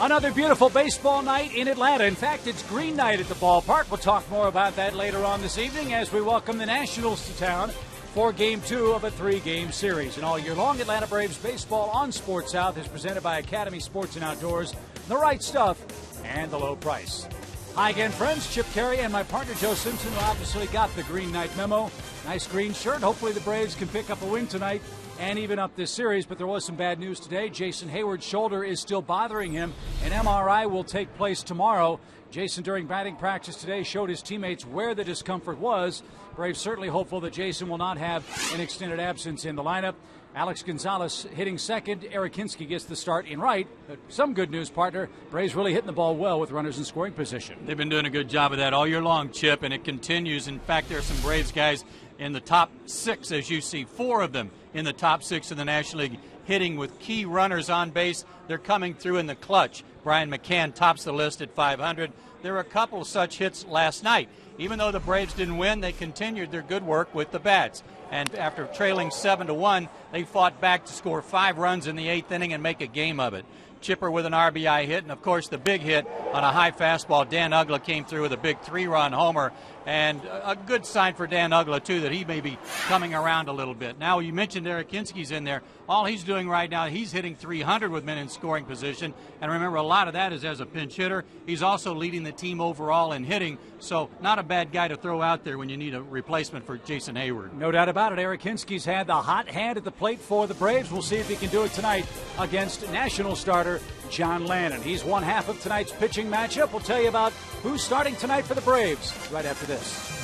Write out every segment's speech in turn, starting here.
Another beautiful baseball night in Atlanta. In fact, it's green night at the ballpark. We'll talk more about that later on this evening as we welcome the Nationals to town for Game 2 of a 3-game series. And all year long, Atlanta Braves baseball on Sports South is presented by Academy Sports and Outdoors, the right stuff, and the low price. Hi again, friends. Chip Carey and my partner Joe Simpson, who obviously got the green night memo. Nice green shirt. Hopefully the Braves can pick up a win tonight and even up this series, but there was some bad news today. Jason Hayward's shoulder is still bothering him. An MRI will take place tomorrow. Jason, during batting practice today, showed his teammates where the discomfort was. Braves certainly hopeful that Jason will not have an extended absence in the lineup. Alex Gonzalez hitting second. Eric Hinske gets the start in right. But some good news, partner. Braves really hitting the ball well with runners in scoring position. They've been doing a good job of that all year long, Chip, and it continues. In fact, there are some Braves guys in the top 6, as you see, 4 of them in the top 6 of the National League, hitting with key runners on base. They're coming through in the clutch. Brian McCann tops the list at 500. There were a couple such hits last night. Even though the Braves didn't win, they continued their good work with the bats. And after trailing 7-1, they fought back to score 5 runs in the 8th inning and make a game of it. Chipper with an RBI hit, and of course the big hit on a high fastball. Dan Uggla came through with a big 3-run homer, and a good sign for Dan Uggla too that he may be coming around a little bit. Now, you mentioned Eric Hinske's in there. All he's doing right now, he's hitting 300 with men in scoring position, and remember, a lot of that is as a pinch hitter. He's also leading the team overall in hitting, so not a bad guy to throw out there when you need a replacement for Jason Hayward. No doubt about it. Eric Hinske's had the hot hand at the plate for the Braves. We'll see if he can do it tonight against national starter John Lannon. He's one half of tonight's pitching matchup. We'll tell you about who's starting tonight for the Braves right after this.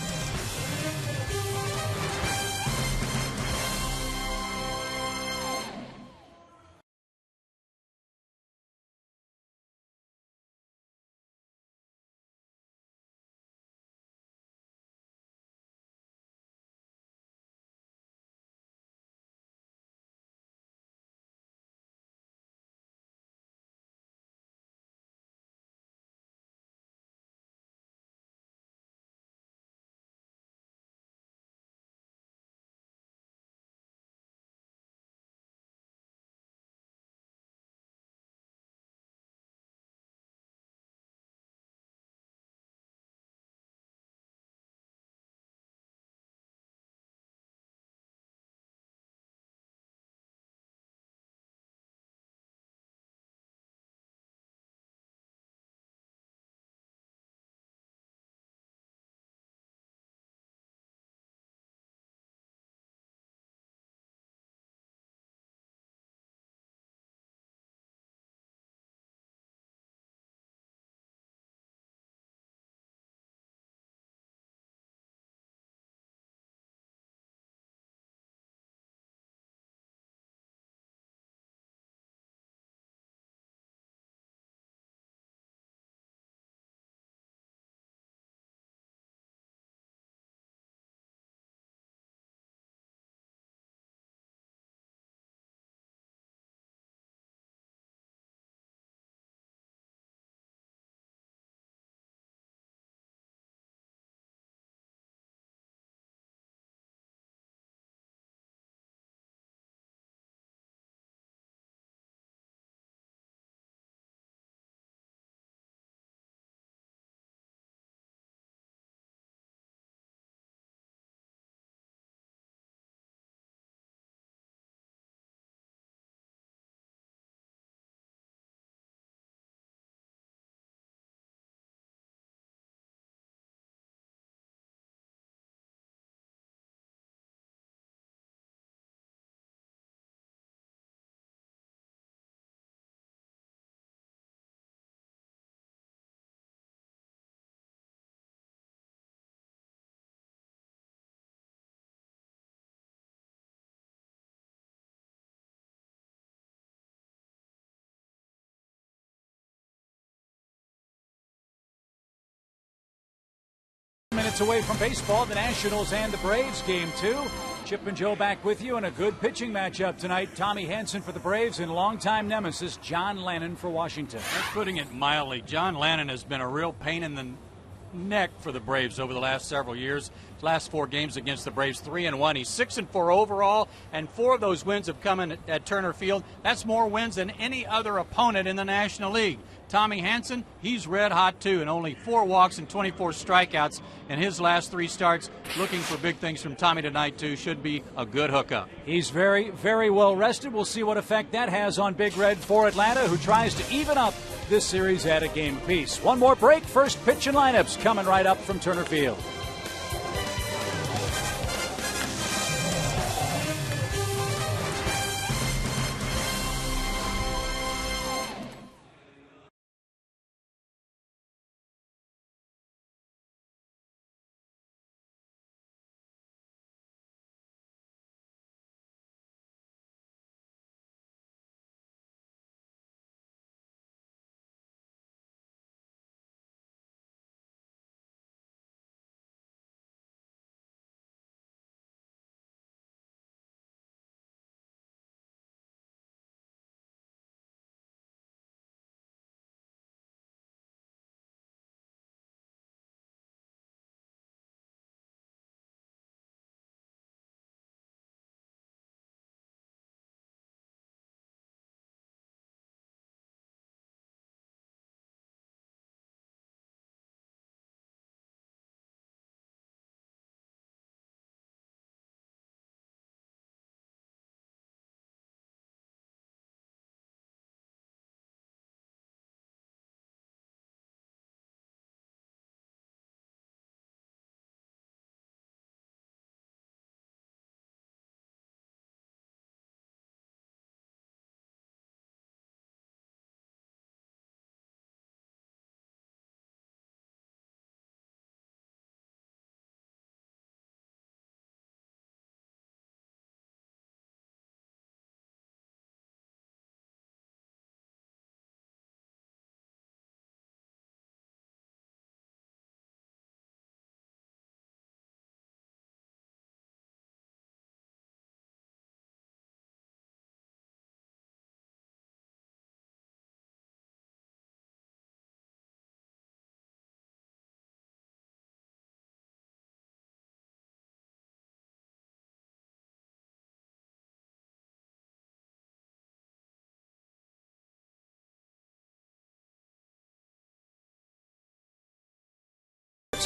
Minutes away from baseball, the Nationals and the Braves, Game 2. Chip and Joe back with you in a good pitching matchup tonight. Tommy Hanson for the Braves and longtime nemesis John Lannon for Washington. That's putting it mildly. John Lannon has been a real pain in the neck for the Braves over the last several years. His last 4 games against the Braves, 3-1. He's 6-4 overall, and 4 of those wins have come in at Turner Field. That's more wins than any other opponent in the National League. Tommy Hanson, he's red hot too, and only 4 walks and 24 strikeouts in his last 3 starts. Looking for big things from Tommy tonight too. Should be a good hookup. He's very, very well rested. We'll see what effect that has on Big Red for Atlanta, who tries to even up this series at a game apiece. One more break. First pitch and lineups coming right up from Turner Field.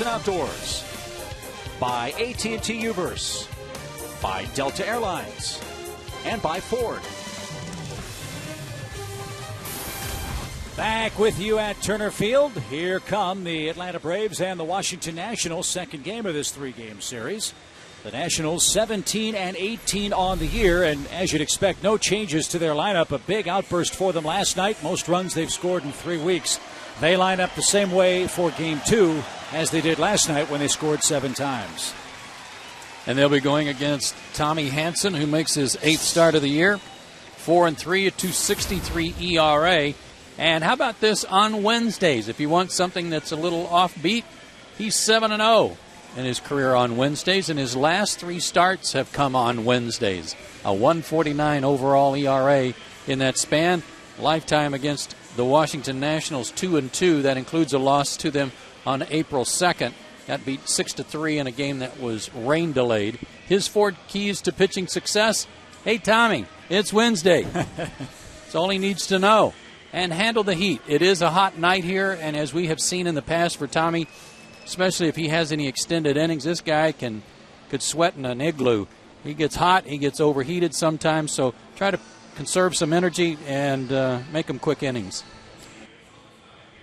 And Outdoors, by AT Uverse, by Delta Airlines, and by Ford. Back with you at Turner Field. Here come the Atlanta Braves and the Washington Nationals, second game of this 3-game series. The Nationals 17-18 on the year, and as you'd expect, no changes to their lineup. A big outburst for them last night. Most runs they've scored in 3 weeks. They line up the same way for Game 2 as they did last night when they scored 7 times. And they'll be going against Tommy Hanson, who makes his 8th start of the year. 4-3, a 2.63 ERA. And how about this on Wednesdays? If you want something that's a little offbeat, he's 7-0 in his career on Wednesdays, and his last 3 starts have come on Wednesdays. A 1.49 overall ERA in that span. Lifetime against the Washington Nationals, 2-2. That includes a loss to them on April 2nd. Got beat 6-3 in a game that was rain delayed. His 4 keys to pitching success: hey, Tommy, it's Wednesday. That's all he needs to know. And handle the heat. It is a hot night here, and as we have seen in the past for Tommy, especially if he has any extended innings, this guy could sweat in an igloo. He gets hot, he gets overheated sometimes, so try to conserve some energy and make them quick innings.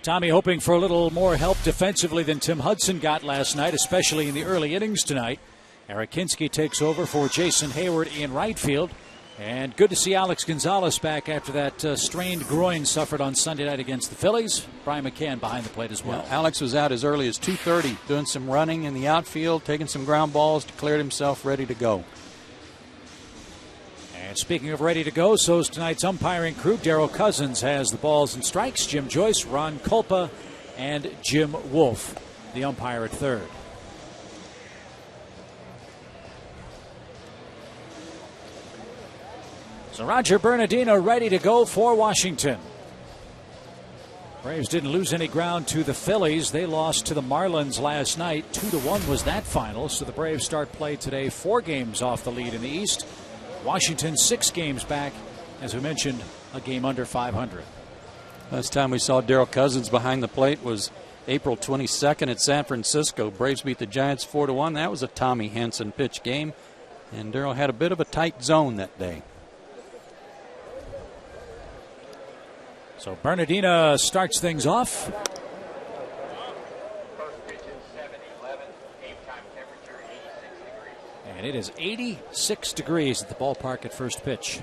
Tommy hoping for a little more help defensively than Tim Hudson got last night, especially in the early innings tonight. Eric Kinski takes over for Jason Hayward in right field. And good to see Alex Gonzalez back after that strained groin suffered on Sunday night against the Phillies. Brian McCann behind the plate as well. Yeah, Alex was out as early as 2:30, doing some running in the outfield, taking some ground balls, declared himself ready to go. And speaking of ready to go, so is tonight's umpiring crew. Darryl Cousins has the balls and strikes. Jim Joyce, Ron Kulpa, and Jim Wolf, the umpire at third. So Roger Bernardino ready to go for Washington. Braves didn't lose any ground to the Phillies. They lost to the Marlins last night. 2-1 was that final. So the Braves start play today 4 games off the lead in the East. Washington 6 games back. As we mentioned, a game under 500. Last time we saw Darrell Cousins behind the plate was April 22nd at San Francisco. Braves beat the Giants 4-1. That was a Tommy Hanson pitch game, and Darrell had a bit of a tight zone that day. So Bernardina starts things off. And it is 86 degrees at the ballpark at first pitch.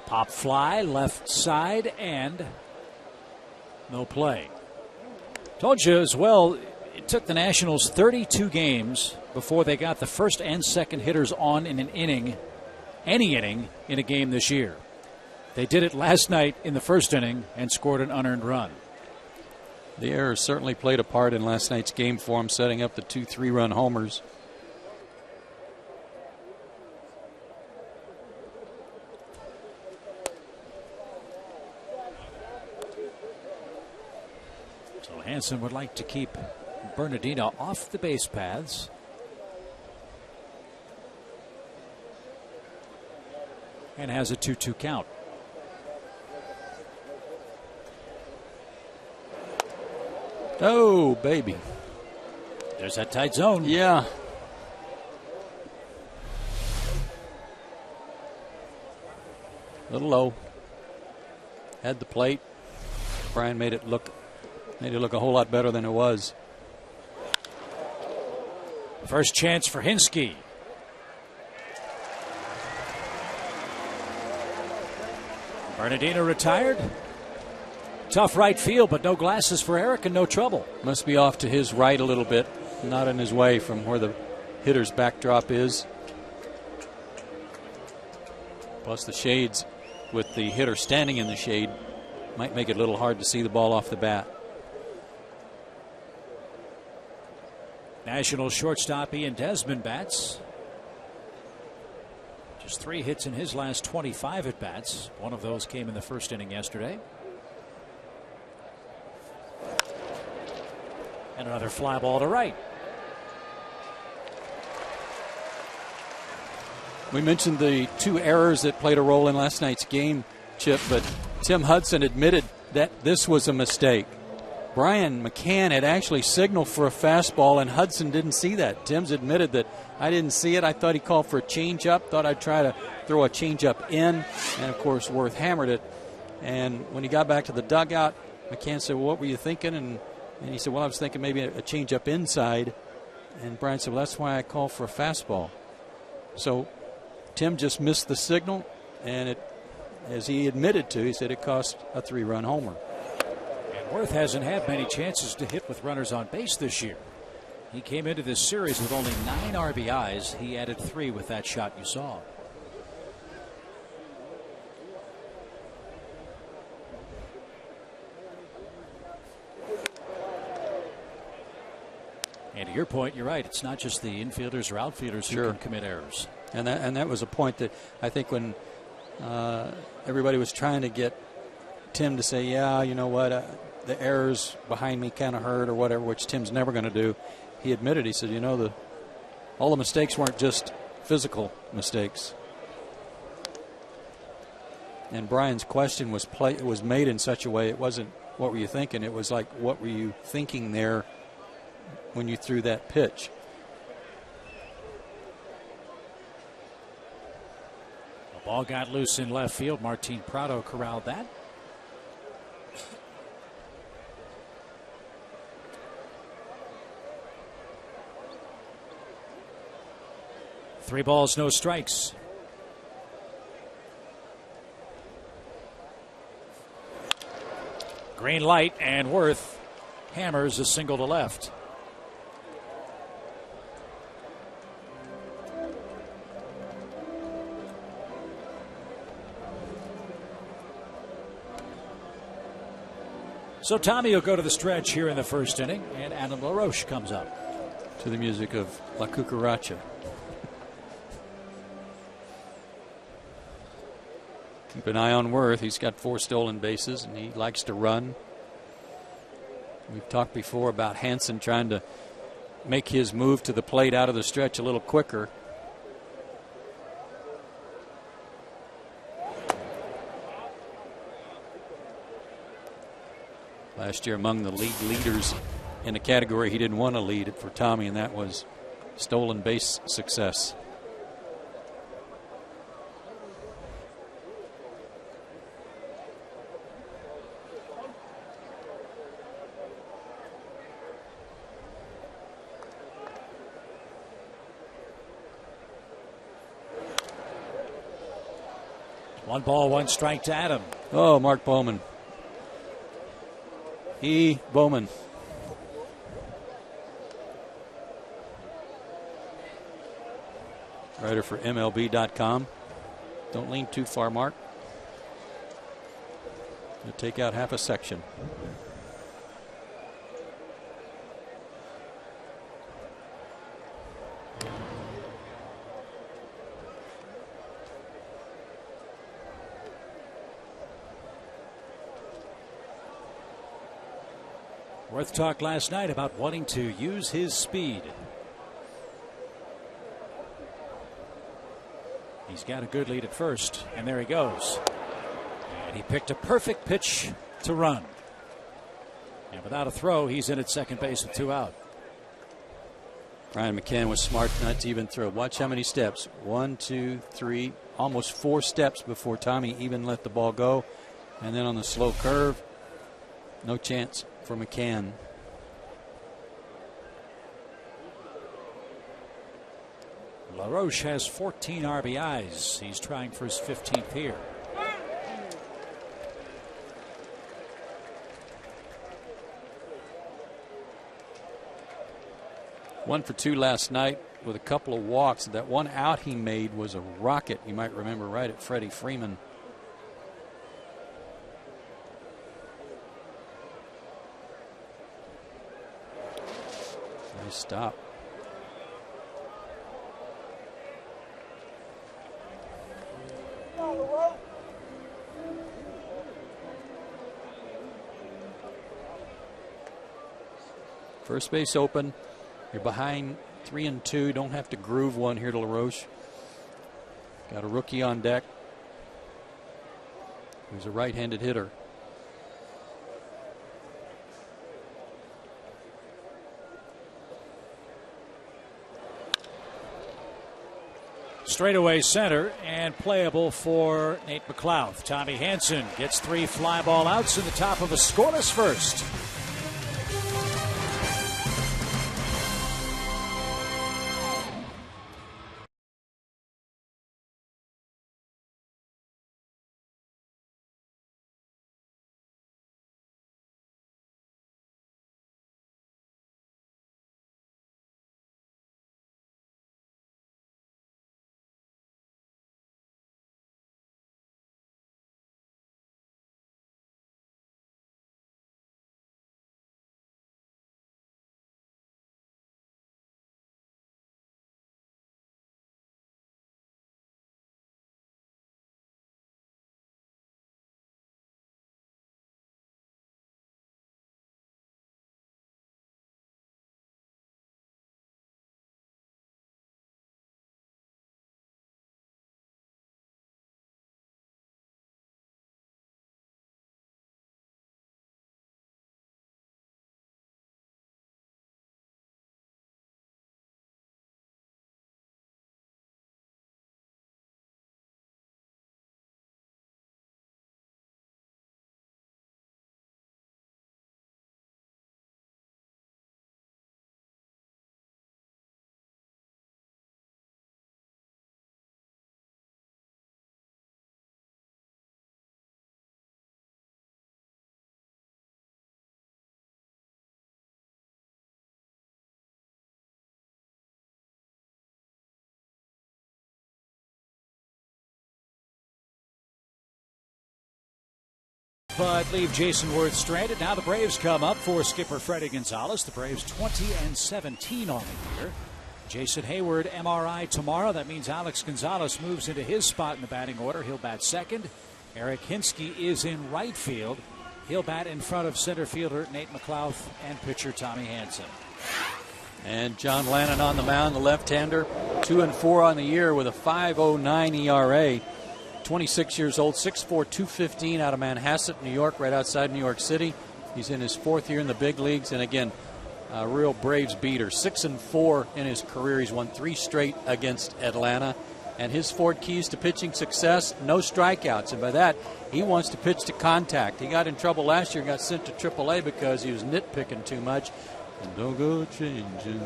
Pop fly, left side, and no play. Told you as well, it took the Nationals 32 games before they got the first and second hitters on in an inning, any inning, in a game this year. They did it last night in the first inning and scored an unearned run. The errors certainly played a part in last night's game for him, setting up the 2 3-run homers. Hanson would like to keep Bernardino off the base paths. And has a 2-2 count. Oh, baby. There's that tight zone. Yeah. A little low. Had the plate. Brian made it look a whole lot better than it was. First chance for Hinsky. Bernardino retired. Tough right field, but no glasses for Eric and no trouble. Must be off to his right a little bit, not in his way from where the hitter's backdrop is. Plus the shades with the hitter standing in the shade might make it a little hard to see the ball off the bat. National shortstop Ian Desmond bats. Just 3 hits in his last 25 at bats. One of those came in the first inning yesterday. And another fly ball to right. We mentioned the 2 errors that played a role in last night's game, Chip, but Tim Hudson admitted that this was a mistake. Brian McCann had actually signaled for a fastball, and Hudson didn't see that. Tim's admitted that I didn't see it. I thought he called for a changeup, thought I'd try to throw a changeup in, and, of course, Worth hammered it. And when he got back to the dugout, McCann said, well, what were you thinking? And he said, well, I was thinking maybe a changeup inside. And Brian said, well, that's why I called for a fastball. So Tim just missed the signal, and it, as he admitted to, he said it cost a 3-run homer. Worth hasn't had many chances to hit with runners on base this year. He came into this series with only 9 RBIs. He added 3 with that shot you saw. And to your point, you're right. It's not just the infielders or outfielders who can commit errors. And that was a point that I think when everybody was trying to get Tim to say, yeah, you know what, the errors behind me kind of hurt or whatever, which Tim's never going to do. He admitted, he said, you know, all the mistakes weren't just physical mistakes. And Brian's question was made in such a way, it wasn't what were you thinking, it was like what were you thinking there when you threw that pitch. The ball got loose in left field. Martin Prado corralled that. Three balls, no strikes. Green light, and Worth hammers a single to left. So Tommy will go to the stretch here in the first inning, and Adam LaRoche comes up. To the music of La Cucaracha. Keep an eye on Worth. He's got 4 stolen bases, and he likes to run. We've talked before about Hansen trying to make his move to the plate out of the stretch a little quicker. Last year among the league leaders in a category he didn't want to lead for Tommy, and that was stolen base success. One ball, one strike to Adam. Oh, Mark Bowman. Bowman. Writer for MLB.com. Don't lean too far, Mark. You'll take out half a section. Worth talked last night about wanting to use his speed. He's got a good lead at first, and there he goes. And he picked a perfect pitch to run. And without a throw, he's in at second base with 2 out. Brian McCann was smart not to even throw. Watch how many steps. 1, 2, 3, almost 4 steps before Tommy even let the ball go. And then on the slow curve, no chance for McCann. LaRoche has 14 RBIs. He's trying for his 15th here. One for 2 last night with a couple of walks. That one out he made was a rocket, you might remember, right at Freddie Freeman. Nice stop. First base open. You're behind 3-2. Don't have to groove one here to LaRoche. Got a rookie on deck who's a right-handed hitter. Straightaway center and playable for Nate McLeod. Tommy Hansen gets 3 fly ball outs in the top of a scoreless first. But leave Jason Worth stranded. Now the Braves come up for skipper Freddie Gonzalez. The Braves 20-17 on the year. Jason Hayward MRI tomorrow. That means Alex Gonzalez moves into his spot in the batting order. He'll bat second. Eric Hinsky is in right field. He'll bat in front of center fielder Nate McLouth and pitcher Tommy Hanson. And John Lannon on the mound, the left-hander, 2-4 on the year with a 5.09 ERA. 26 years old, 6'4", 215 out of Manhasset, New York, right outside New York City. He's in his 4th year in the big leagues, and again, a real Braves beater. 6-4 in his career. He's won 3 straight against Atlanta. And his 4 keys to pitching success, no strikeouts. And by that, he wants to pitch to contact. He got in trouble last year and got sent to AAA because he was nitpicking too much. And don't go changing.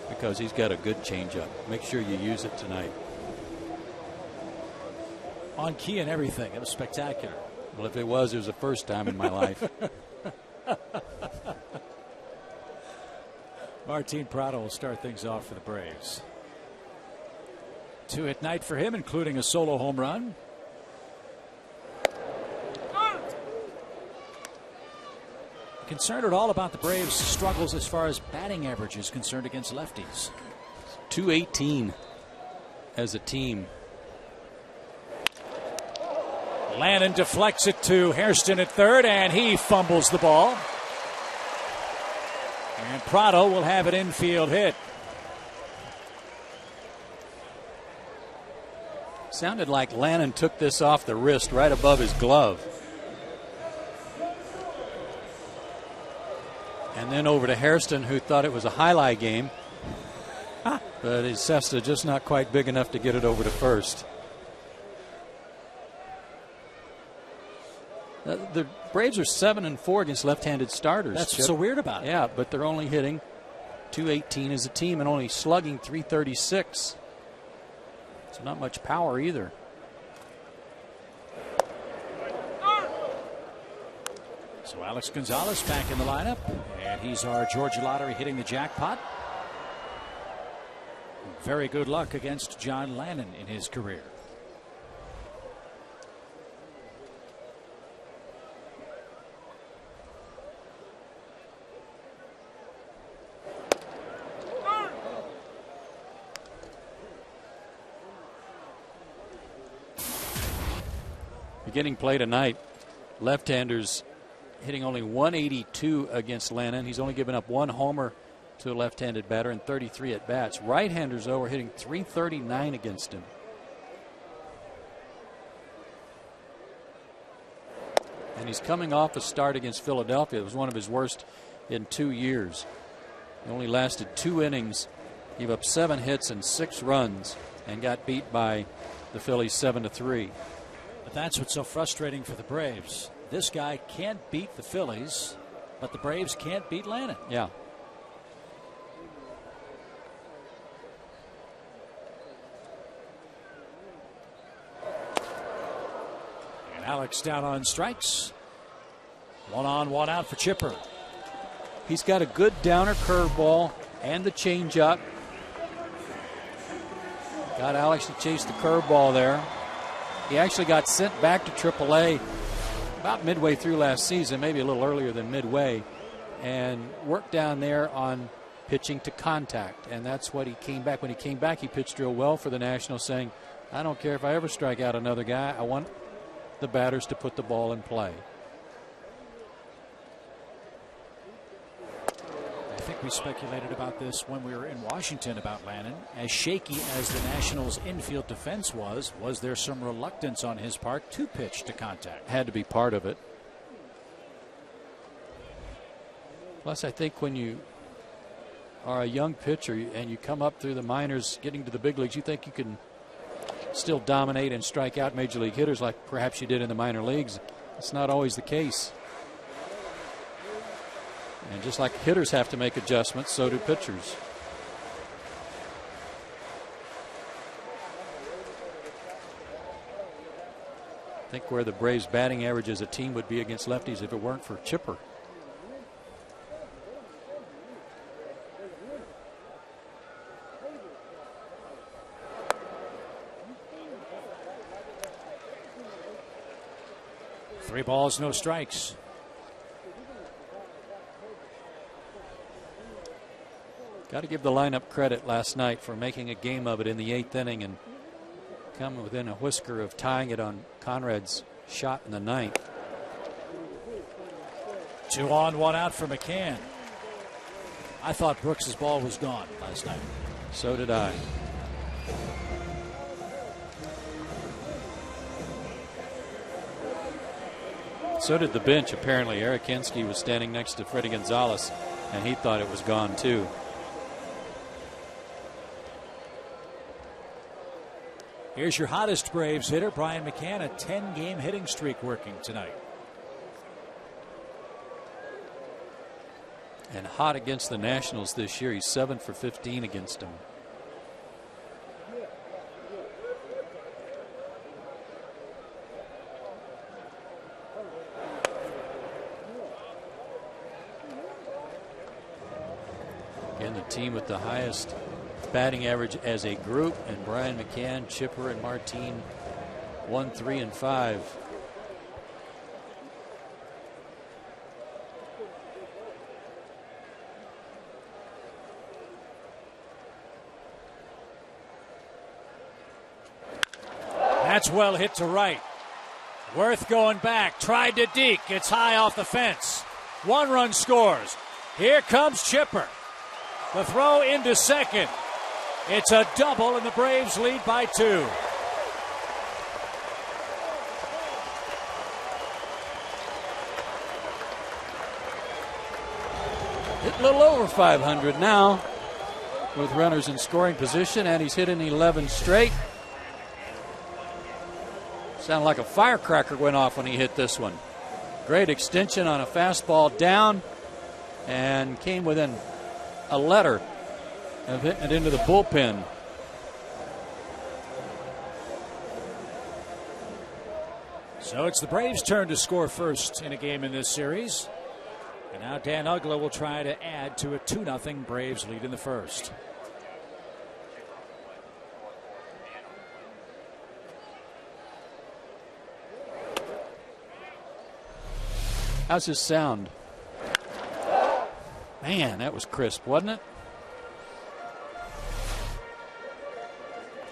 Because he's got a good changeup. Make sure you use it tonight. On key and everything. It was spectacular. Well, if it was the first time in my life. Martin Prado will start things off for the Braves. 2 at night for him, including a solo home run. Concerned at all about the Braves' struggles as far as batting average is concerned against lefties? 218 as a team. Lannon deflects it to Hairston at third, and he fumbles the ball. And Prado will have an infield hit. Sounded like Lannon took this off the wrist right above his glove. And then over to Hairston, who thought it was a highlight game. But his cesta just not quite big enough to get it over to first. The Braves are 7-4 against left-handed starters. That's Chip. what's so weird about it. Yeah, but they're only hitting .218 as a team and only slugging .336. So not much power either. So Alex Gonzalez back in the lineup, and he's our Georgia Lottery hitting the jackpot. Very good luck against John Lannon in his career. Beginning play tonight, left-handers hitting only 182 against Lannon. He's only given up 1 homer to a left-handed batter in 33 at-bats. Right-handers, though, are hitting 339 against him. And he's coming off a start against Philadelphia. It was one of his worst in 2 years. He only lasted 2 innings, gave up 7 hits and 6 runs, and got beat by the Phillies 7-3. But that's what's so frustrating for the Braves. This guy can't beat the Phillies, but the Braves can't beat Lannon. Yeah. And Alex down on strikes. 1 on, 1 out for Chipper. He's got a good downer curveball and the changeup. Got Alex to chase the curveball there. He actually got sent back to AAA about midway through last season, maybe a little earlier than midway, and worked down there on pitching to contact. And that's what he came back. When he came back, he pitched real well for the Nationals, saying, I don't care if I ever strike out another guy. I want the batters to put the ball in play. I think we speculated about this when we were in Washington about Lannon. As shaky as the Nationals' infield defense was there some reluctance on his part to pitch to contact? Had to be part of it. Plus, I think when you are a young pitcher and you come up through the minors, getting to the big leagues, you think you can still dominate and strike out major league hitters like perhaps you did in the minor leagues. It's not always the case. And just like hitters have to make adjustments, so do pitchers. I think where the Braves' batting average as a team would be against lefties if it weren't for Chipper. Three balls, no strikes. Got to give the lineup credit last night for making a game of it in the 8th inning and come within a whisker of tying it on Conrad's shot in the ninth. 2 on, 1 out for McCann. I thought Brooks's ball was gone last night. So did I. So did the bench, apparently. Eric Hensky was standing next to Freddie Gonzalez, and he thought it was gone, too. Here's your hottest Braves hitter, Brian McCann, a 10-game hitting streak working tonight. And hot against the Nationals this year. He's 7 for 15 against them. Again, the team with the highest batting average as a group, and Brian McCann, Chipper, and Martin 1, 3, and 5. That's well hit to right. Worth going back. Tried to deke. It's high off the fence. 1 run scores. Here comes Chipper. The throw into second. It's a double, and the Braves lead by 2. Hit a little over 500 now with runners in scoring position, and he's hit an 11 straight. Sounded like a firecracker went off when he hit this one. Great extension on a fastball down, and came within a letter of hitting it into the bullpen. So it's the Braves' turn to score first in a game in this series. And now Dan Uggla will try to add to a 2-0 Braves lead in the first. How's his sound? Man, that was crisp, wasn't it?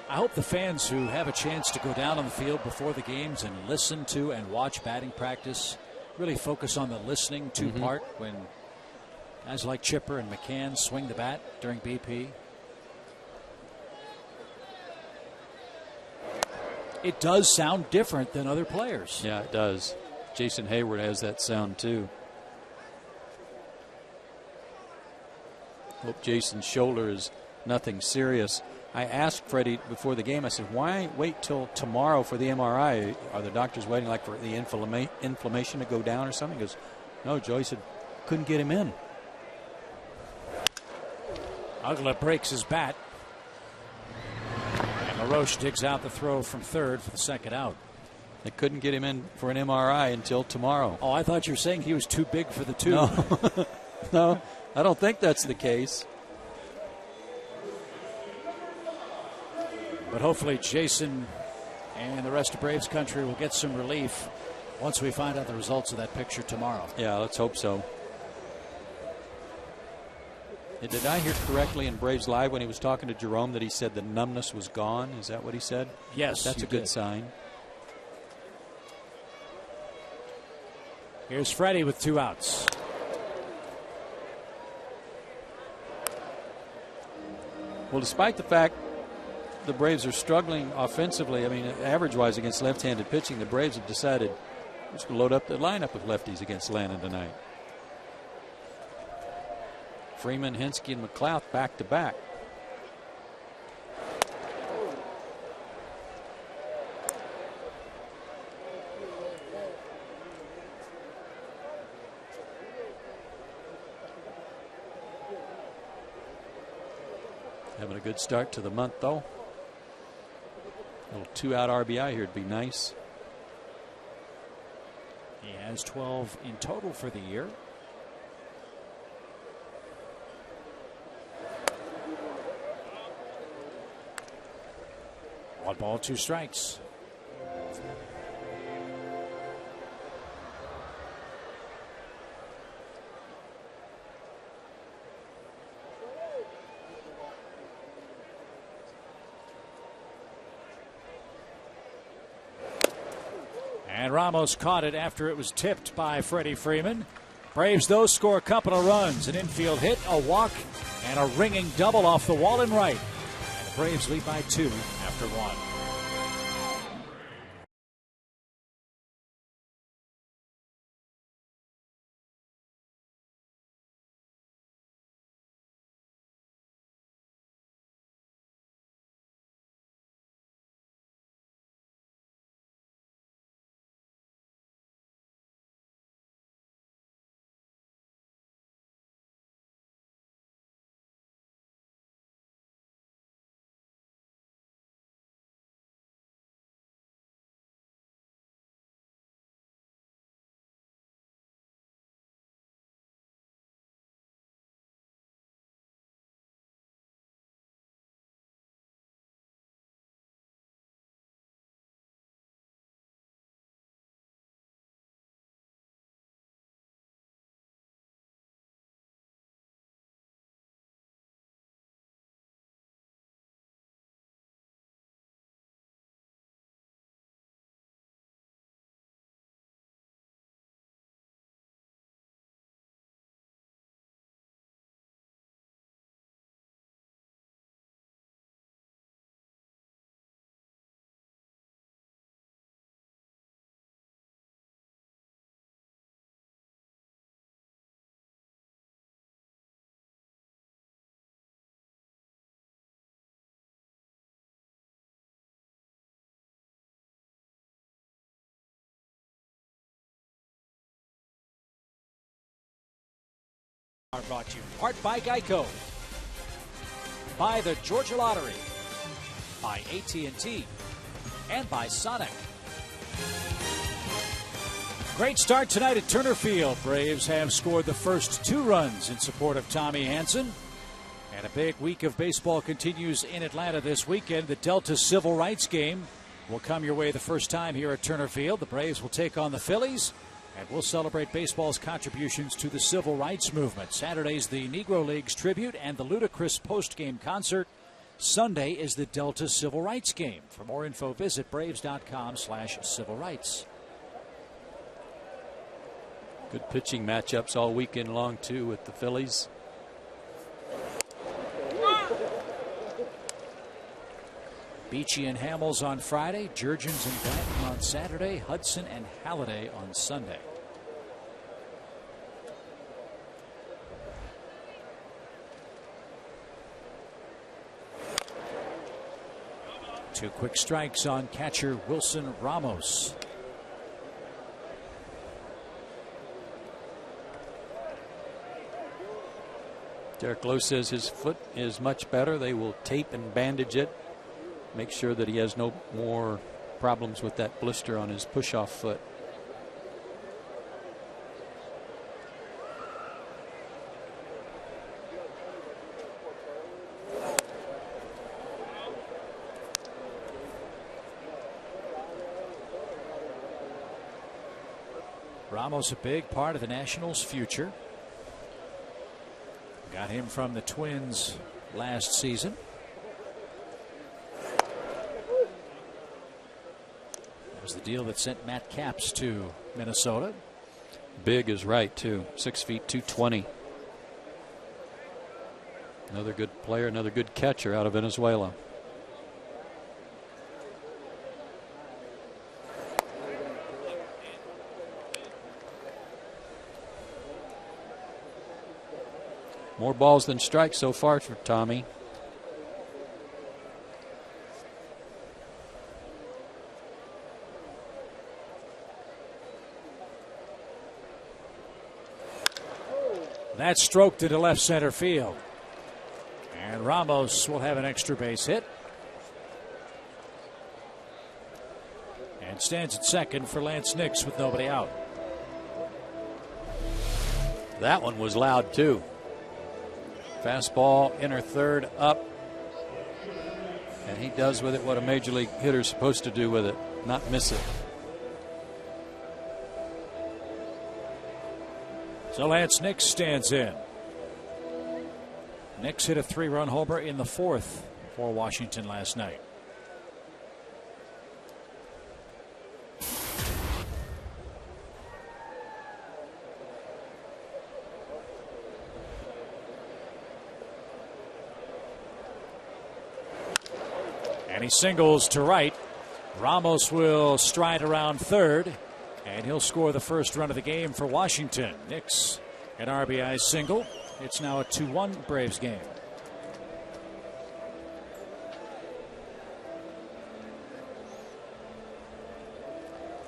I hope the fans who have a chance to go down on the field before the games and listen to and watch batting practice really focus on the listening to part when guys like Chipper and McCann swing the bat during BP. It does sound different than other players. Yeah, it does. Jason Hayward has that sound too. Hope Jason's shoulder is nothing serious. I asked Freddie before the game, I said, why wait till tomorrow for the MRI? Are the doctors waiting like for the inflammation to go down or something? He goes, no, Joe. He said, couldn't get him in. Uggla breaks his bat. And LaRoche digs out the throw from third for the second out. They couldn't get him in for an MRI until tomorrow. Oh, I thought you were saying he was too big for the two. No, no, I don't think that's the case. But hopefully Jason and the rest of Braves country will get some relief once we find out the results of that picture tomorrow. Yeah, let's hope so. And did I hear correctly in Braves Live when he was talking to Jerome that he said the numbness was gone? Is that what he said? Yes. That's a good sign. Here's Freddie with 2 outs. Well, despite the fact the Braves are struggling offensively, I mean, average-wise against left-handed pitching, the Braves have decided we're just going to load up the lineup with lefties against Landon tonight. Freeman, Hensky, and McLeod back-to-back. Having a good start to the month, though. A little 2-out RBI here would be nice. He has 12 in total for the year. One ball, 2 strikes. Ramos caught it after it was tipped by Freddie Freeman. Braves, though, score a couple of runs, an infield hit, a walk, and a ringing double off the wall and right. And the Braves lead by 2 after 1. Are brought to you in part by Geico, by the Georgia Lottery, by AT and by Sonic. Great start tonight at Turner Field. Braves have scored the first 2 runs in support of Tommy Hanson. And a big week of baseball continues in Atlanta this weekend. The Delta Civil Rights game will come your way the first time here at Turner Field. The Braves will take on the Phillies. And we'll celebrate baseball's contributions to the civil rights movement. Saturday's the Negro Leagues tribute and the ludicrous post-game concert. Sunday is the Delta Civil Rights game. For more info, visit braves.com/civil rights. Good pitching matchups all weekend long, too, with the Phillies. Beachy and Hamels on Friday, Jurgens and Blanton on Saturday, Hudson and Halliday on Sunday. Two quick strikes on catcher Wilson Ramos. Derek Lowe says his foot is much better. They will tape and bandage it. Make sure that he has no more problems with that blister on his push-off foot. Ramos, a big part of the Nationals' future. Got him from the Twins last season. Was the deal that sent Matt Capps to Minnesota. Big is right, too. 6 feet 220. Another good player, another good catcher out of Venezuela. More balls than strikes so far for Tommy. That's stroked into left center field. And Ramos will have an extra base hit. And stands at second for Lance Nix with nobody out. That one was loud, too. Fastball, inner third, up. And he does with it what a major league hitter is supposed to do with it, not miss it. So Lance Nix stands in. Nix hit a 3-run homer in the 4th for Washington last night. And he singles to right. Ramos will stride around third, and he'll score the first run of the game for Washington. Nix, an RBI single. It's now a 2-1 Braves game.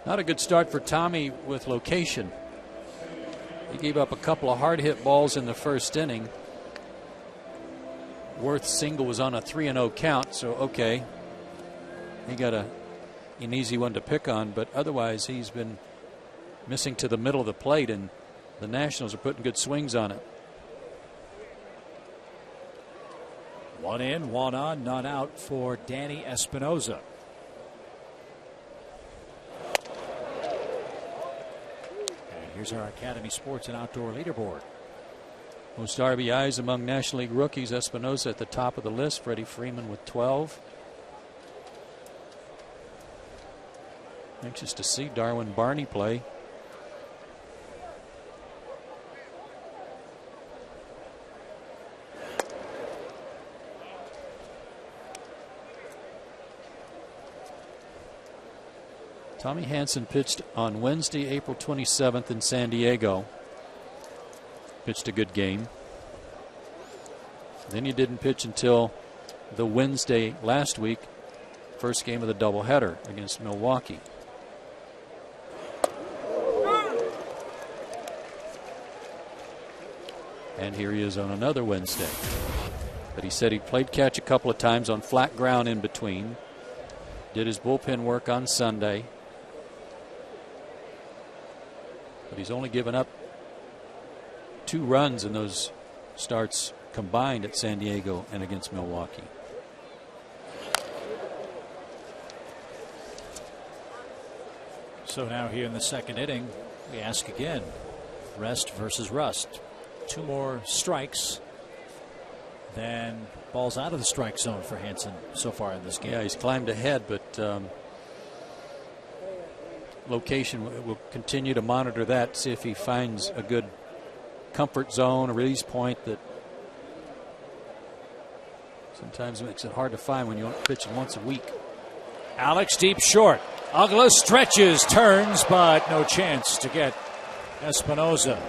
Not a good start for Tommy with location. He gave up a couple of hard hit balls in the first inning. Worth's single was on a 3-0 count, so okay. He got an easy one to pick on, but otherwise he's been missing to the middle of the plate, and the Nationals are putting good swings on it. 1 in, 1 on, none out for Danny Espinosa. Here's our Academy Sports and Outdoor leaderboard. Most RBIs among National League rookies. Espinosa at the top of the list. Freddie Freeman with 12. Anxious to see Darwin Barney play. Tommy Hansen pitched on Wednesday, April 27th in San Diego. Pitched a good game. Then he didn't pitch until the Wednesday last week, first game of the doubleheader against Milwaukee. And here he is on another Wednesday. But he said he played catch a couple of times on flat ground in between. Did his bullpen work on Sunday. But he's only given up 2 runs in those starts combined at San Diego and against Milwaukee. So now here in the second inning, we ask again, rest versus rust. 2 more strikes than balls out of the strike zone for Hansen so far in this game. Yeah, he's climbed ahead, but location will continue to monitor that, see if he finds a good comfort zone, a release point that sometimes makes it hard to find when you only pitch once a week. Alex deep short. Ugla stretches, turns, but no chance to get Espinosa.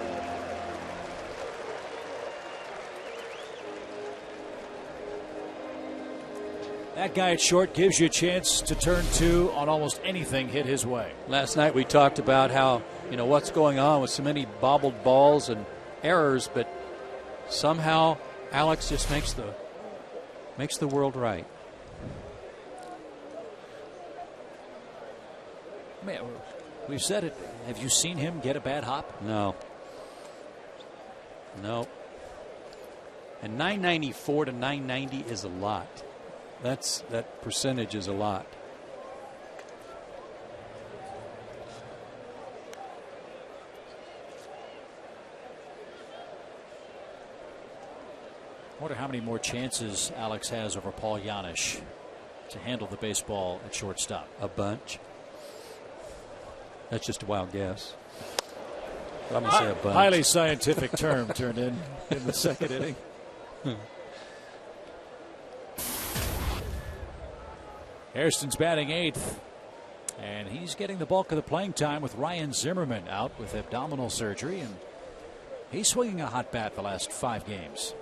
That guy at short gives you a chance to turn 2 on almost anything hit his way. Last night we talked about how, what's going on with so many bobbled balls and errors, but somehow Alex just makes the world right. Man, we've said it. Have you seen him get a bad hop? No. And 994 to 990 is a lot. That percentage is a lot. I wonder how many more chances Alex has over Paul Janisch to handle the baseball at shortstop. A bunch. That's just a wild guess. I'm going to say a bunch. Highly scientific term turned in the second inning. Hairston's batting 8th, and he's getting the bulk of the playing time with Ryan Zimmerman out with abdominal surgery, and he's swinging a hot bat the last 5 games.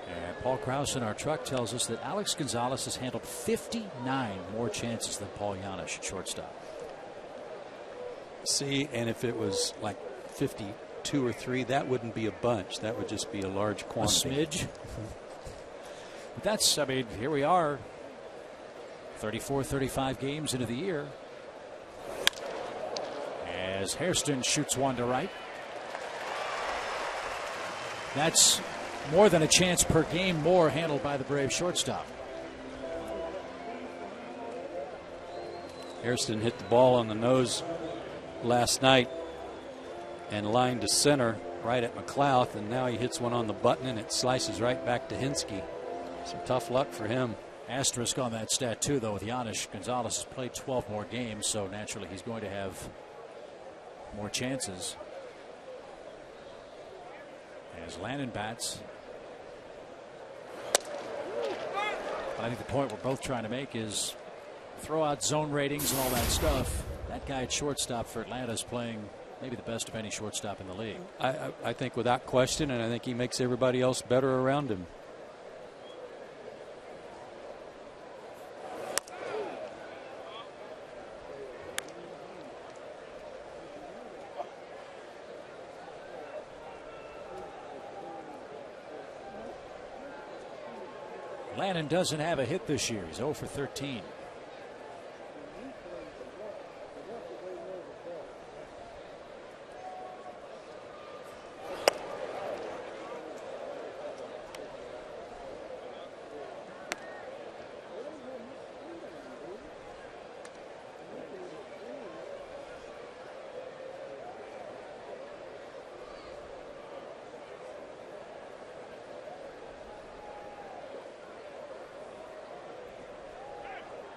And Paul Krause in our truck tells us that Alex Gonzalez has handled 59 more chances than Paul Janisch at shortstop. See, and if it was like 52 or 3, that wouldn't be a bunch. That would just be a large quantity. A smidge. But that's, here we are, 34, 35 games into the year. As Hairston shoots one to right. That's more than a chance per game more handled by the Braves shortstop. Hairston hit the ball on the nose last night and lined to center right at McLeod, and now he hits one on the button and it slices right back to Hinsky. Some tough luck for him. Asterisk on that stat too, though, with Janisch. Gonzalez has played 12 more games, so naturally he's going to have more chances. As Lannon bats. I think the point we're both trying to make is throw out zone ratings and all that stuff. That guy at shortstop for Atlanta is playing maybe the best of any shortstop in the league. I think without question, and I think he makes everybody else better around him. Lannon doesn't have a hit this year. He's 0 for 13.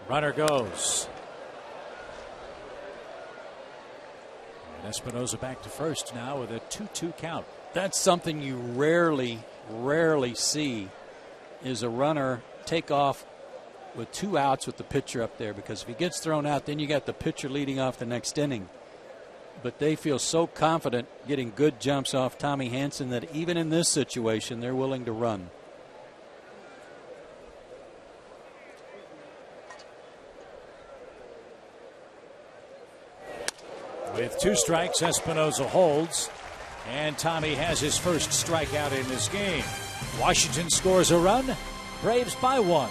Runner goes. And Espinosa back to first now with a 2-2 count. That's something you rarely see, is a runner take off with 2 outs with the pitcher up there, because if he gets thrown out, then you got the pitcher leading off the next inning. But they feel so confident getting good jumps off Tommy Hanson that even in this situation, they're willing to run. With 2 strikes, Espinosa holds, and Tommy has his first strikeout in this game. Washington scores a run. Braves by 1.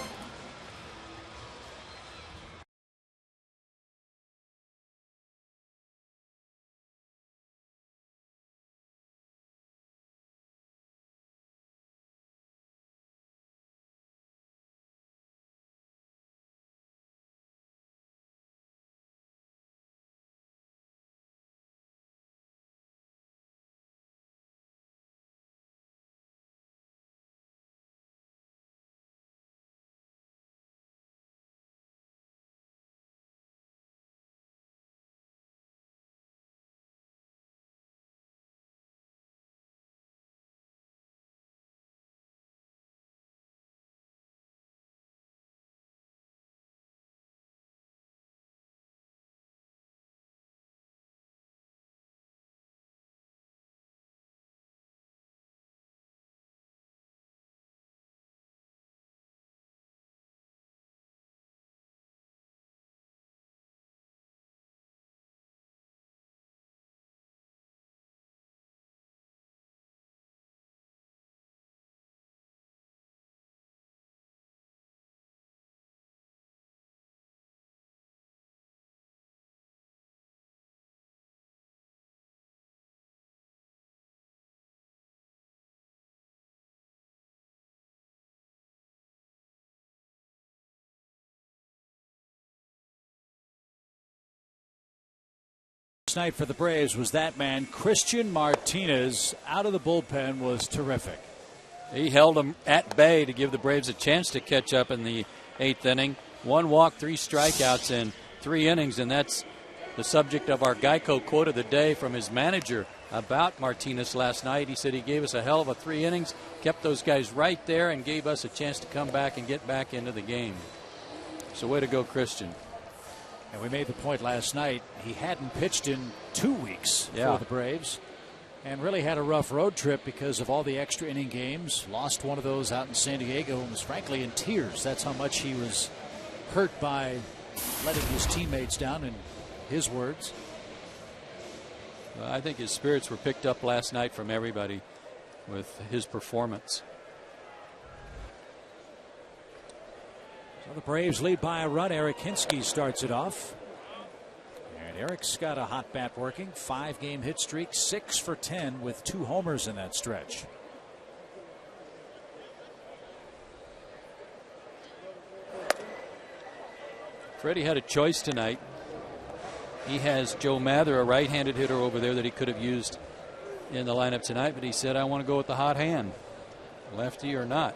Night for the Braves was that man, Christian Martinez, out of the bullpen, was terrific. He held them at bay to give the Braves a chance to catch up in the 8th inning. 1 walk, 3 strikeouts in 3 innings, and that's the subject of our Geico quote of the day from his manager about Martinez last night. He said he gave us a hell of a 3 innings, kept those guys right there, and gave us a chance to come back and get back into the game. So way to go, Christian. And we made the point last night, he hadn't pitched in 2 weeks for the Braves, and really had a rough road trip because of all the extra inning games. Lost one of those out in San Diego and was frankly in tears. That's how much he was hurt by letting his teammates down, in his words. Well, I think his spirits were picked up last night from everybody with his performance. So the Braves lead by a run. Eric Hinsky starts it off. And Eric's got a hot bat working. 5-game hit streak, 6 for 10 with 2 homers in that stretch. Freddie had a choice tonight. He has Joe Mather, a right-handed hitter over there that he could have used in the lineup tonight, but he said, I want to go with the hot hand, lefty or not.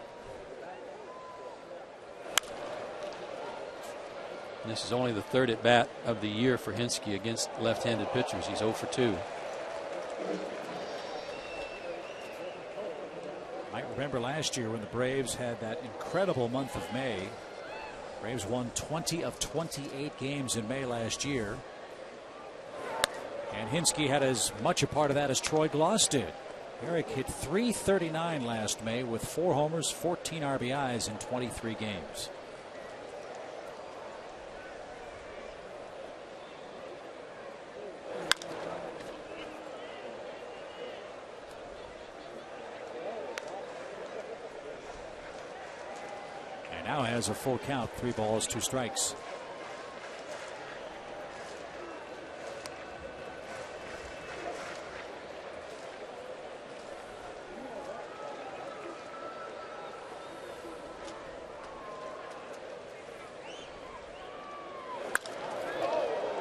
And this is only the 3rd at bat of the year for Hinsky against left-handed pitchers. He's 0 for 2. Might remember last year when the Braves had that incredible month of May. Braves won 20 of 28 games in May last year. And Hinske had as much a part of that as Troy Gloss did. Eric hit .339 last May with 4 homers, 14 RBIs in 23 games. And now has a full count, 3 balls, 2 strikes.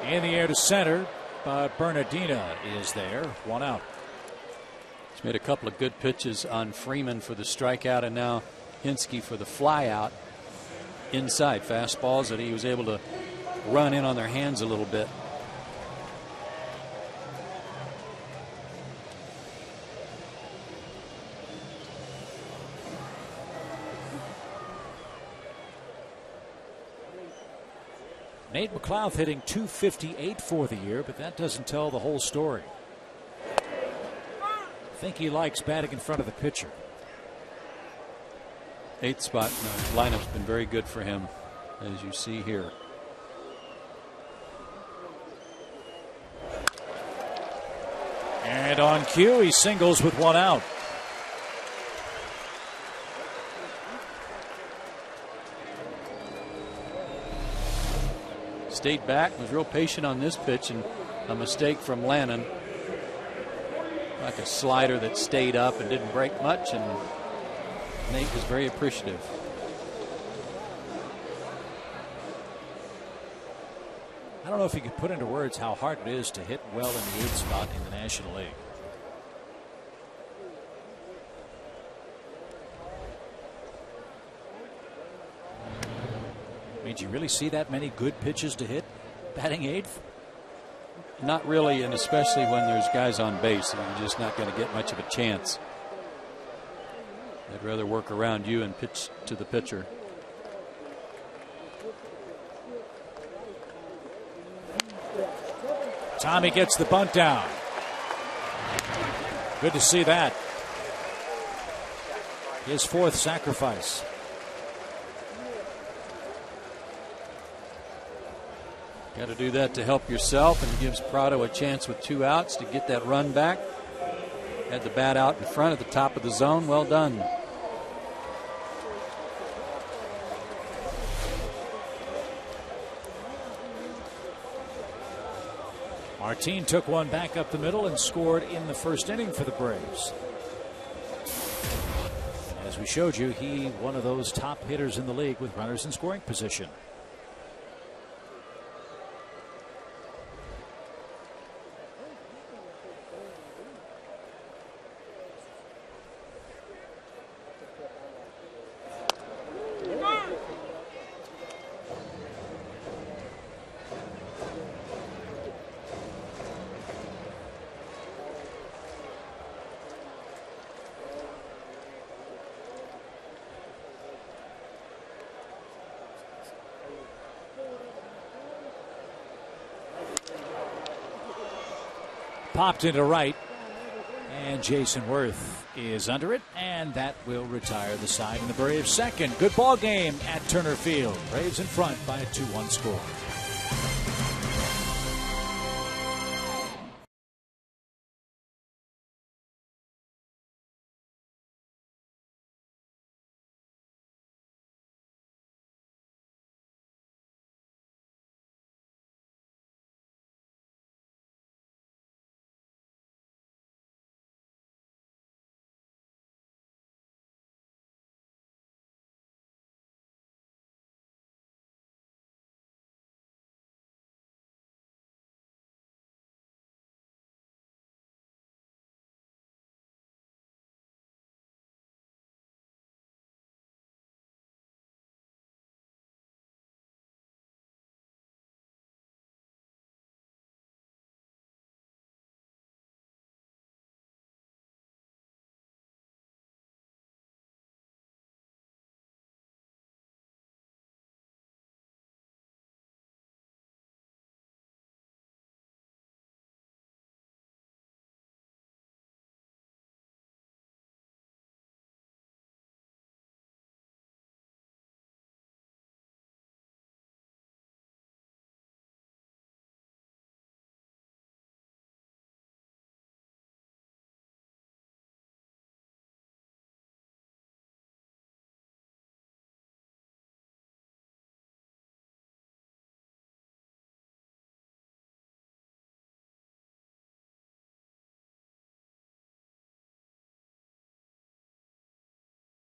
In the air to center, but Bernardina is there. 1 out. He's made a couple of good pitches on Freeman for the strikeout, and now Hinske for the flyout. Inside fastballs that he was able to run in on their hands a little bit. Nate McLouth hitting .258 for the year, but that doesn't tell the whole story. I think he likes batting in front of the pitcher. 8th spot in the lineup's been very good for him, as you see here. And on cue, he singles with 1 out. Stayed back, was real patient on this pitch, and a mistake from Lannon. Like a slider that stayed up and didn't break much, and Nate was very appreciative. I don't know if you could put into words how hard it is to hit well in the 8th spot in the National League. I mean, do you really see that many good pitches to hit batting 8th? Not really, and especially when there's guys on base, and you're just not going to get much of a chance. They'd rather work around you and pitch to the pitcher. Tommy gets the bunt down. Good to see that. His 4th sacrifice. Got to do that to help yourself, and it gives Prado a chance with 2 outs to get that run back. Had the bat out in front at the top of the zone. Well done. Martin took one back up the middle and scored in the 1st inning for the Braves. As we showed you, he one of those top hitters in the league with runners in scoring position. Popped into right, and Jason Worth is under it, and that will retire the side in the Braves' 2nd. Good ball game at Turner Field. Braves in front by a 2-1 score.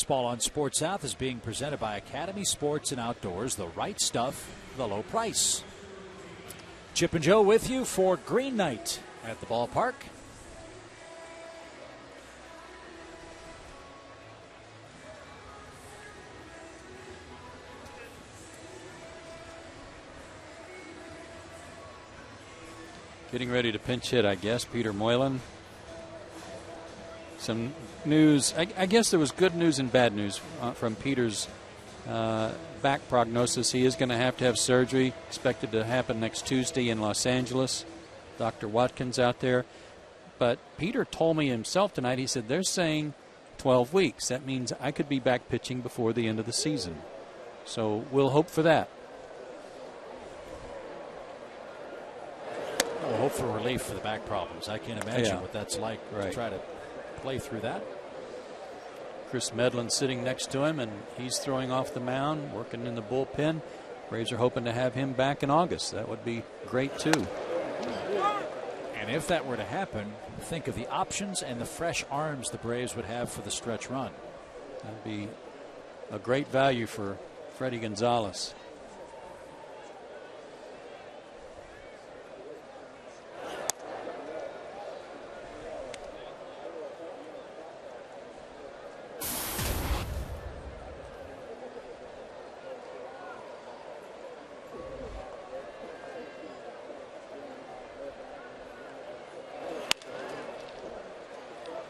Baseball on Sports South is being presented by Academy Sports and Outdoors, the right stuff, the low price. Chip and Joe with you for Green Night at the ballpark. Getting ready to pinch hit, I guess, Peter Moylan. Some news. I guess there was good news and bad news from Peter's back prognosis. He is going to have surgery, expected to happen next Tuesday in Los Angeles. Dr. Watkins out there. But Peter told me himself tonight, he said, they're saying 12 weeks. That means I could be back pitching before the end of the season. So we'll hope for that. We'll hope for relief for the back problems. I can't imagine what that's like to try to play through that. Chris Medlin sitting next to him, and he's throwing off the mound, working in the bullpen. Braves are hoping to have him back in August. That would be great, too. And if that were to happen, think of the options and the fresh arms the Braves would have for the stretch run. That would be a great value for Freddie Gonzalez.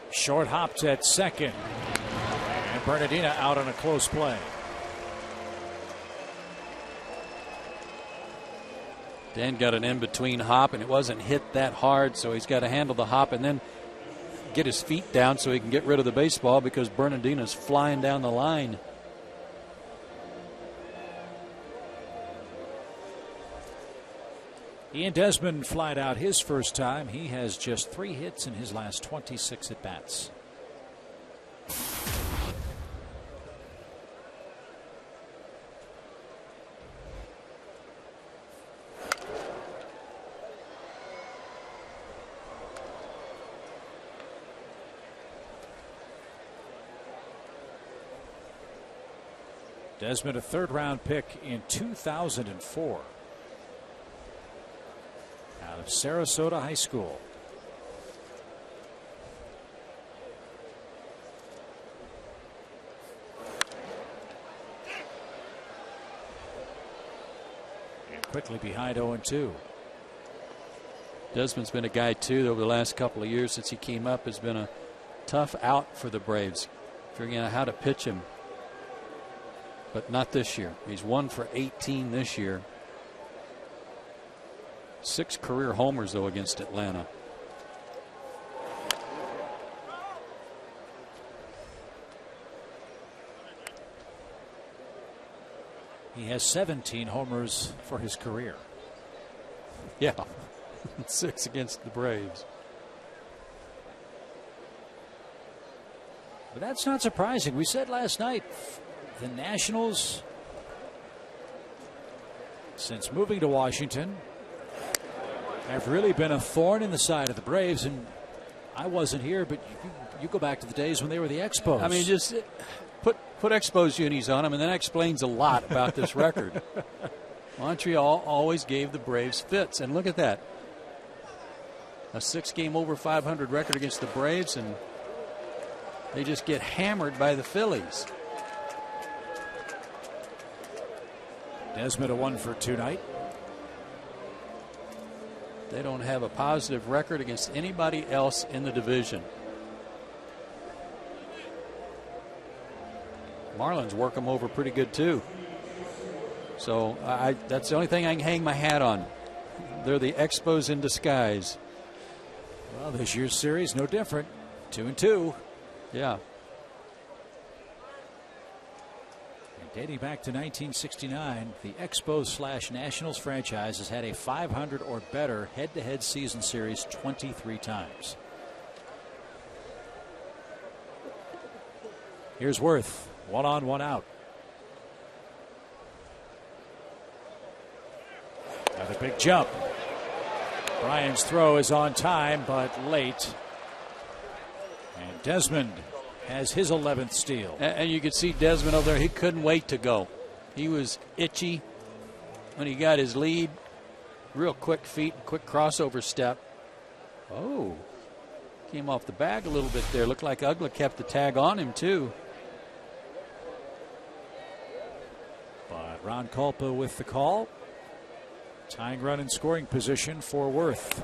Short hopped at second. And Bernardina out on a close play. Dan got an in-between hop, and it wasn't hit that hard, so he's got to handle the hop and then get his feet down so he can get rid of the baseball because Bernardina's flying down the line. Ian Desmond flied out his first time. He has just 3 hits in his last 26 at-bats. Desmond, a third-round pick in 2004. Out of Sarasota High School. And quickly behind 0-2. Desmond's been a guy, too, over the last couple of years since he came up, has been a tough out for the Braves, figuring out how to pitch him. But not this year. He's 1 for 18 this year. 6 career homers, though, against Atlanta. He has 17 homers for his career. Yeah. 6 against the Braves. But that's not surprising. We said last night, the Nationals, since moving to Washington, have really been a thorn in the side of the Braves. And I wasn't here, but you go back to the days when they were the Expos. I mean, just put Expos unis on them, and that explains a lot about this record. Montreal always gave the Braves fits, and look at that. A 6-game over 500 record against the Braves, and they just get hammered by the Phillies. Desmond a 1 for 2 night. They don't have a positive record against anybody else in the division. Marlins work them over pretty good, too. So that's the only thing I can hang my hat on. They're the Expos in disguise. Well, this year's series, no different. 2-2. Yeah. And dating back to 1969, the Expos/Nationals franchise has had a 500 or better head-to-head season series 23 times. Here's Worth. 1 on, 1 out. Another big jump. Bryan's throw is on time, but late. And Desmond has his 11th steal. And you could see Desmond over there. He couldn't wait to go. He was itchy when he got his lead. Real quick feet, quick crossover step. Oh, came off the bag a little bit there. Looked like Ugla kept the tag on him, too. But Ron Kulpa with the call. Tying run in scoring position for Worth.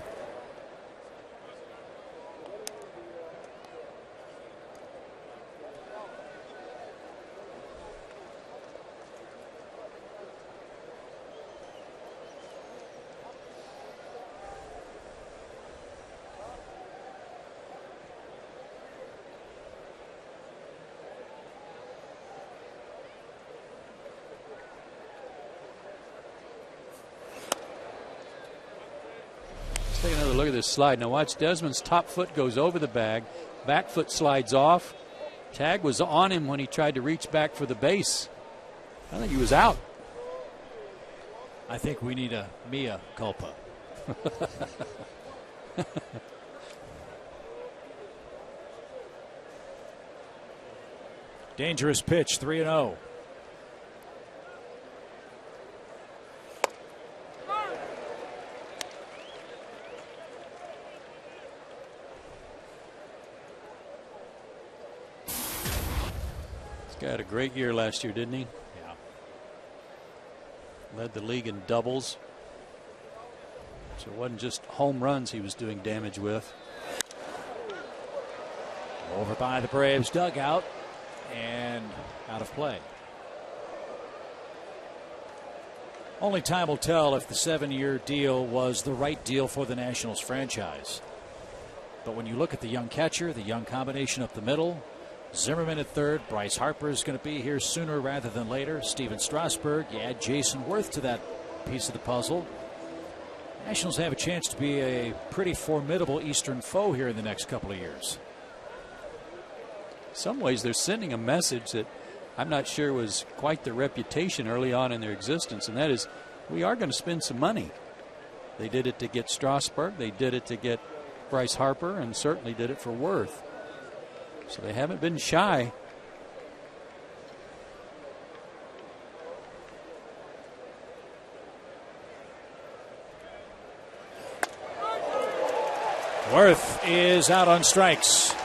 Take another look at this slide. Now watch, Desmond's top foot goes over the bag. Back foot slides off. Tag was on him when he tried to reach back for the base. I think he was out. I think we need a Mia Culpa. Dangerous pitch, 3-0. Had a great year last year, didn't he? Yeah. Led the league in doubles. So it wasn't just home runs he was doing damage with. Over by the Braves dugout and out of play. Only time will tell if the 7-year deal was the right deal for the Nationals franchise. But when you look at the young catcher, the young combination up the middle, Zimmerman at third. Bryce Harper is going to be here sooner rather than later. Steven Strasburg. You add Jason Worth to that piece of the puzzle. Nationals have a chance to be a pretty formidable Eastern foe here in the next couple of years. In some ways, they're sending a message that I'm not sure was quite their reputation early on in their existence, and that is we are going to spend some money. They did it to get Strasburg. They did it to get Bryce Harper, and certainly did it for Worth. So they haven't been shy. Worth is out on strikes.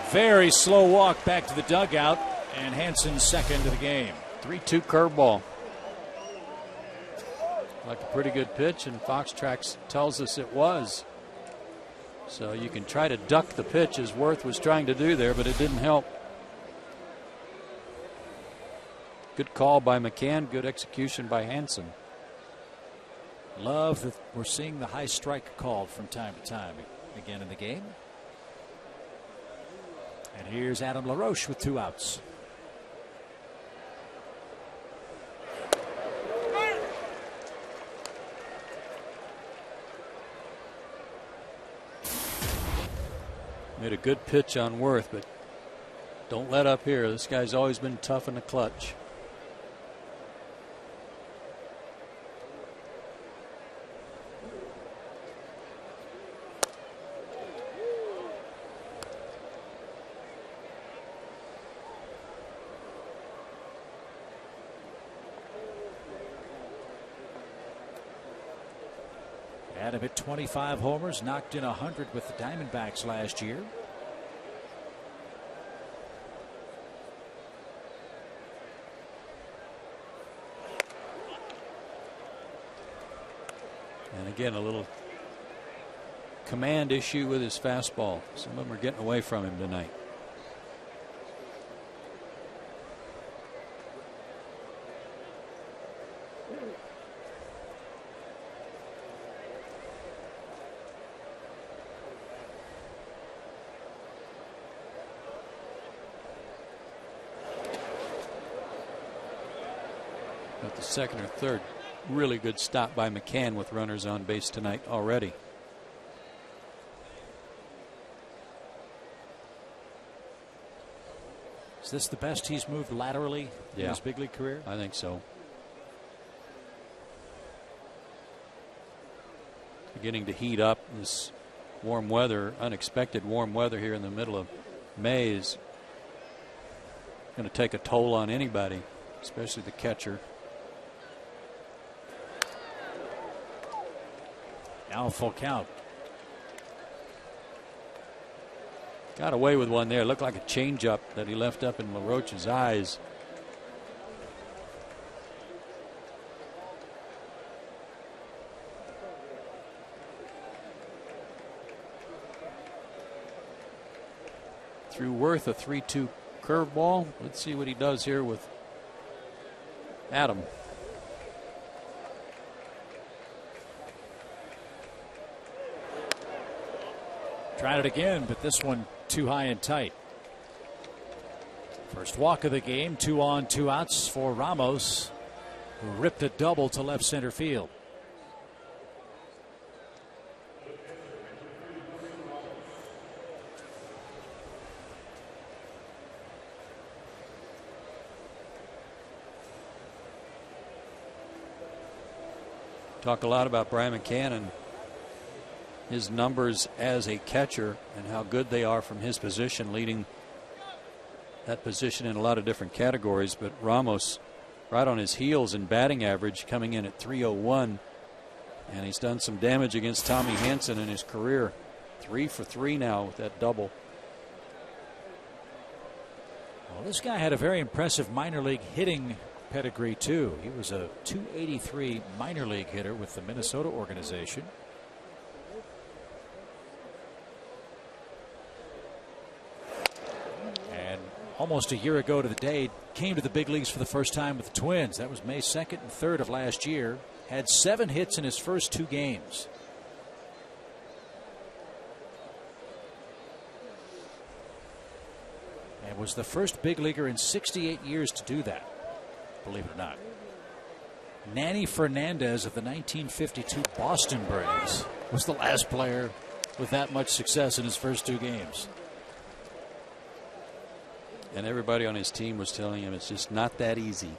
Very slow walk back to the dugout, and Hansen's second of the game. 3-2 curveball. Like a pretty good pitch, and Fox Tracks tells us it was. So you can try to duck the pitch as Worth was trying to do there, but it didn't help. Good call by McCann. Good execution by Hansen. Love that we're seeing the high strike called from time to time again in the game. And here's Adam LaRoche with 2 outs. Made a good pitch on Worth, but don't let up here. This guy's always been tough in the clutch. Adam hit 25 homers, knocked in 100 with the Diamondbacks last year. And again, a little command issue with his fastball. Some of them are getting away from him tonight. At the second or third, really good stop by McCann with runners on base tonight already. Is this the best he's moved laterally in his big league career? I think so. Beginning to heat up this warm weather, unexpected warm weather here in the middle of May is going to take a toll on anybody, especially the catcher. Now full count. Got away with one there. Looked like a changeup that he left up in LaRoche's eyes. Threw Worth a 3-2 curveball. Let's see what he does here with Adam. Tried it again, but this one too high and tight. First walk of the game, 2 on, 2 outs for Ramos, who ripped a double to left center field. Talk a lot about Brian McCann and his numbers as a catcher and how good they are from his position, leading that position in a lot of different categories. But Ramos right on his heels in batting average, coming in at .301, and he's done some damage against Tommy Hanson in his career. 3 for 3 now with that double. Well, this guy had a very impressive minor league hitting pedigree too. He was a .283 minor league hitter with the Minnesota organization. And almost a year ago to the day, came to the big leagues for the first time with the Twins. That was May 2nd and 3rd of last year. Had 7 hits in his first 2 games. And was the first big leaguer in 68 years to do that, believe it or not. Nanny Fernandez of the 1952 Boston Braves was the last player with that much success in his first 2 games. And everybody on his team was telling him it's just not that easy.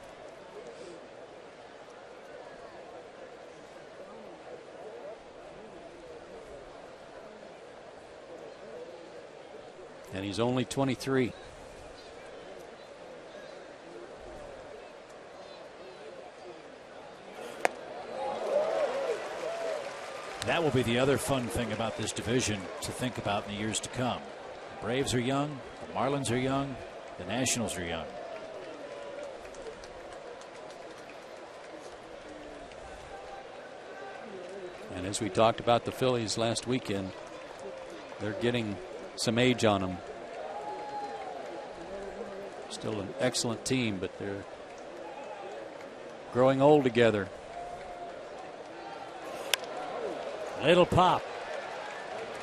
And he's only 23. That will be the other fun thing about this division to think about in the years to come. The Braves are young, the Marlins are young, the Nationals are young. And as we talked about the Phillies last weekend, they're getting some age on them. Still an excellent team, but they're growing old together. Little pop.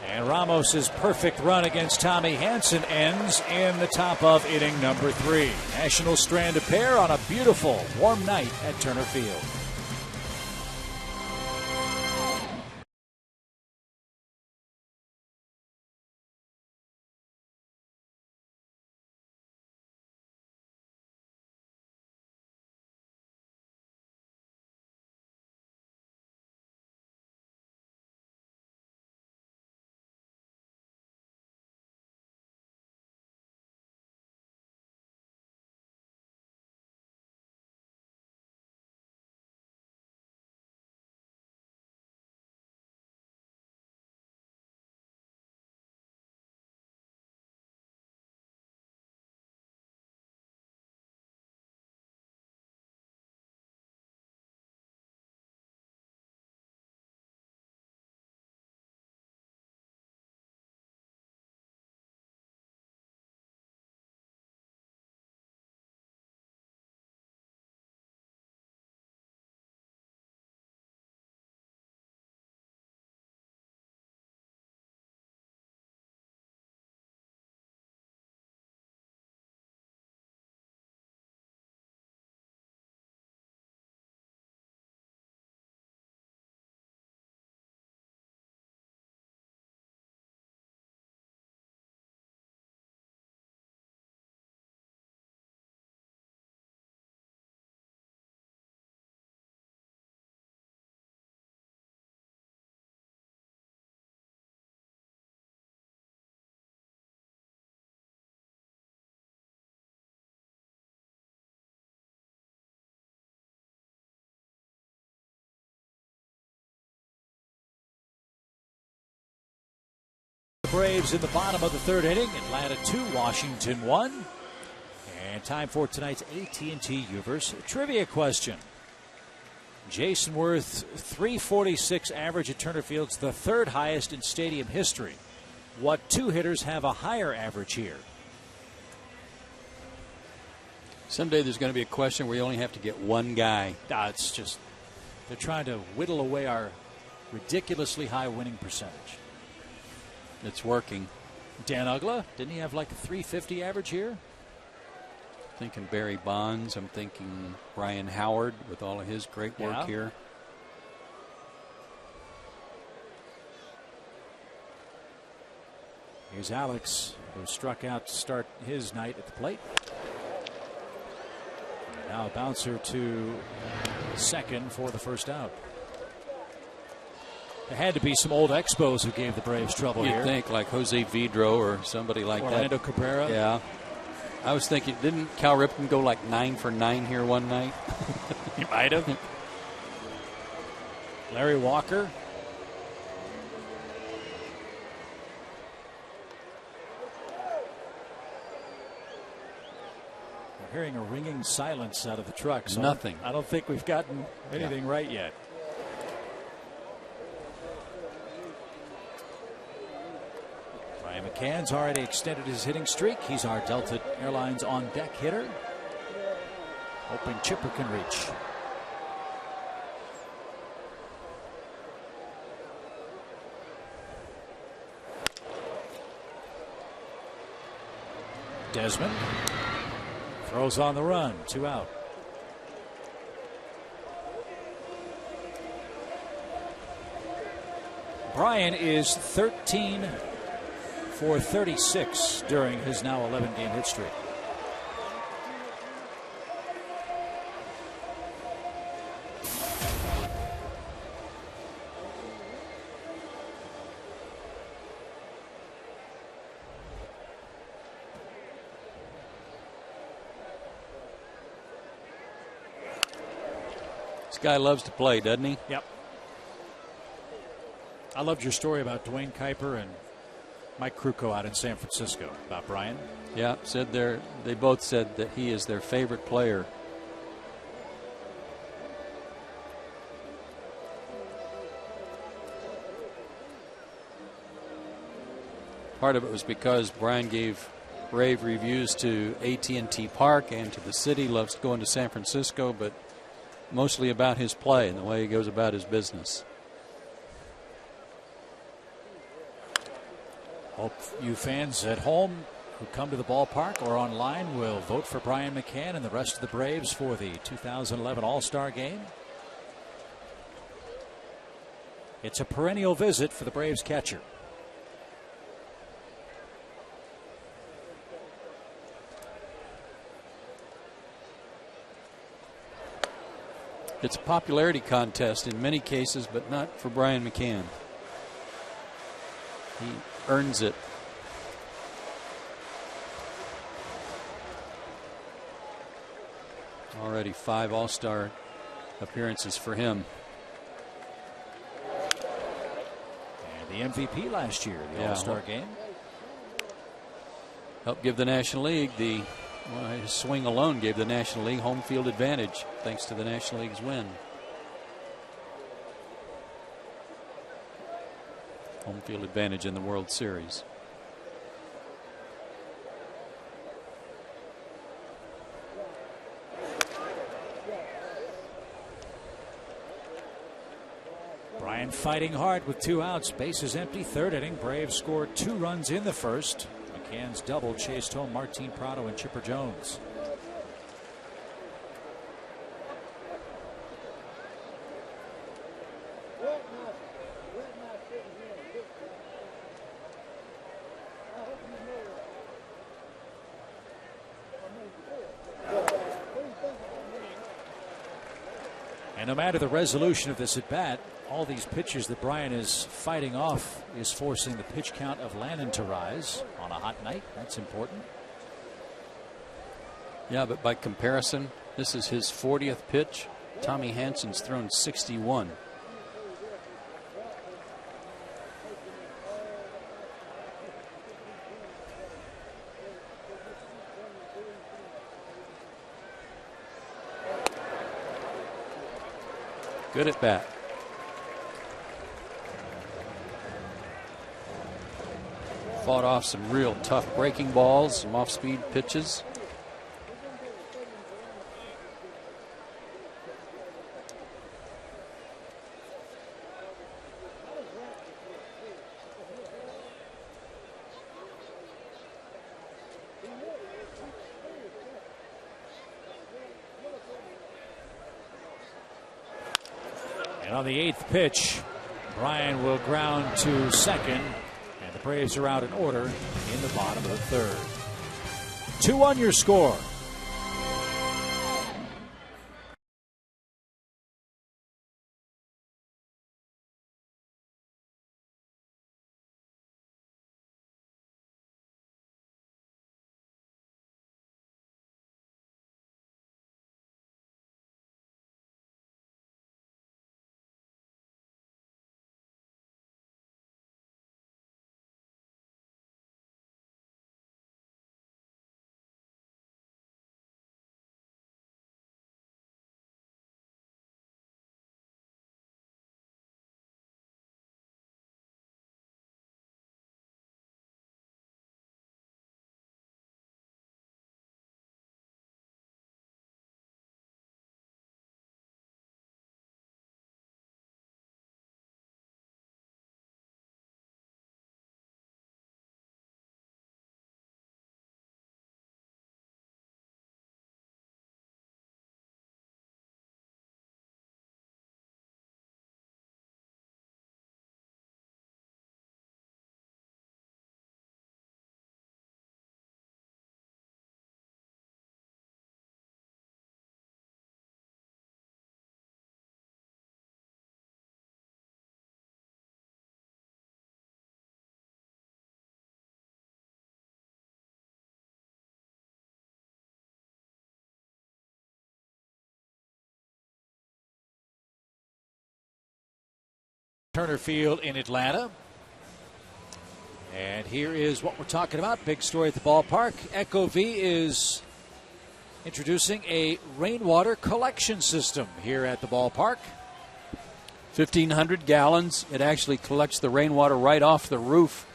And Ramos's perfect run against Tommy Hanson ends in the top of inning number 3. Nationals strand a pair on a beautiful warm night at Turner Field. Braves in the bottom of the third inning. Atlanta 2, Washington 1. And time for tonight's AT Universe trivia question. Jason Worth, 346 average at Turner Field's the third highest in stadium history. What two hitters have a higher average here? Someday there's going to be a question where you only have to get one guy. It's just, they're trying to whittle away our ridiculously high winning percentage. It's working. Dan Uggla, didn't he have like a 350 average here? Thinking Barry Bonds. I'm thinking Brian Howard with all of his great work here. Here's Alex, who struck out to start his night at the plate. And now a bouncer to second for the first out. There had to be some old Expos who gave the Braves trouble here. You'd think like Jose Vidro or somebody like Orlando that. Cabrera. Yeah. I was thinking, didn't Cal Ripken go like 9 for 9 here one night? He might have. Larry Walker. We're hearing a ringing silence out of the truck. So Nothing. I don't think we've gotten anything right yet. Brian McCann's already extended his hitting streak. He's our Delta Airlines on-deck hitter. Hoping Chipper can reach. Desmond throws on the run, 2 out. Brian is 13 for 36 during his now 11-game hit streak. This guy loves to play, doesn't he? Yep. I loved your story about Dwayne Kuiper and Mike Krukow out in San Francisco about Brian. Yeah, they both said that he is their favorite player. Part of it was because Brian gave rave reviews to AT Park and to the city, loves going to San Francisco, but mostly about his play and the way he goes about his business. Hope you fans at home who come to the ballpark or online will vote for Brian McCann and the rest of the Braves for the 2011 All-Star Game. It's a perennial visit for the Braves catcher. It's a popularity contest in many cases, but not for Brian McCann. He earns it. Already 5 All-Star appearances for him. And the MVP last year, the All-Star Game. Helped give the National League his swing alone gave the National League home field advantage thanks to the National League's win. Home field advantage in the World Series. Brian fighting hard with 2 outs. Bases empty. Third inning. Braves scored 2 runs in the first. McCann's double chased home Martin Prado and Chipper Jones. And no matter the resolution of this at bat, all these pitches that Brian is fighting off is forcing the pitch count of Lannon to rise on a hot night. That's important. Yeah, but by comparison, this is his 40th pitch. Tommy Hansen's thrown 61. Good at bat. Fought off some real tough breaking balls, some off-speed pitches. And on the 8th pitch, Bryan will ground to second. And the Braves are out in order in the bottom of the 3rd. 2-1 your score. Turner Field in Atlanta. And here is what we're talking about. Big story at the ballpark. Ecovy is introducing a rainwater collection system here at the ballpark. 1,500 gallons. It actually collects the rainwater right off the roof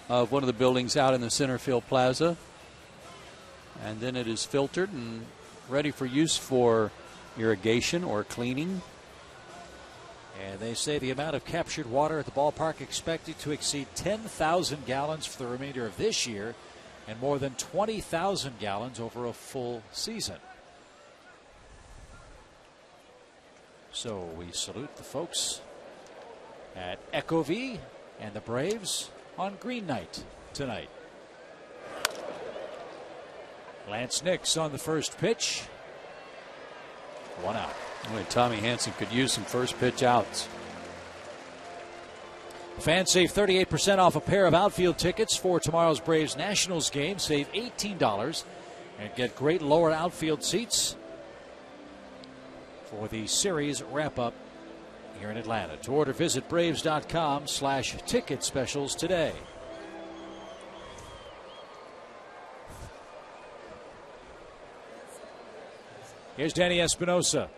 of one of the buildings out in the center field plaza. And then it is filtered and ready for use for irrigation or cleaning. And they say the amount of captured water at the ballpark expected to exceed 10,000 gallons for the remainder of this year and more than 20,000 gallons over a full season. So we salute the folks at Ecovy and the Braves on Green Night tonight. Lance Nix on the first pitch. 1 out. Boy, Tommy Hanson could use some first pitch outs. Fans save 38% off a pair of outfield tickets for tomorrow's Braves Nationals game. Save $18 and get great lower outfield seats for the series wrap-up here in Atlanta. To order, visit Braves.com/ticket specials today. Here's Danny Espinosa.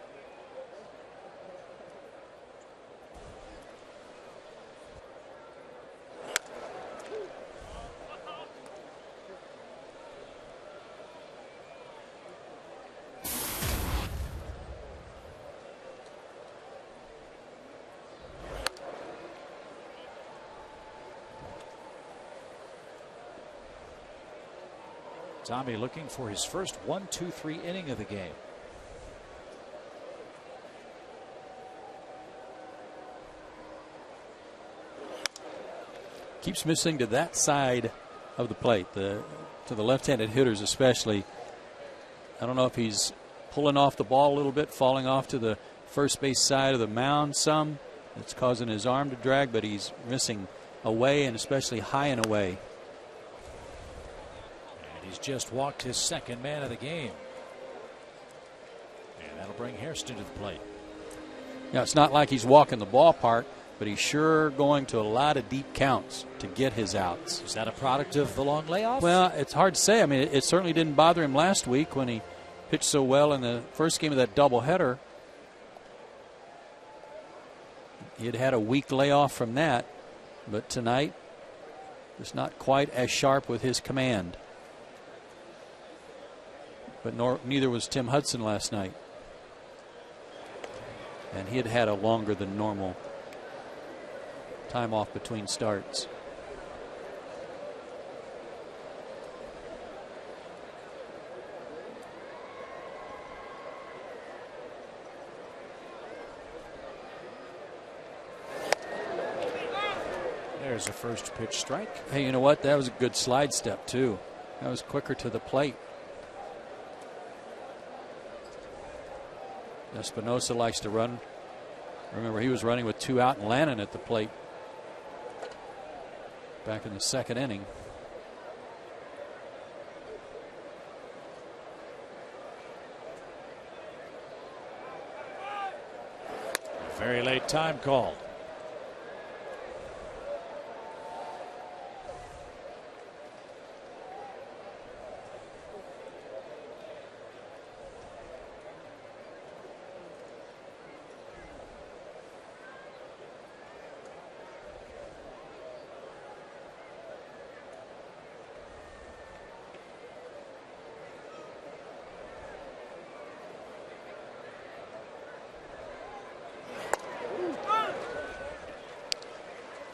Tommy looking for his first 1-2-3 inning of the game. Keeps missing to that side of the plate, to the left-handed hitters especially. I don't know if he's pulling off the ball a little bit, falling off to the first base side of the mound some. It's causing his arm to drag, but he's missing away and especially high and away. And he's just walked his second man of the game. And that'll bring Hairston to the plate. Now, it's not like he's walking the ballpark, but he's sure going to a lot of deep counts to get his outs. Is that a product of the long layoff? Well, it's hard to say. I mean, it certainly didn't bother him last week when he pitched so well in the first game of that doubleheader. He had a week layoff from that, but tonight just not quite as sharp with his command. But neither was Tim Hudson last night. And he had a longer than normal time off between starts. There's a first pitch strike. Hey, you know what? That was a good slide step, too. That was quicker to the plate. Espinosa likes to run. Remember, he was running with 2 out and Lannon at the plate back in the second inning. Very late time called.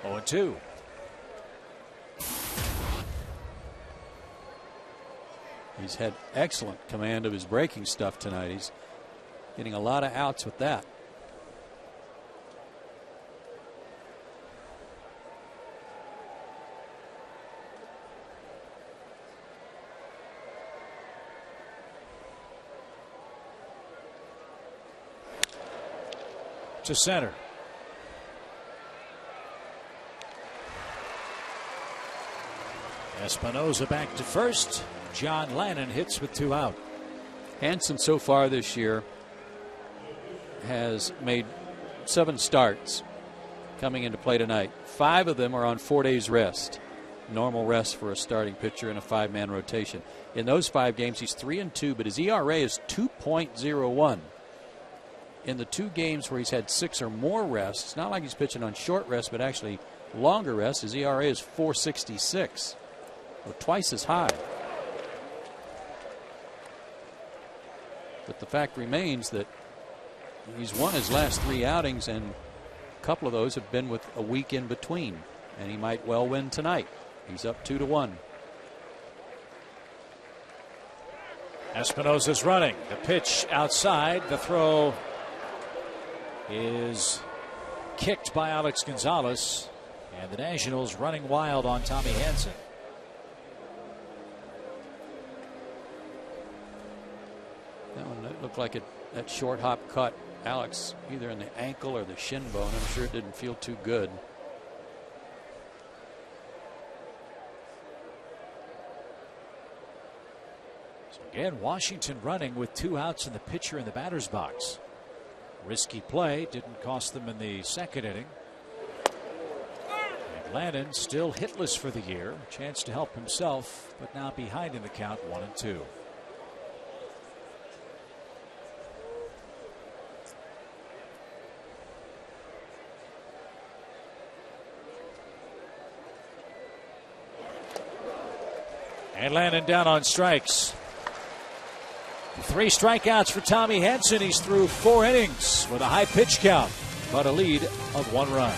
Oh, 2. He's had excellent command of his breaking stuff tonight. He's getting a lot of outs with that. To center. Espinosa back to first. John Lannon hits with 2 out. Hanson so far this year has made 7 starts coming into play tonight. 5 of them are on 4 days rest. Normal rest for a starting pitcher in a 5-man rotation. In those 5 games, he's 3-2, but his ERA is 2.01. In the 2 games where he's had 6 or more rests, it's not like he's pitching on short rest, but actually longer rest. His ERA is 4.66. So twice as high. But the fact remains that he's won his last 3 outings, and a couple of those have been with a week in between. And he might well win tonight. He's up 2-1. Espinosa's running. The pitch outside. The throw is kicked by Alex Gonzalez. And the Nationals running wild on Tommy Hanson. That one looked like that short hop caught Alex either in the ankle or the shin bone. I'm sure it didn't feel too good. So again, Washington running with 2 outs and the pitcher in the batter's box. Risky play didn't cost them in the second inning. And Lannon still hitless for the year. Chance to help himself, but now behind in the count 1-2. And Lannon down on strikes. 3 strikeouts for Tommy Hanson. He's through 4 innings with a high pitch count, but a lead of 1 run.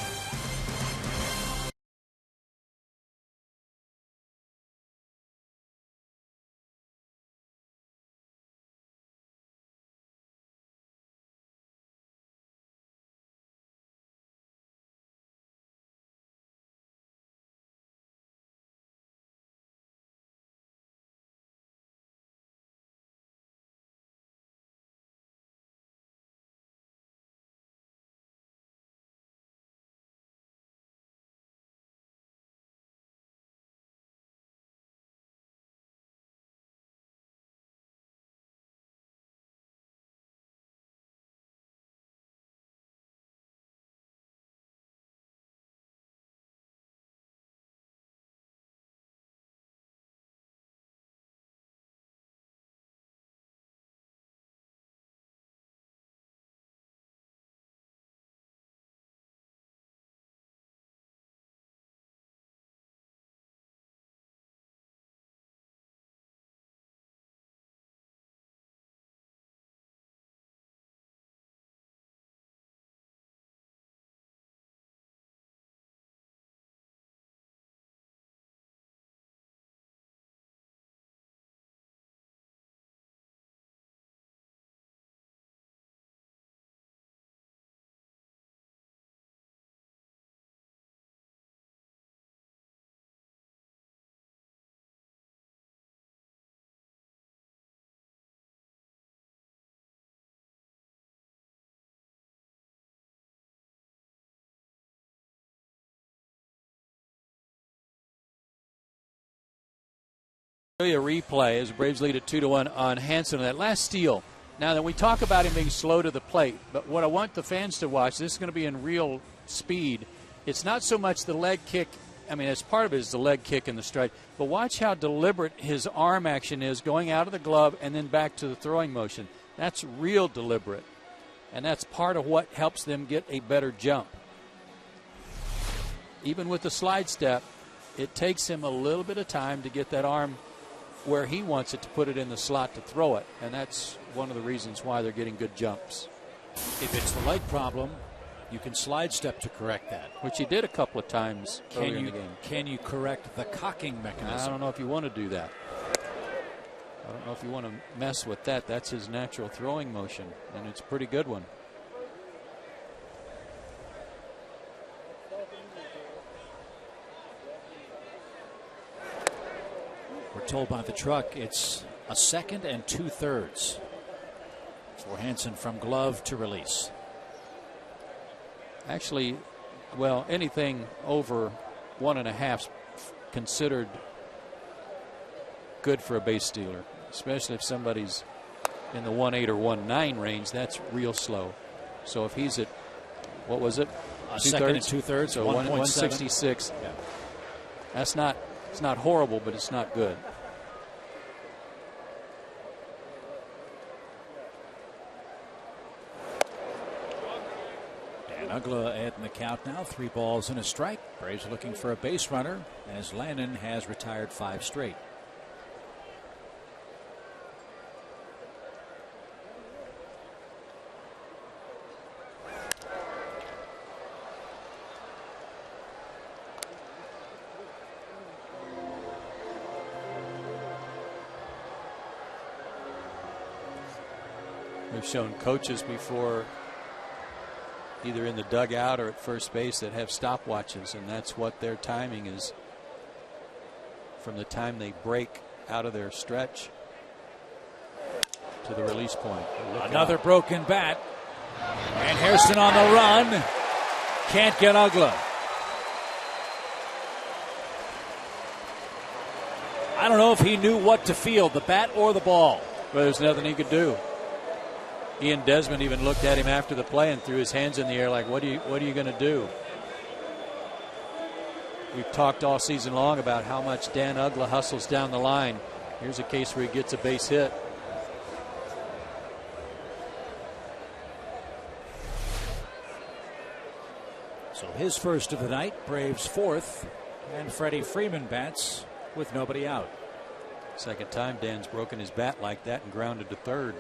A replay as the Braves lead at 2-1 on Hanson on that last steal. Now that we talk about him being slow to the plate, but what I want the fans to watch, this is going to be in real speed. It's not so much the leg kick. I mean, as part of it is the leg kick and the strike. But watch how deliberate his arm action is going out of the glove and then back to the throwing motion. That's real deliberate. And that's part of what helps them get a better jump. Even with the slide step, it takes him a little bit of time to get that arm where he wants it to put it in the slot to throw it. And that's one of the reasons why they're getting good jumps. If it's the leg problem, you can slide step to correct that. Which he did a couple of times earlier in the game. Can you correct the cocking mechanism? I don't know if you want to do that. I don't know if you want to mess with that. That's his natural throwing motion, and it's a pretty good one. We're told by the truck it's a 2nd and 2/3 for Hanson from glove to release. Actually, well, anything over 1.5 considered good for a base stealer, especially if somebody's in the 1.8 or 1.9 range. That's real slow. So if he's at, what was it? A 2/3 and 2/3, so 166. Yeah. That's not. It's not horrible, but it's not good. Dan Uggla adding the count now. 3 balls and a strike. Braves looking for a base runner as Landon has retired 5 straight. We've shown coaches before, either in the dugout or at first base, that have stopwatches, and that's what their timing is from the time they break out of their stretch to the release point. Another broken bat, and Hairston on the run. Can't get Uggla. I don't know if he knew what to field, the bat or the ball. Well, there's nothing he could do. Ian Desmond even looked at him after the play and threw his hands in the air like, what are you going to do? We've talked all season long about how much Dan Uggla hustles down the line. Here's a case where he gets a base hit. So his first of the night, Braves 4th, and Freddie Freeman bats with nobody out. Second time Dan's broken his bat like that and grounded to third.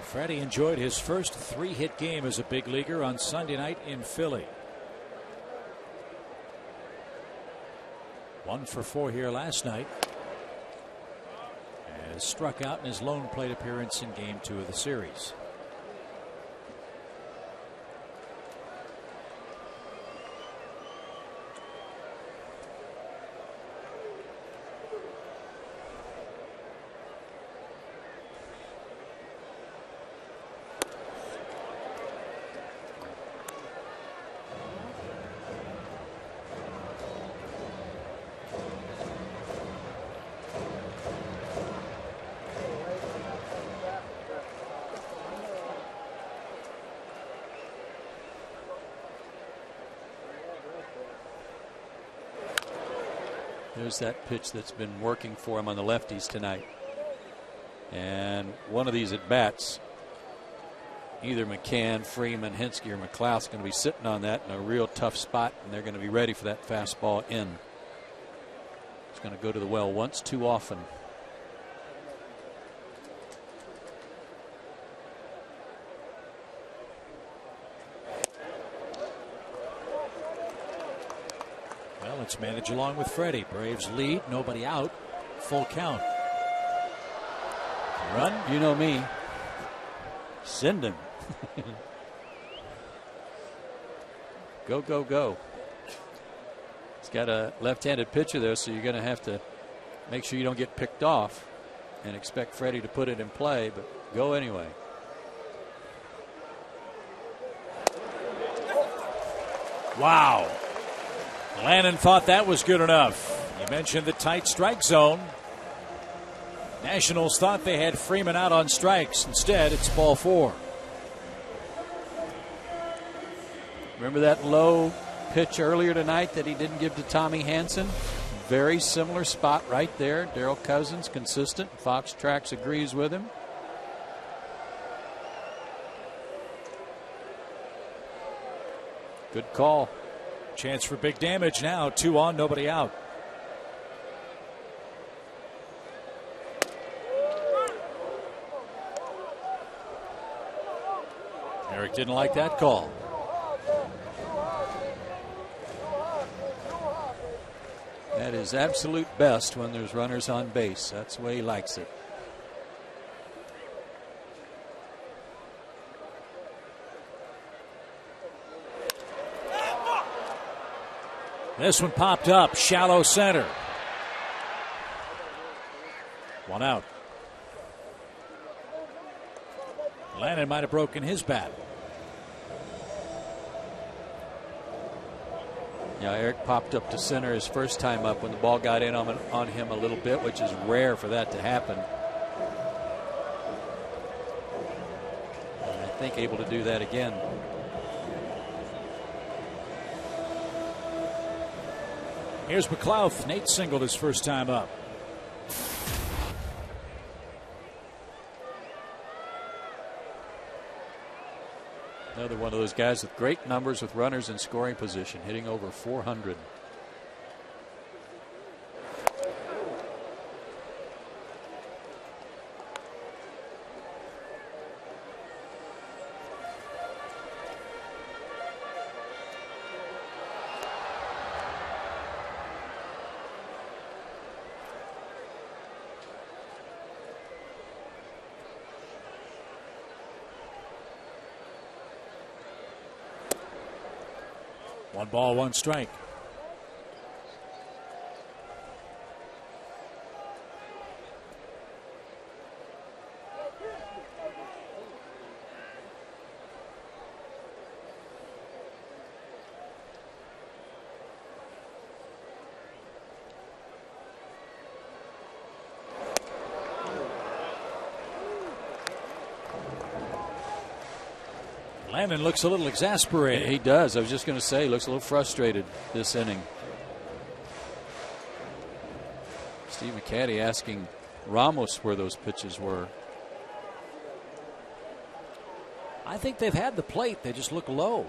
Freddie enjoyed his first 3-hit game as a big leaguer on Sunday night in Philly. 1 for 4 here last night. As struck out in his lone plate appearance in Game 2 of the series. There's that pitch that's been working for him on the lefties tonight. And one of these at bats, either McCann, Freeman, Hensky, or McLeod is going to be sitting on that in a real tough spot, and they're going to be ready for that fastball in. It's going to go to the well once too often. Well, it's managed along with Freddie. Braves lead, nobody out, full count. Run. You know me. Send him. Go, go, go. He's got a left-handed pitcher there, so you're going to have to make sure you don't get picked off. and expect Freddie to put it in play, but go anyway. Wow. Lannon thought that was good enough. You mentioned the tight strike zone. Nationals thought they had Freeman out on strikes. Instead, it's ball 4. Remember that low pitch earlier tonight that he didn't give to Tommy Hanson? Very similar spot right there. Darryl Cousins, consistent. Fox Tracks agrees with him. Good call. Chance for big damage now. 2 on, nobody out. Eric didn't like that call. That is absolute best when there's runners on base. That's the way he likes it. This one popped up, shallow center. 1 out. Lannon might have broken his bat. Yeah, Eric popped up to center his first time up when the ball got in on him a little bit, which is rare for that to happen. And I think able to do that again. Here's McLouth. Nate singled his first time up. Another one of those guys with great numbers with runners in scoring position, hitting over 400. One ball, one strike. Lannon looks a little exasperated. He does. I was just going to say, he looks a little frustrated this inning. Steve McCaddy asking Ramos where those pitches were. I think they've had the plate. They just look low.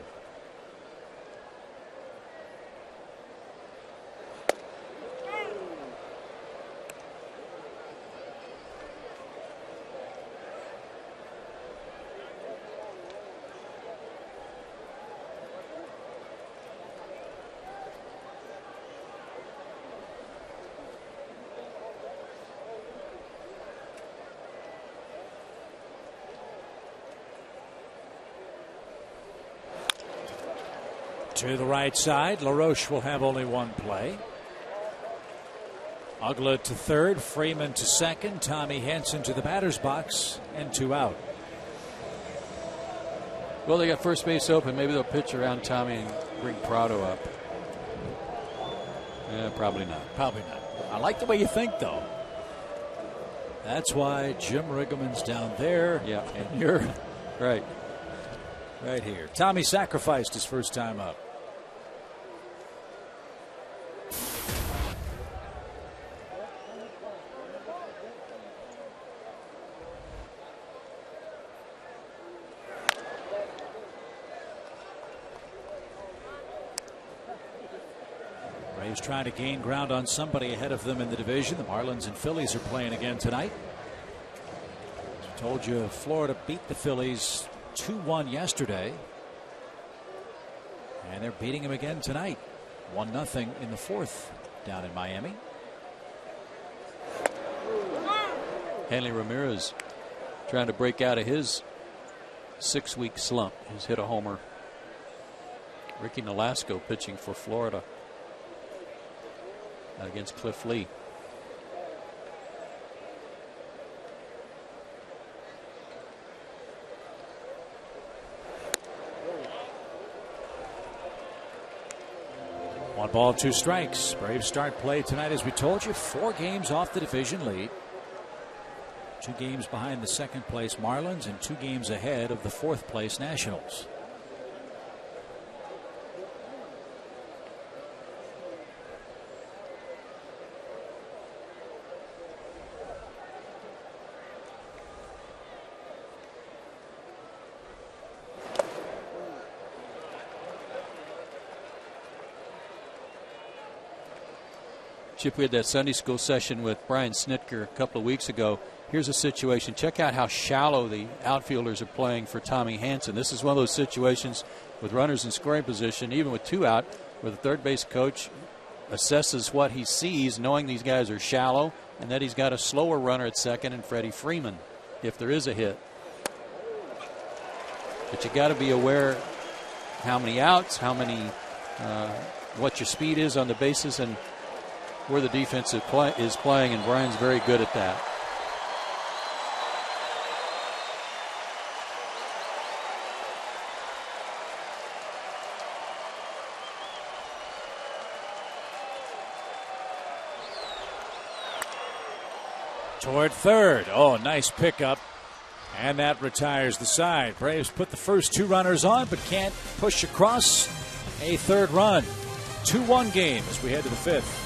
To the right side, LaRoche will have only one play. Ugla to third, Freeman to second, Tommy Hanson to the batter's box, and 2 out. Well, they got first base open. Maybe they'll pitch around Tommy and bring Prado up. Probably not. Probably not. I like the way you think, though. That's why Jim Riggleman's down there. Yeah. And you're right here. Tommy sacrificed his first time up. Braves trying to gain ground on somebody ahead of them in the division. The Marlins and Phillies are playing again tonight. As I told you, Florida beat the Phillies 2-1 yesterday. And they're beating them again tonight. 1-0 in the 4th down in Miami. Hanley Ramirez trying to break out of his 6-week slump. He's hit a homer. Ricky Nolasco pitching for Florida against Cliff Lee. ball, 2 strikes. Braves start play tonight, as we told you, 4 games off the division lead. 2 games behind the second place Marlins and 2 games ahead of the 4th place Nationals. Chip, we had that Sunday school session with Brian Snitker a couple of weeks ago. Here's a situation. Check out how shallow the outfielders are playing for Tommy Hanson. This is one of those situations with runners in scoring position, even with 2 out, where the third base coach assesses what he sees, knowing these guys are shallow, and that he's got a slower runner at second and Freddie Freeman if there is a hit. But you got to be aware how many outs, what your speed is on the bases, and where the defense is playing, and Brian's very good at that. Toward third. Oh, nice pickup. And that retires the side. Braves put the first 2 runners on, but can't push across a third run. 2-1 game as we head to the 5th.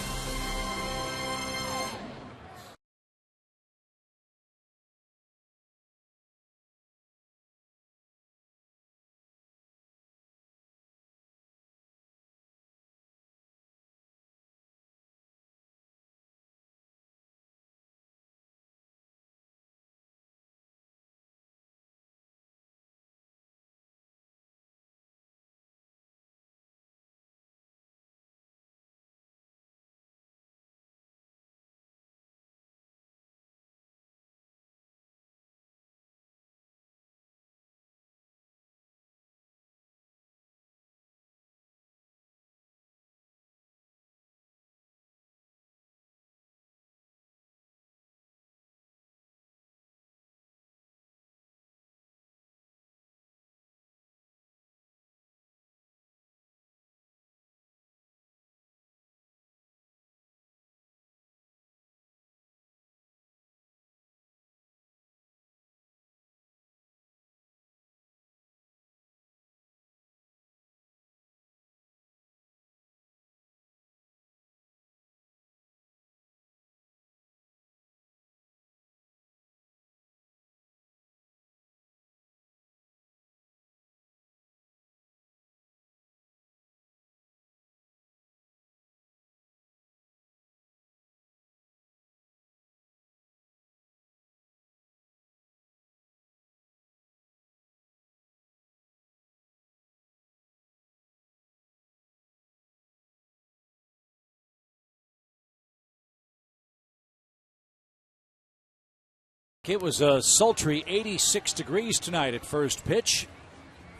It was a sultry 86 degrees tonight at first pitch.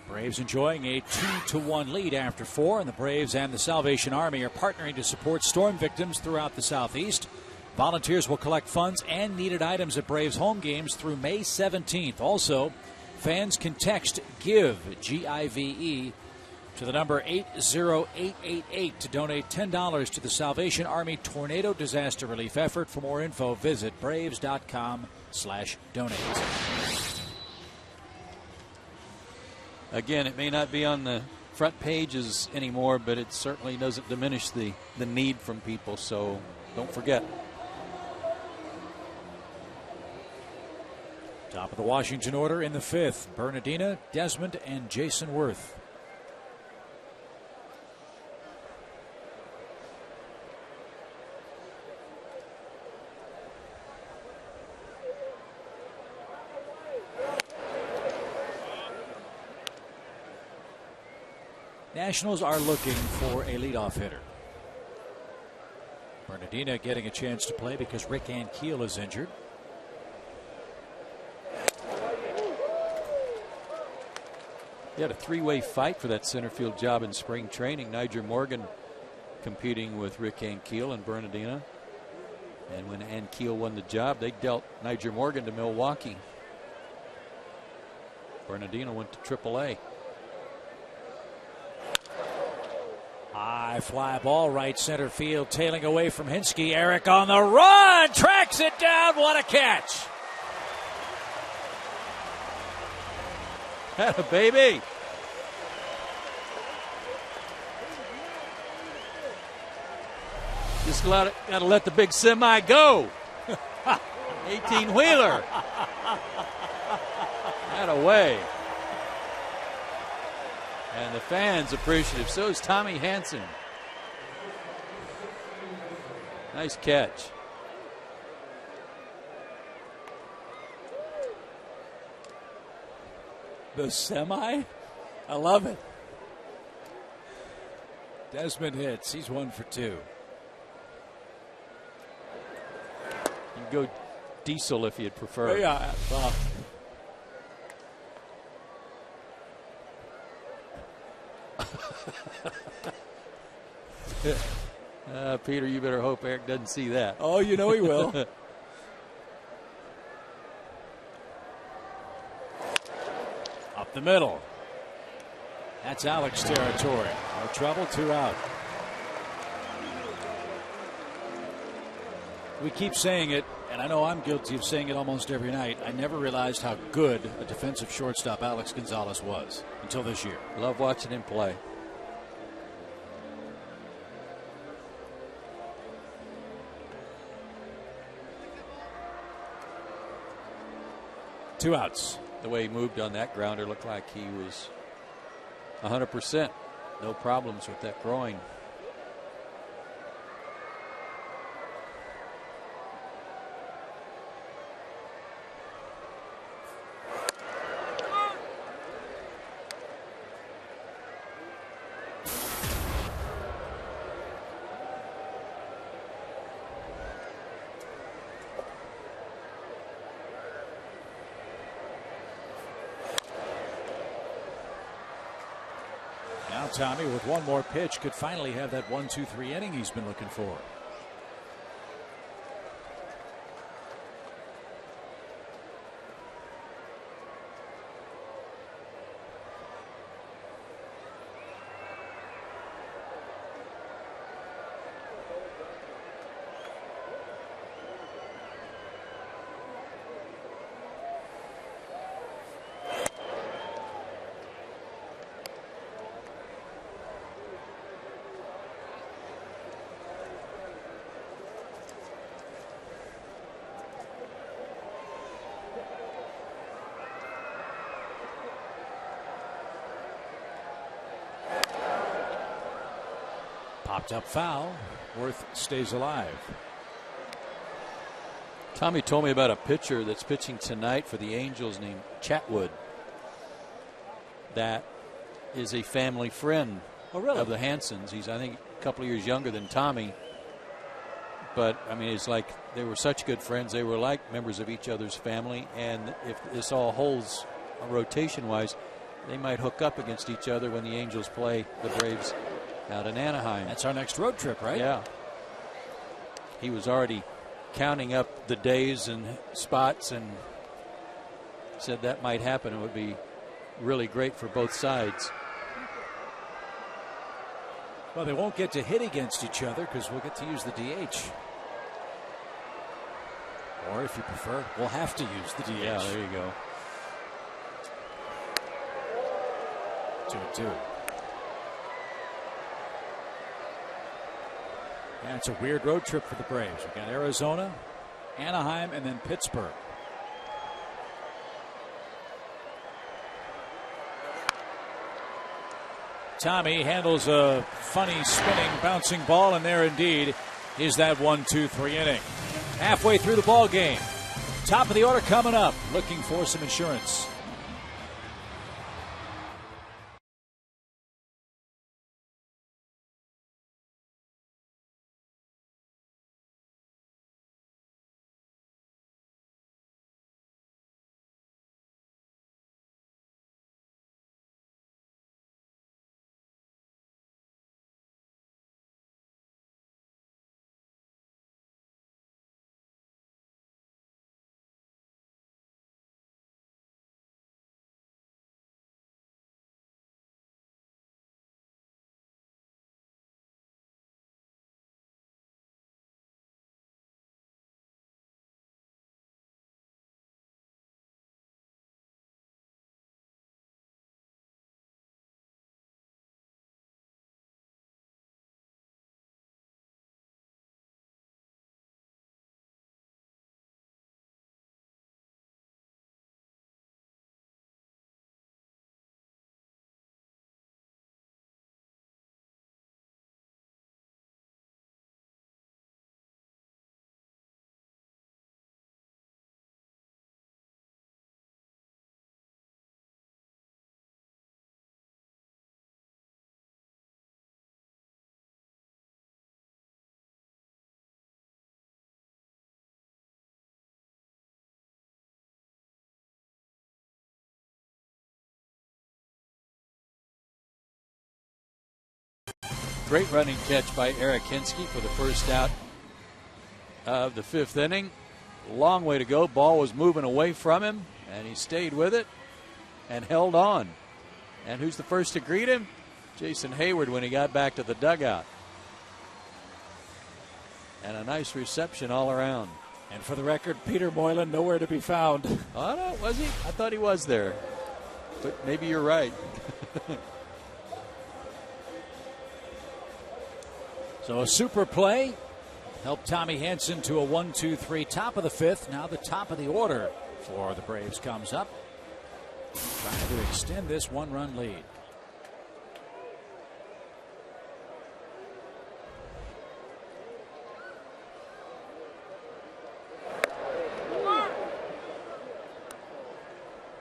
Braves enjoying a 2-1 lead after 4, and the Braves and the Salvation Army are partnering to support storm victims throughout the Southeast. Volunteers will collect funds and needed items at Braves home games through May 17th. Also, fans can text GIVE, G-I-V-E, to the number 80888 to donate $10 to the Salvation Army Tornado Disaster Relief Effort. For more info, visit braves.com/donate. Again, it may not be on the front pages anymore, but it certainly doesn't diminish the need from people, so don't forget. Top of the Washington order in the 5th, Bernardina, Desmond, and Jason Worth. Nationals are looking for a leadoff hitter. Bernardina getting a chance to play because Rick Ankiel is injured. He had a 3-way fight for that center field job in spring training. Niger Morgan competing with Rick Ankiel and Bernardina. And when Ankiel won the job, they dealt Niger Morgan to Milwaukee. Bernardina went to AAA. High fly ball, right center field, tailing away from Hinsky. Eric on the run, tracks it down. What a catch! Atta baby. Just got to let the big semi go. 18-wheeler. That away. And the fans appreciative. So is Tommy Hanson. Nice catch. The semi? I love it. Desmond hits. He's 1 for 2. You can go diesel if you'd prefer. Yeah. Peter, you better hope Eric doesn't see that. Oh, you know he will. Up the middle. That's Alex territory. No trouble, 2 out. We keep saying it, and I know I'm guilty of saying it almost every night. I never realized how good a defensive shortstop Alex Gonzalez was until this year. Love watching him play. Two outs. The way he moved on that grounder looked like he was 100%. No problems with that groin. Now Tommy, with one more pitch, could finally have that 1-2-3 inning he's been looking for. Popped up foul. Worth stays alive. Tommy told me about a pitcher that's pitching tonight for the Angels named Chatwood. That is a family friend of the Hansons. He's, I think, a couple of years younger than Tommy. But, I mean, it's like they were such good friends. They were like members of each other's family. And if this all holds rotation-wise, they might hook up against each other when the Angels play the Braves out in Anaheim. That's our next road trip, right? Yeah. He was already counting up the days and spots and said that might happen. It would be really great for both sides. Well, they won't get to hit against each other because we'll get to use the DH. Or if you prefer, we'll have to use the DH. Yeah, there you go. 2-2. Yeah, it's a weird road trip for the Braves. We've got Arizona, Anaheim, and then Pittsburgh. Tommy handles a funny spinning, bouncing ball, and there indeed is that 1-2-3 inning. Halfway through the ball game. Top of the order coming up. Looking for some insurance. Great running catch by Eric Hinsky for the first out of the 5th inning. Long way to go. Ball was moving away from him, and he stayed with it and held on. And who's the first to greet him? Jason Hayward when he got back to the dugout. And a nice reception all around. And for the record, Peter Moylan nowhere to be found. Oh, no, was he? I thought he was there. But maybe you're right. So a super play helped Tommy Hanson to a 1-2-3 top of the 5th. Now the top of the order for the Braves comes up, trying to extend this 1-run lead.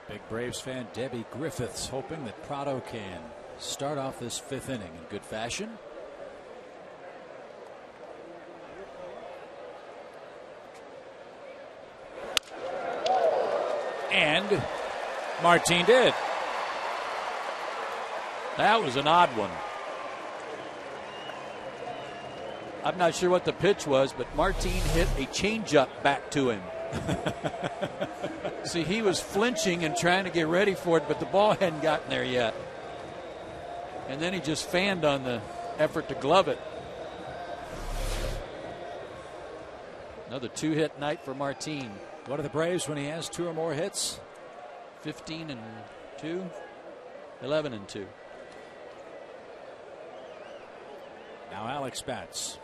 Big Braves fan Debbie Griffiths hoping that Prado can start off this 5th inning in good fashion. And Martin did. That was an odd one. I'm not sure what the pitch was, but Martin hit a changeup back to him. See, he was flinching and trying to get ready for it, but the ball hadn't gotten there yet. And then he just fanned on the effort to glove it. Another 2-hit night for Martin. What are the Braves when he has 2 or more hits? 15-2, 11-2. Now Alex bats.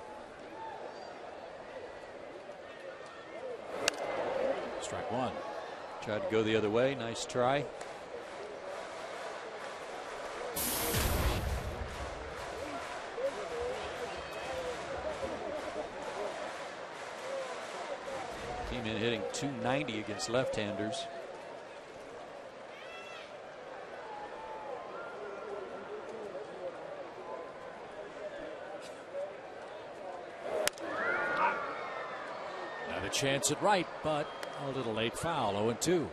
Strike 1. Tried to go the other way. Nice try. Came in hitting .290 against left-handers. Another chance at right, but a little late foul. 0-2.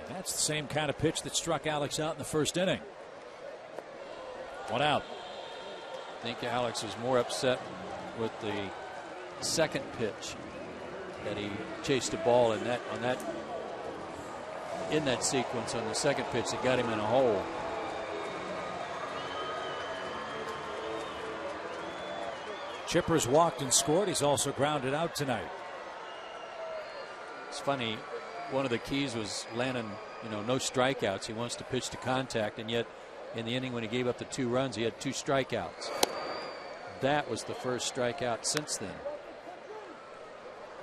That's the same kind of pitch that struck Alex out in the 1st inning. 1 out. I think Alex was more upset with the second pitch that he chased a ball in that sequence on the second pitch that got him in a hole. Chipper's walked and scored. He's also grounded out tonight. It's funny. One of the keys was Lannon, no strikeouts. He wants to pitch to contact, and yet in the inning when he gave up the 2 runs, he had 2 strikeouts. That was the first strikeout since then.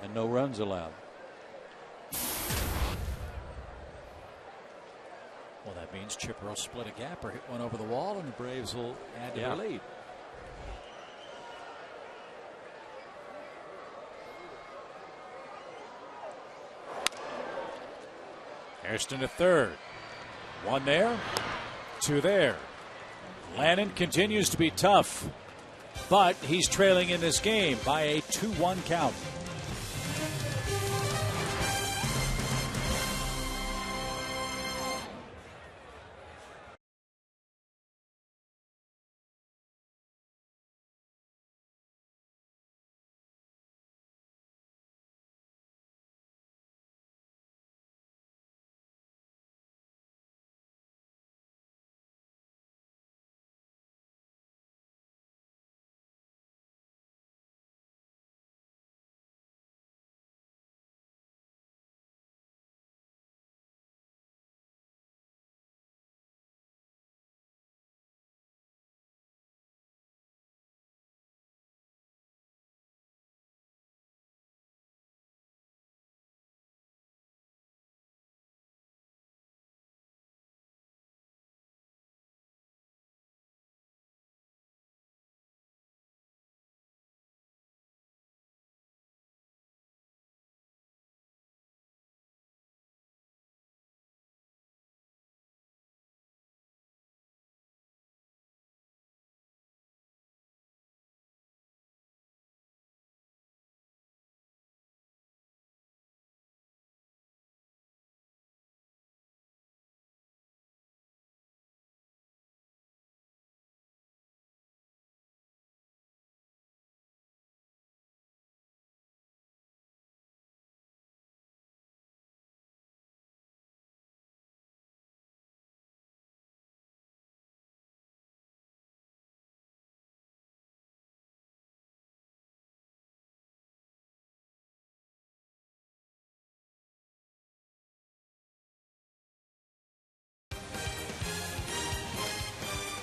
And no runs allowed. Well, that means Chipper will split a gap or hit one over the wall, and the Braves will add to their lead. Hairston to third. 1 there, 2 there. Lannon continues to be tough, but he's trailing in this game by a 2-1 count.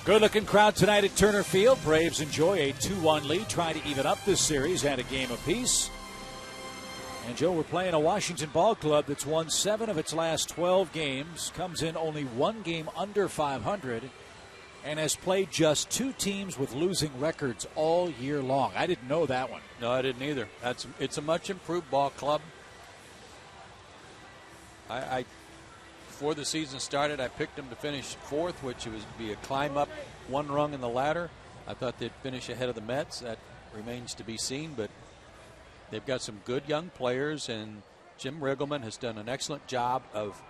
Good-looking crowd tonight at Turner Field. Braves enjoy a 2-1 lead, trying to even up this series at a game apiece. And, Joe, we're playing a Washington ball club that's won 7 of its last 12 games, comes in only 1 game under 500, and has played just 2 teams with losing records all year long. I didn't know that one. No, I didn't either. It's a much improved ball club. Before the season started, I picked them to finish 4th, which would be a climb up 1 rung in the ladder. I thought they'd finish ahead of the Mets. That remains to be seen, but they've got some good young players, and Jim Riggleman has done an excellent job of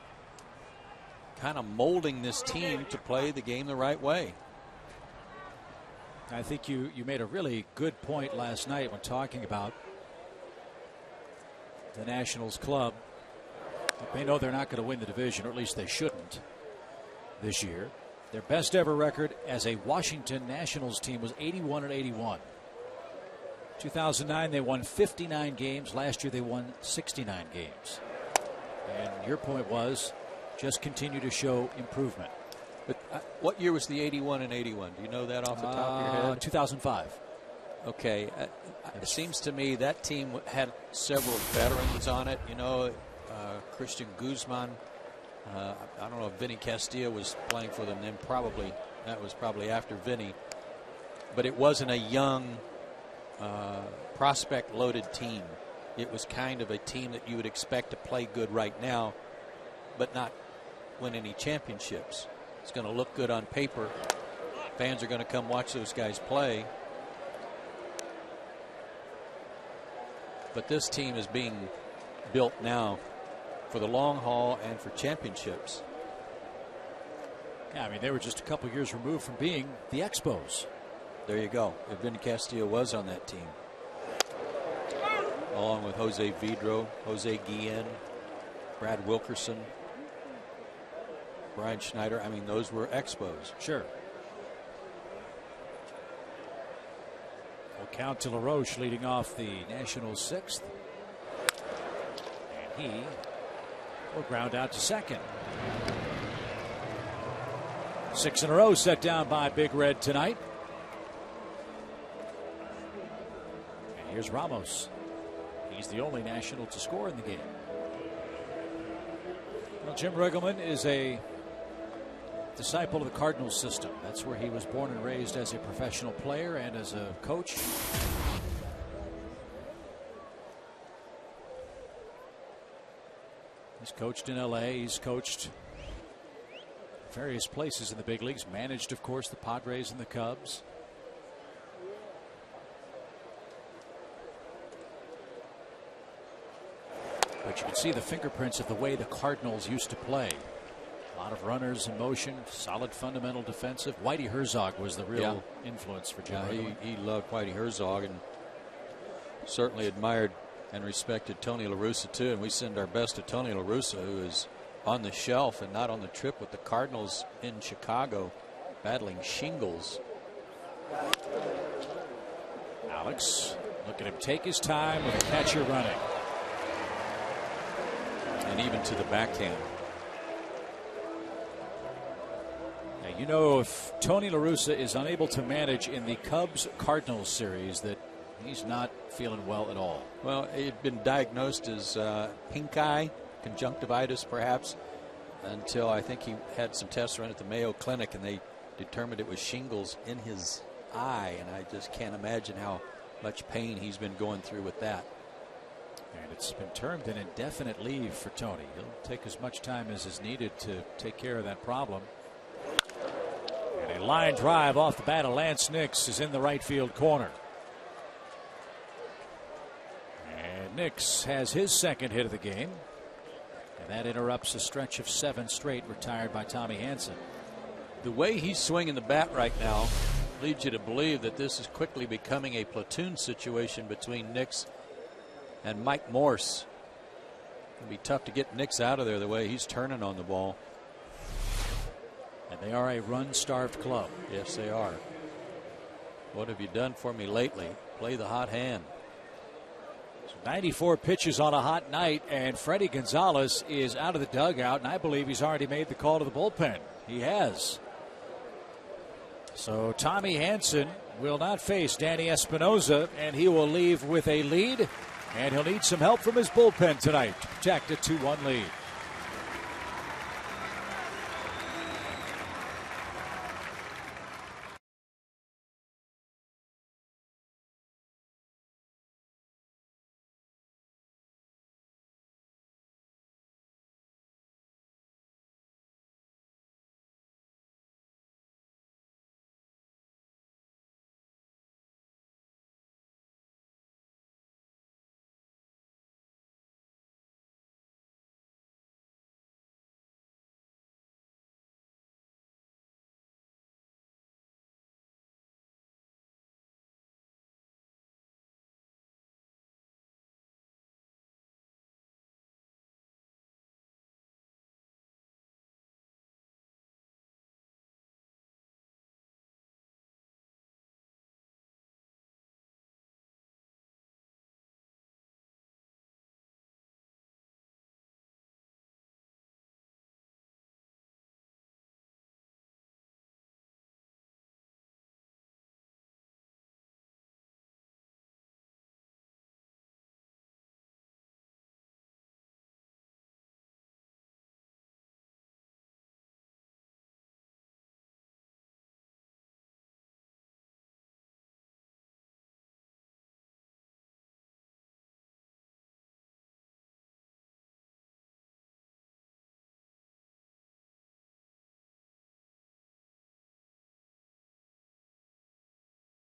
kind of molding this team to play the game the right way. I think you made a really good point last night when talking about the Nationals club. They know they're not going to win the division, or at least they shouldn't this year. Their best ever record as a Washington Nationals team was 81-81. 2009 they won 59 games. Last year they won 69 games. And your point was just continue to show improvement. But what year was the 81 and 81? Do you know that off the top of your head? 2005. Okay. It seems to me that team had several veterans on it. You know, Christian Guzman. I don't know if Vinny Castilla was playing for them then. That was probably after Vinny. But it wasn't a young, prospect-loaded team. It was kind of a team that you would expect to play good right now, but not win any championships. It's going to look good on paper. Fans are going to come watch those guys play. But this team is being built now for the long haul and for championships. Yeah, I mean, they were just a couple years removed from being the Expos. There you go. Vinny Castillo was on that team, along with Jose Vidro, Jose Guillen, Brad Wilkerson, Brian Schneider. I mean, those were Expos. Sure. We'll count to LaRoche leading off the Nationals 6th. And he will ground out to second. 6 in a row set down by Big Red tonight. And here's Ramos. He's the only National to score in the game. Well, Jim Riggleman is a disciple of the Cardinals system. That's where he was born and raised as a professional player and as a coach. He's coached in LA. He's coached various places in the big leagues. Managed, of course, the Padres and the Cubs. But you can see the fingerprints of the way the Cardinals used to play. A lot of runners in motion, solid fundamental defensive. Whitey Herzog was the real influence for Jim Riggleman. He loved Whitey Herzog and certainly admired and respected Tony La Russa too. And we send our best to Tony La Russa, who is on the shelf and not on the trip with the Cardinals in Chicago, battling shingles. Alex, look at him take his time with the catcher running. And even to the backhand. Now, you know, if Tony La Russa is unable to manage in the Cubs-Cardinals series, that he's not feeling well at all. Well, he had been diagnosed as pink eye, conjunctivitis perhaps, until I think he had some tests run at the Mayo Clinic, and they determined it was shingles in his eye. And I just can't imagine how much pain he's been going through with that. And it's been termed an indefinite leave for Tony. He'll take as much time as is needed to take care of that problem. And a line drive off the bat of Lance Nix is in the right field corner. And Nix has his second hit of the game. And that interrupts a stretch of 7 straight retired by Tommy Hanson. The way he's swinging the bat right now leads you to believe that this is quickly becoming a platoon situation between Nix and Mike Morse. It'll be tough to get Nix out of there the way he's turning on the ball. And they are a run-starved club. Yes, they are. What have you done for me lately? Play the hot hand. 94 pitches on a hot night, and Freddie Gonzalez is out of the dugout, and I believe he's already made the call to the bullpen. He has. So Tommy Hanson will not face Danny Espinoza, and he will leave with a lead, and he'll need some help from his bullpen tonight to protect a 2-1 lead.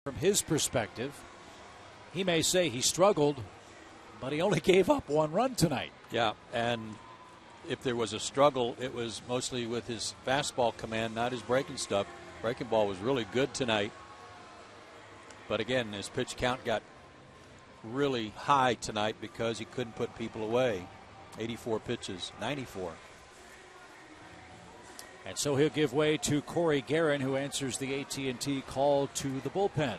From his perspective, he may say he struggled, but he only gave up 1 run tonight. Yeah, and if there was a struggle, it was mostly with his fastball command, not his breaking stuff. Breaking ball was really good tonight. But again, his pitch count got really high tonight because he couldn't put people away. 84 pitches, 94. And so he'll give way to Corey Guerin, who answers the AT call to the bullpen.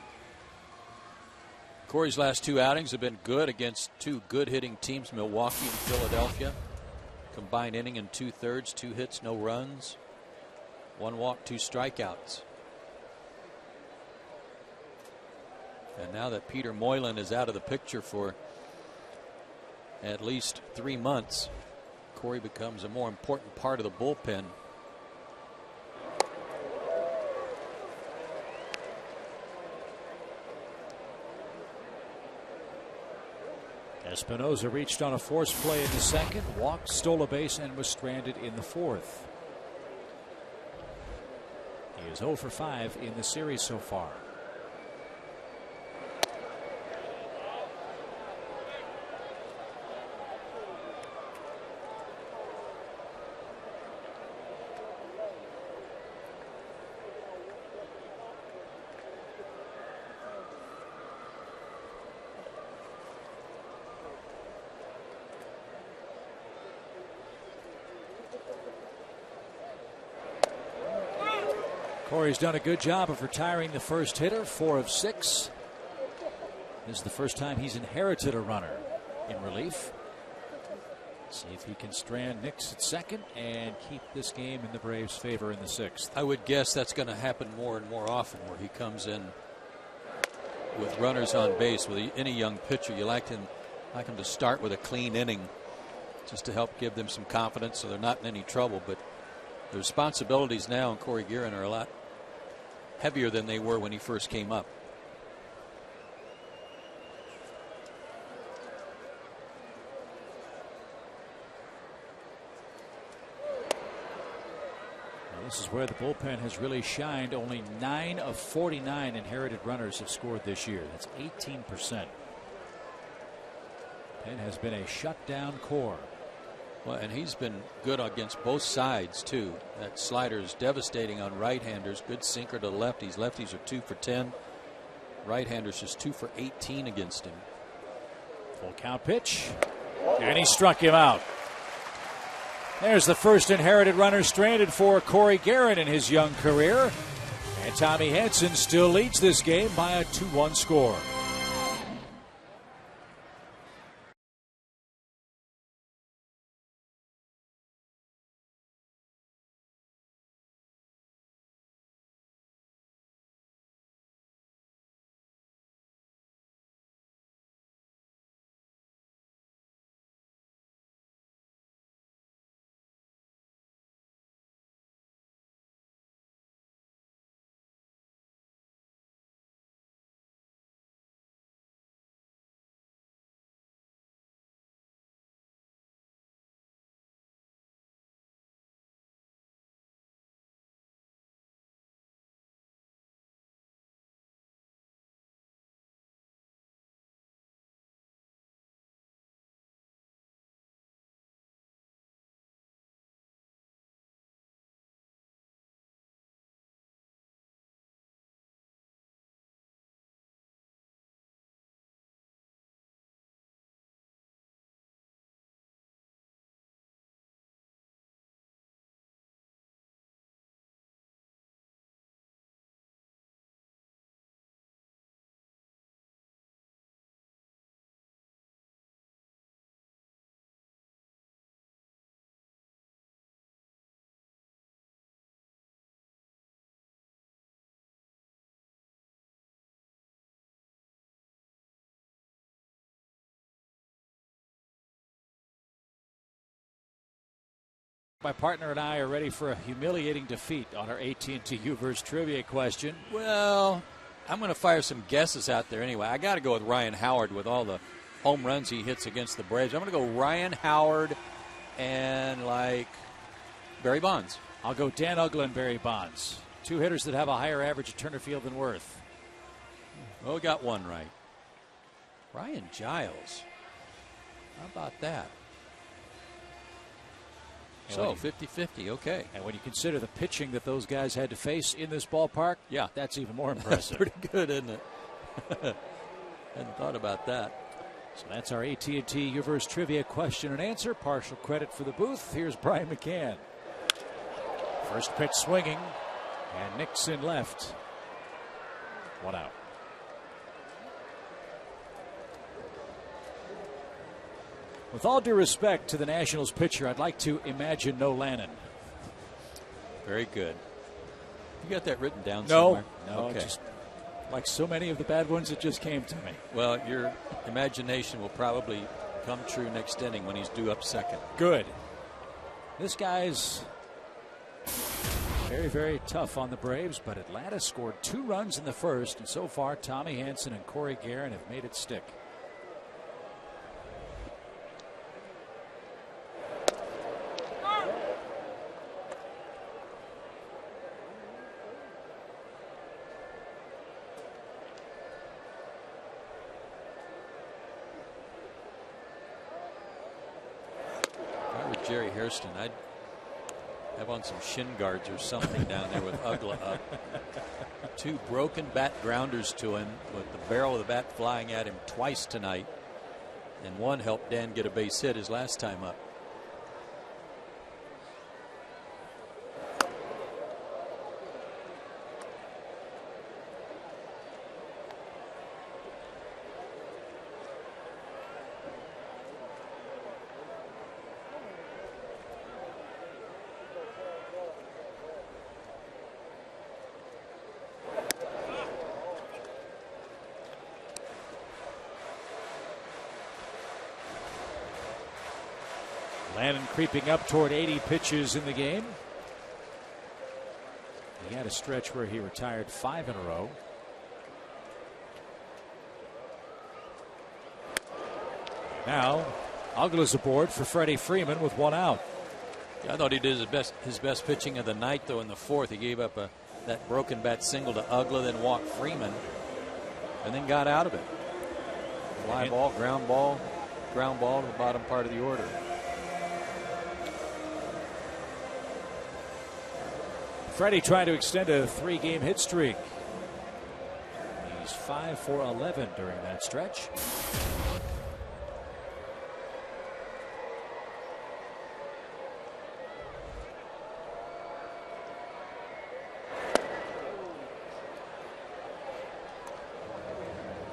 Corey's last 2 outings have been good against 2 good hitting teams, Milwaukee and Philadelphia. Combined inning in 2/3, 2 hits, no runs, 1 walk, 2 strikeouts. And now that Peter Moylan is out of the picture for at least 3 months, Corey becomes a more important part of the bullpen. Espinoza reached on a forced play in the second, walked, stole a base, and was stranded in the fourth. He is 0 for 5 in the series so far. Corey's done a good job of retiring the first hitter, 4 of 6. This is the first time he's inherited a runner in relief. See if he can strand Nix at second and keep this game in the Braves' favor in the 6th. I would guess that's going to happen more and more often, where he comes in with runners on base. With any young pitcher, you like him to start with a clean inning, just to help give them some confidence so they're not in any trouble. But the responsibilities now in Corey Guerin are a lot heavier than they were when he first came up. Well, this is where the bullpen has really shined. Only 9 of 49 inherited runners have scored this year. That's 18%. Penn has been a shutdown core. Well, and he's been good against both sides, too. That slider is devastating on right-handers. Good sinker to lefties. Lefties are 2 for 10. Right-handers just 2 for 18 against him. Full count pitch. And he struck him out. There's the first inherited runner stranded for Corey Guerin in his young career. And Tommy Hanson still leads this game by a 2-1 score. My partner and I are ready for a humiliating defeat on our AT&T U-verse trivia question. Well, I'm going to fire some guesses out there anyway. I got to go with Ryan Howard with all the home runs he hits against the Braves. I'm going to go Ryan Howard and like Barry Bonds. I'll go Dan Uggla and Barry Bonds. Two hitters that have a higher average at Turner Field than Worth. Well, we got one right. Ryan Giles. How about that? So, 50-50, okay. And when you consider the pitching that those guys had to face in this ballpark, yeah, that's even more impressive. Pretty good, isn't it? Hadn't thought about that. So that's our AT&T U-verse trivia question and answer. Partial credit for the booth. Here's Brian McCann. First pitch swinging, and Nixon left. 1 out. With all due respect to the Nationals pitcher, I'd like to imagine no Lannon. Very good. You got that written down No, somewhere? no. Okay. Just like so many of the bad ones, it just came to me. Well, your imagination will probably come true next inning when he's due up second. Good. This guy's very, very tough on the Braves, but Atlanta scored 2 runs in the first, and so far Tommy Hanson and Corey Guerin have made it stick. Jerry Hairston, I'd have on some shin guards or something down there with Uggla up. 2 broken bat grounders to him with the barrel of the bat flying at him twice tonight. And one helped Dan get a base hit his last time up. Lannon creeping up toward 80 pitches in the game. He had a stretch where he retired 5 in a row. Now, Uggla's aboard for Freddie Freeman with 1 out. I thought he did his best pitching of the night, though, in the 4th. He gave up that broken bat single to Uggla, then walked Freeman, and then got out of it. Fly ball, ground ball to the bottom part of the order. Freddie trying to extend a 3-game hit streak. He's 5 for 11 during that stretch.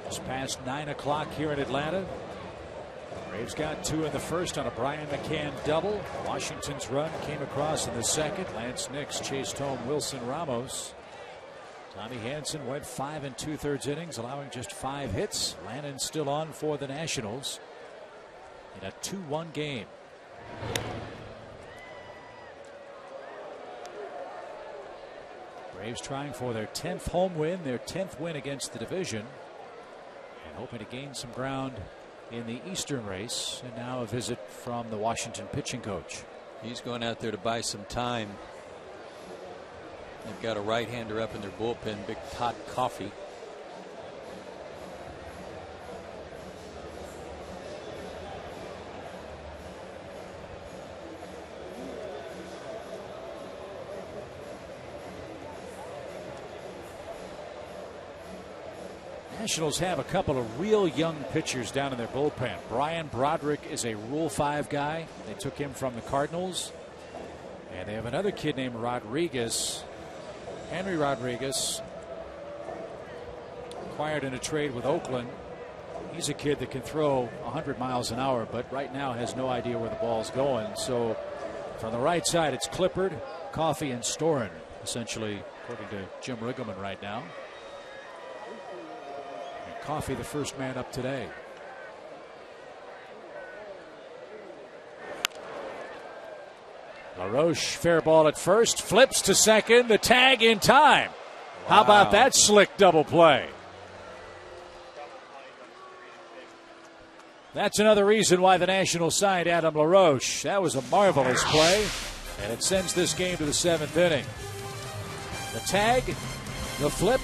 Just past 9 o'clock here in Atlanta. Braves got 2 in the first on a Brian McCann double. Washington's run came across in the second. Lance Nix chased home Wilson Ramos. Tommy Hanson went 5 2/3 innings, allowing just 5 hits. Lannon still on for the Nationals in a 2-1 game. Braves trying for their 10th home win, their 10th win against the division, and hoping to gain some ground in the Eastern race. And now a visit from the Washington pitching coach. He's going out there to buy some time. They've got a right-hander up in their bullpen, Big Todd Coffey. Nationals have a couple of real young pitchers down in their bullpen. Brian Broderick is a Rule 5 guy. They took him from the Cardinals. And they have another kid named Rodriguez. Henry Rodriguez, acquired in a trade with Oakland. He's a kid that can throw 100 miles an hour, but right now has no idea where the ball's going. So from the right side, it's Clippard, Coffey, and Storen, essentially, according to Jim Riggleman right now. Coffey, the first man up today. LaRoche, fair ball at first, flips to second, the tag in time. Wow. How about that slick double play? That's another reason why the Nationals signed Adam LaRoche. That was a marvelous play, and it sends this game to the 7th inning. The tag, the flip,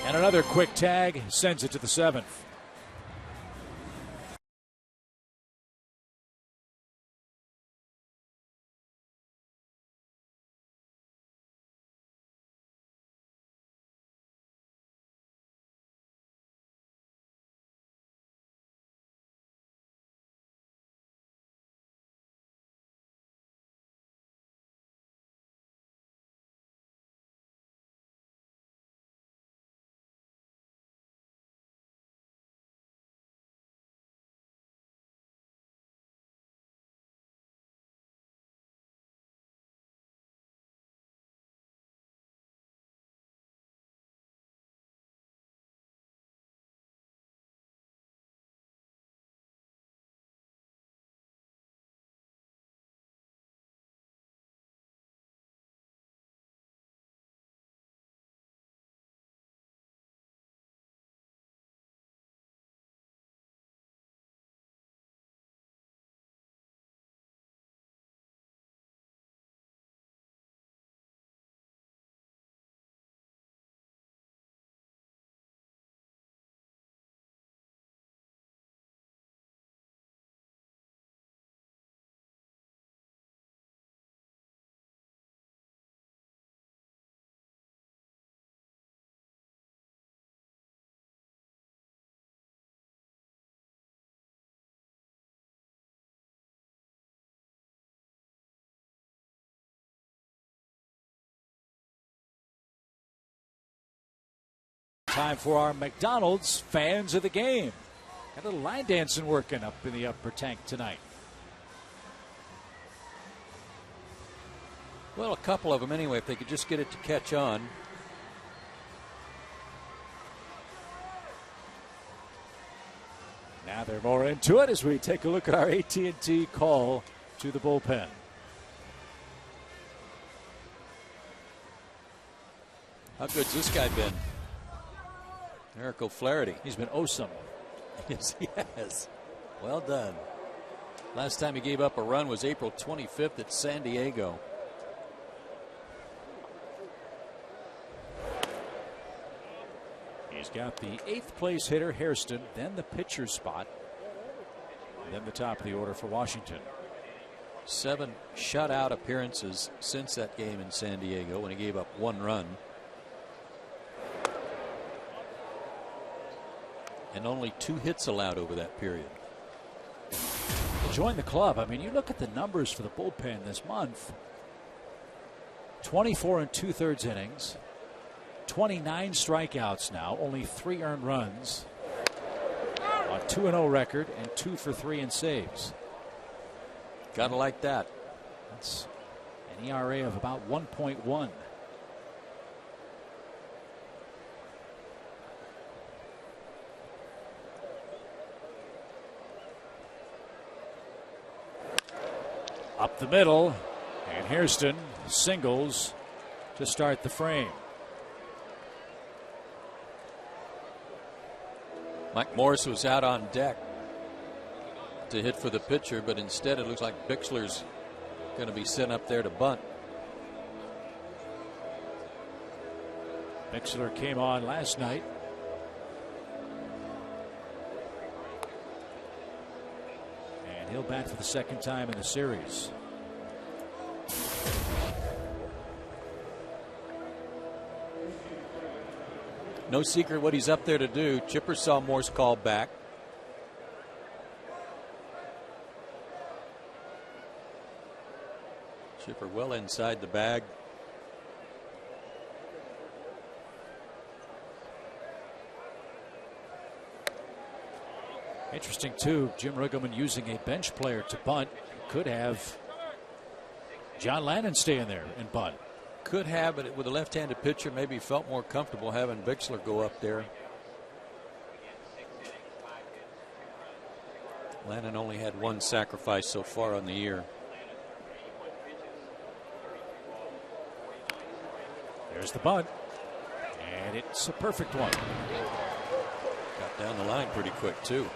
and another quick tag sends it to the 7th. Time for our McDonald's fans of the game. Got a little line dancing working up in the upper tank tonight. Well, a couple of them anyway, if they could just get it to catch on. Now they're more into it as we take a look at our AT call to the bullpen. How good's this guy been? Eric O'Flaherty. He's been awesome. Yes, he has. Well done. Last time he gave up a run was April 25th at San Diego. He's got the 8th place hitter, Hairston, then the pitcher's spot, and then the top of the order for Washington. 7 shutout appearances since that game in San Diego when he gave up 1 run. And only 2 hits allowed over that period. Join the club. I mean, you look at the numbers for the bullpen this month. 24 2/3 innings. 29 strikeouts now. Only 3 earned runs. A 2-0 record and 2 for 3 in saves. Gotta like that. That's an ERA of about 1.1. Up the middle, and Hairston singles to start the frame. Mike Morris was out on deck to hit for the pitcher, but instead it looks like Bixler's going to be sent up there to bunt. Bixler came on last night. And he'll bat for the 2nd time in the series. No secret what he's up there to do. Chipper saw Morse call back. Chipper well inside the bag. Interesting, too, Jim Riggleman using a bench player to bunt. Could have John Lannon staying there and bunt. Could have, but with a left-handed pitcher, maybe felt more comfortable having Bixler go up there. Lannon only had 1 sacrifice so far on the year. There's the bunt. And it's a perfect one. Got down the line pretty quick, too.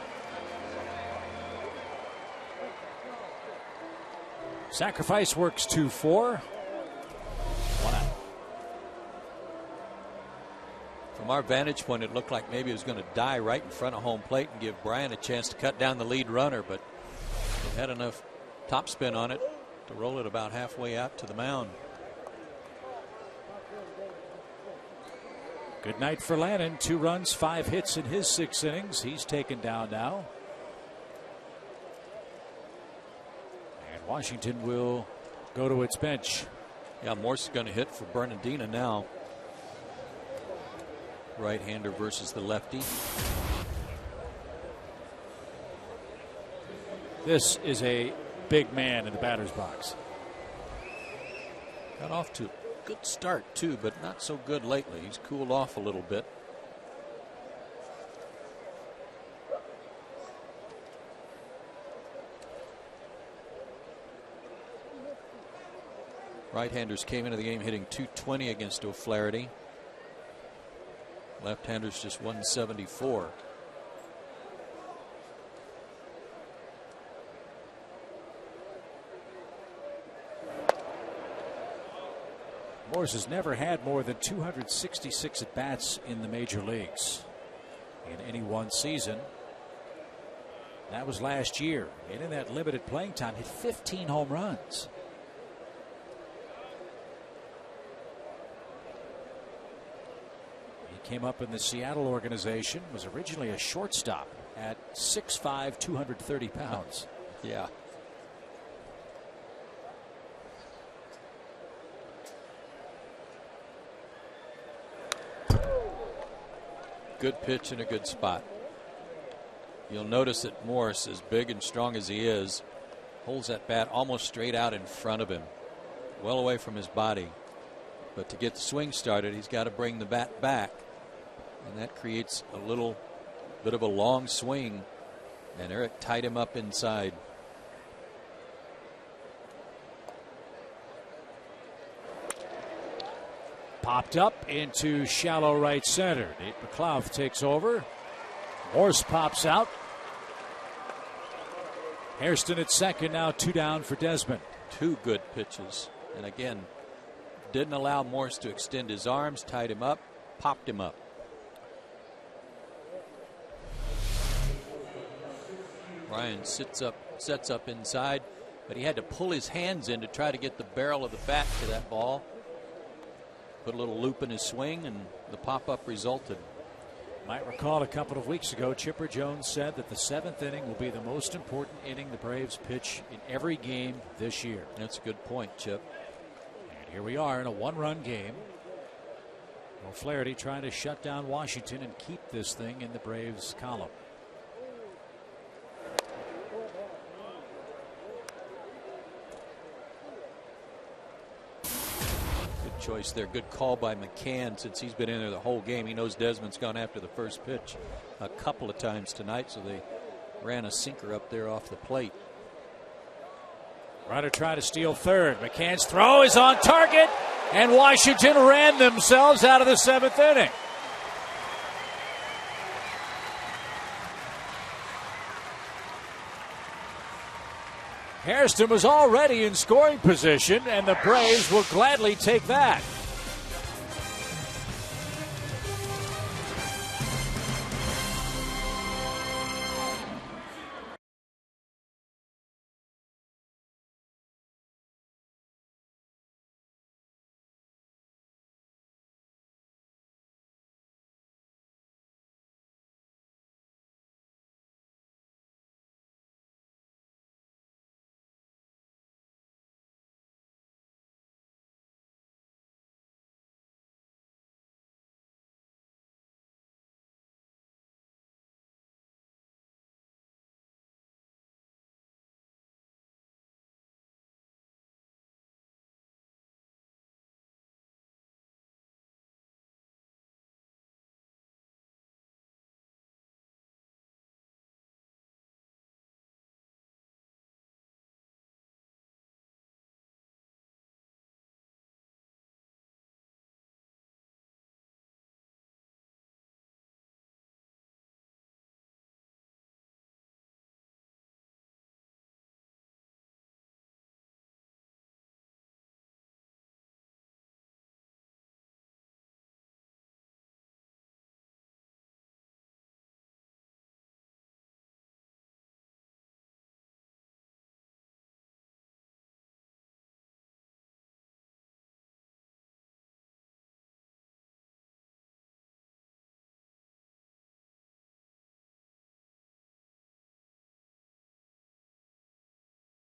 Sacrifice works 2-4. 1 out. From our vantage point, it looked like maybe it was going to die right in front of home plate and give Brian a chance to cut down the lead runner, but he had enough topspin on it to roll it about halfway out to the mound. Good night for Lannon. 2 runs, 5 hits in his 6 innings. He's taken down now. And Washington will go to its bench. Yeah, Morse is going to hit for Bernardina now. Right-hander versus the lefty. This is a big man in the batter's box. Got off to a good start, too, but not so good lately. He's cooled off a little bit. Right-handers came into the game hitting .220 against O'Flaherty. Left-handers just 174. Morse has never had more than 266 at-bats in the major leagues in any one season. That was last year. And in that limited playing time, hit 15 home runs. He came up in the Seattle organization, was originally a shortstop at 6'5", 230 pounds. Yeah. Good pitch in a good spot. You'll notice that Morse, as big and strong as he is, holds that bat almost straight out in front of him, well away from his body. But to get the swing started, he's got to bring the bat back, and that creates a little bit of a long swing, and Eric tied him up inside. Popped up into shallow right center. Nate McLeod takes over. Morse pops out. Hairston at second, now 2 down for Desmond. 2 good pitches, and again, didn't allow Morse to extend his arms, tied him up, popped him up. Ryan sets up inside, but he had to pull his hands in to try to get the barrel of the bat to that ball. Put a little loop in his swing, and the pop-up resulted. Might recall a couple of weeks ago, Chipper Jones said that the 7th inning will be the most important inning the Braves pitch in every game this year. That's a good point, Chip. And here we are in a 1-run game. O'Flaherty trying to shut down Washington and keep this thing in the Braves column. Choice there. Good call by McCann, since he's been in there the whole game. He knows Desmond's gone after the first pitch a couple of times tonight, so they ran a sinker up there off the plate. Runner trying to steal third. McCann's throw is on target, and Washington ran themselves out of the 7th inning. Hairston was already in scoring position, and the Braves will gladly take that.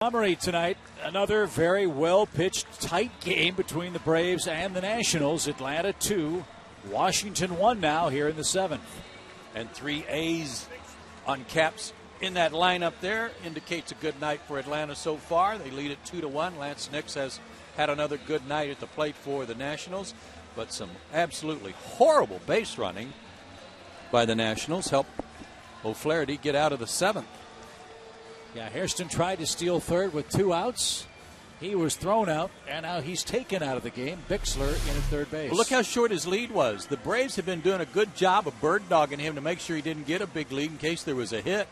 Summary tonight, another very well-pitched, tight game between the Braves and the Nationals. Atlanta 2, Washington 1 now here in the 7th. And 3 A's on caps in that lineup there indicates a good night for Atlanta so far. They lead it 2-1. Lance Nix has had another good night at the plate for the Nationals, but some absolutely horrible base running by the Nationals helped O'Flaherty get out of the 7th. Yeah, Hairston tried to steal third with 2 outs. He was thrown out, and now he's taken out of the game. Bixler in at third base. Well, look how short his lead was. The Braves have been doing a good job of bird-dogging him to make sure he didn't get a big lead in case there was a hit.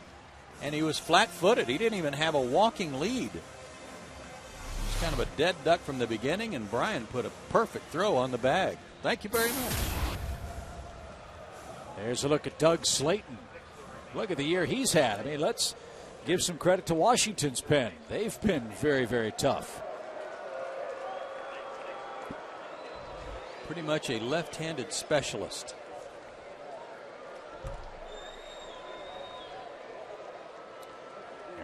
And he was flat-footed. He didn't even have a walking lead. He was kind of a dead duck from the beginning, and Brian put a perfect throw on the bag. Thank you very much. There's a look at Doug Slayton. Look at the year he's had. I mean, let's give some credit to Washington's pen. They've been very, very tough. Pretty much a left-handed specialist.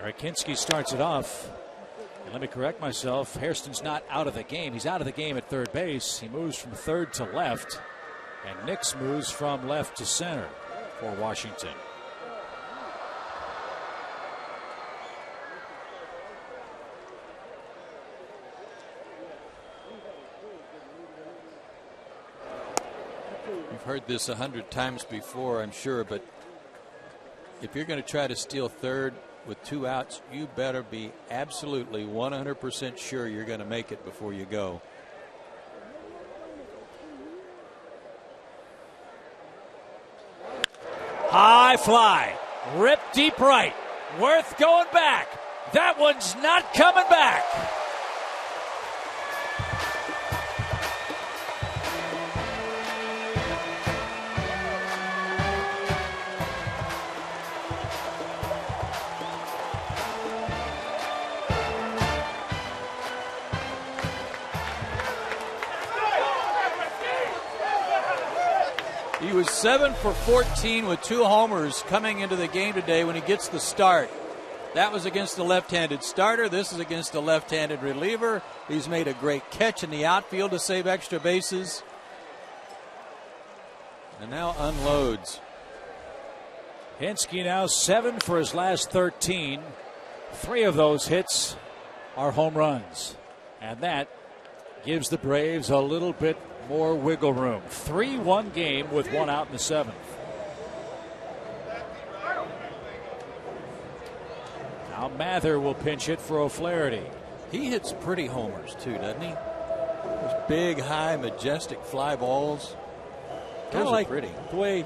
Eric Hinsky starts it off. And let me correct myself. Hairston's not out of the game. He's out of the game at third base. He moves from third to left. And Nix moves from left to center for Washington. You've heard this 100 times before, I'm sure, but if you're going to try to steal third with 2 outs, you better be absolutely 100% sure you're going to make it before you go. High fly, ripped deep right, Worth going back. That one's not coming back. He was 7 for 14 with 2 homers coming into the game today when he gets the start. That was against the left-handed starter. This is against a left-handed reliever. He's made a great catch in the outfield to save extra bases. And now unloads. Hinsky now 7 for his last 13. 3 of those hits are home runs. And that gives the Braves a little bit more wiggle room. 3-1 game with 1 out in the 7th. Now Mather will pinch hit for O'Flaherty. He hits pretty homers too, doesn't he? Those big, high, majestic fly balls. Kind of Those are like pretty. the way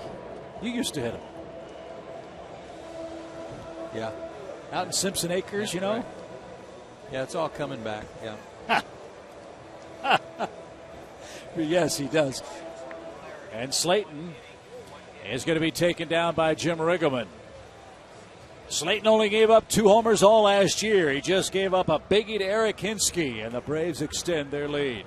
you used to hit them. Yeah. Out in Simpson Acres, you know? Right. Yeah, it's all coming back. Yeah. Yes, he does. And Slayton is going to be taken down by Jim Riggleman. Slayton only gave up 2 homers all last year. He just gave up a biggie to Eric Hinsky, and the Braves extend their lead.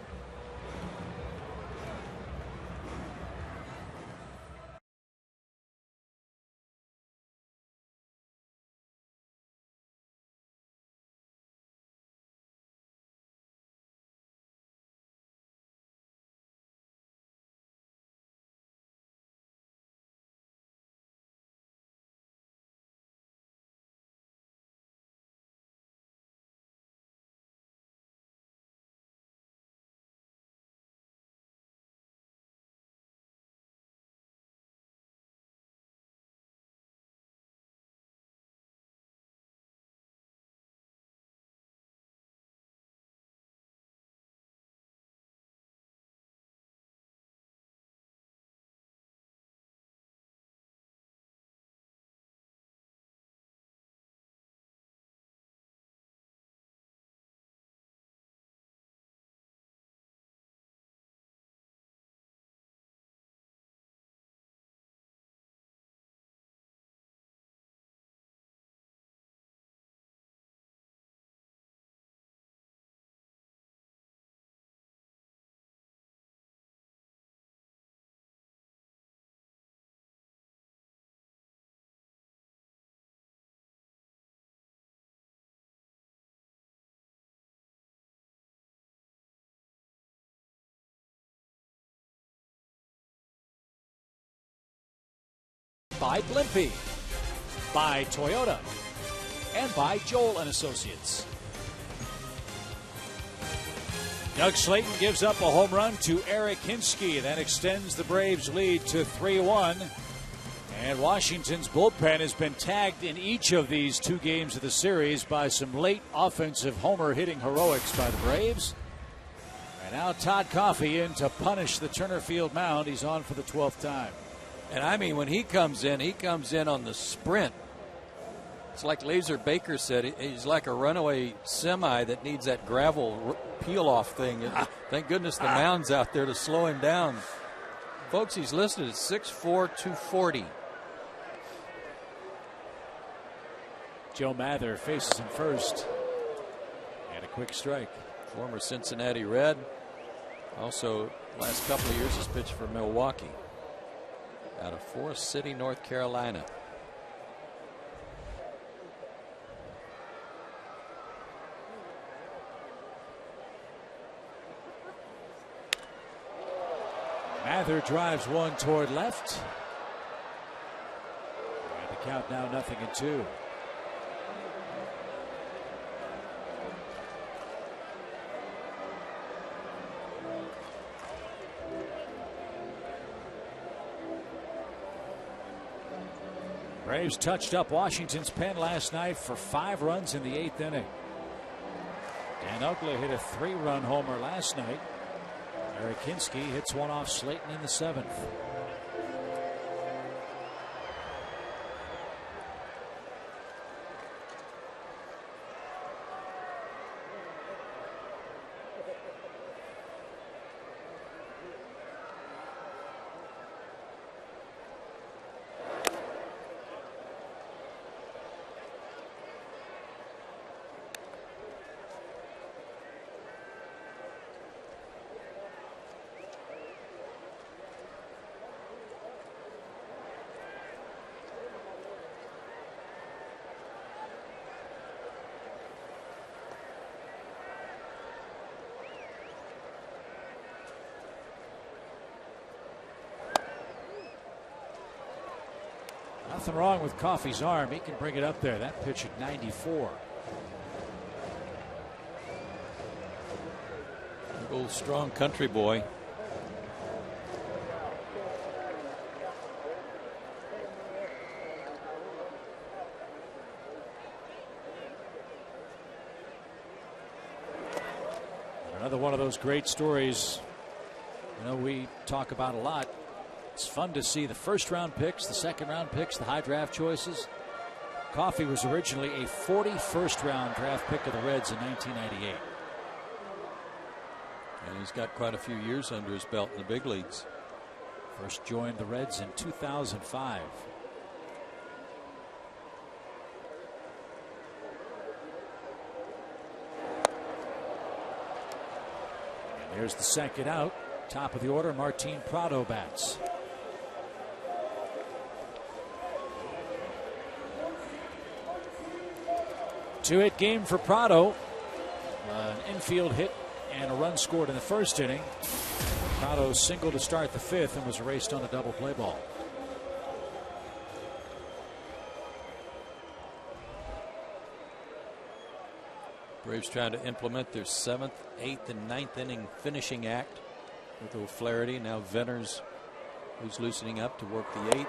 by Blimpie, by Toyota, and by Joel and Associates. Doug Slayton gives up a home run to Eric Hinske. That extends the Braves' lead to 3-1. And Washington's bullpen has been tagged in each of these 2 games of the series by some late offensive homer hitting heroics by the Braves. And now Todd Coffey in to punish the Turner Field mound. He's on for the 12th time. And I mean, when he comes in on the sprint. It's like Laser Baker said, he's like a runaway semi that needs that gravel peel-off thing. Thank goodness the mound's out there to slow him down. Folks, he's listed at 6'4", 240. Joe Mather faces him first. And a quick strike. Former Cincinnati Red. Also, last couple of years has pitched for Milwaukee. Out of Forest City, North Carolina. Mather drives one toward left. And the count now 0-2. Braves touched up Washington's pen last night for 5 runs in the 8th inning. Dan Uggla hit a 3-run homer last night. Eric Hinske hits one off Slayton in the 7th. Nothing wrong with Coffey's arm. He can bring it up there. That pitch at 94. Big old strong country boy. Another one of those great stories, we talk about a lot. It's fun to see the first-round picks, the second-round picks, the high draft choices. Coffey was originally a 41st-round draft pick of the Reds in 1998. And he's got quite a few years under his belt in the big leagues. First joined the Reds in 2005. And there's the second out. Top of the order, Martin Prado bats. Two-hit game for Prado. An infield hit and a run scored in the first inning. Prado singled to start the 5th and was erased on a double play ball. Braves trying to implement their 7th, 8th, and 9th inning finishing act with O'Flaherty. Now Venners, who's loosening up to work the 8th.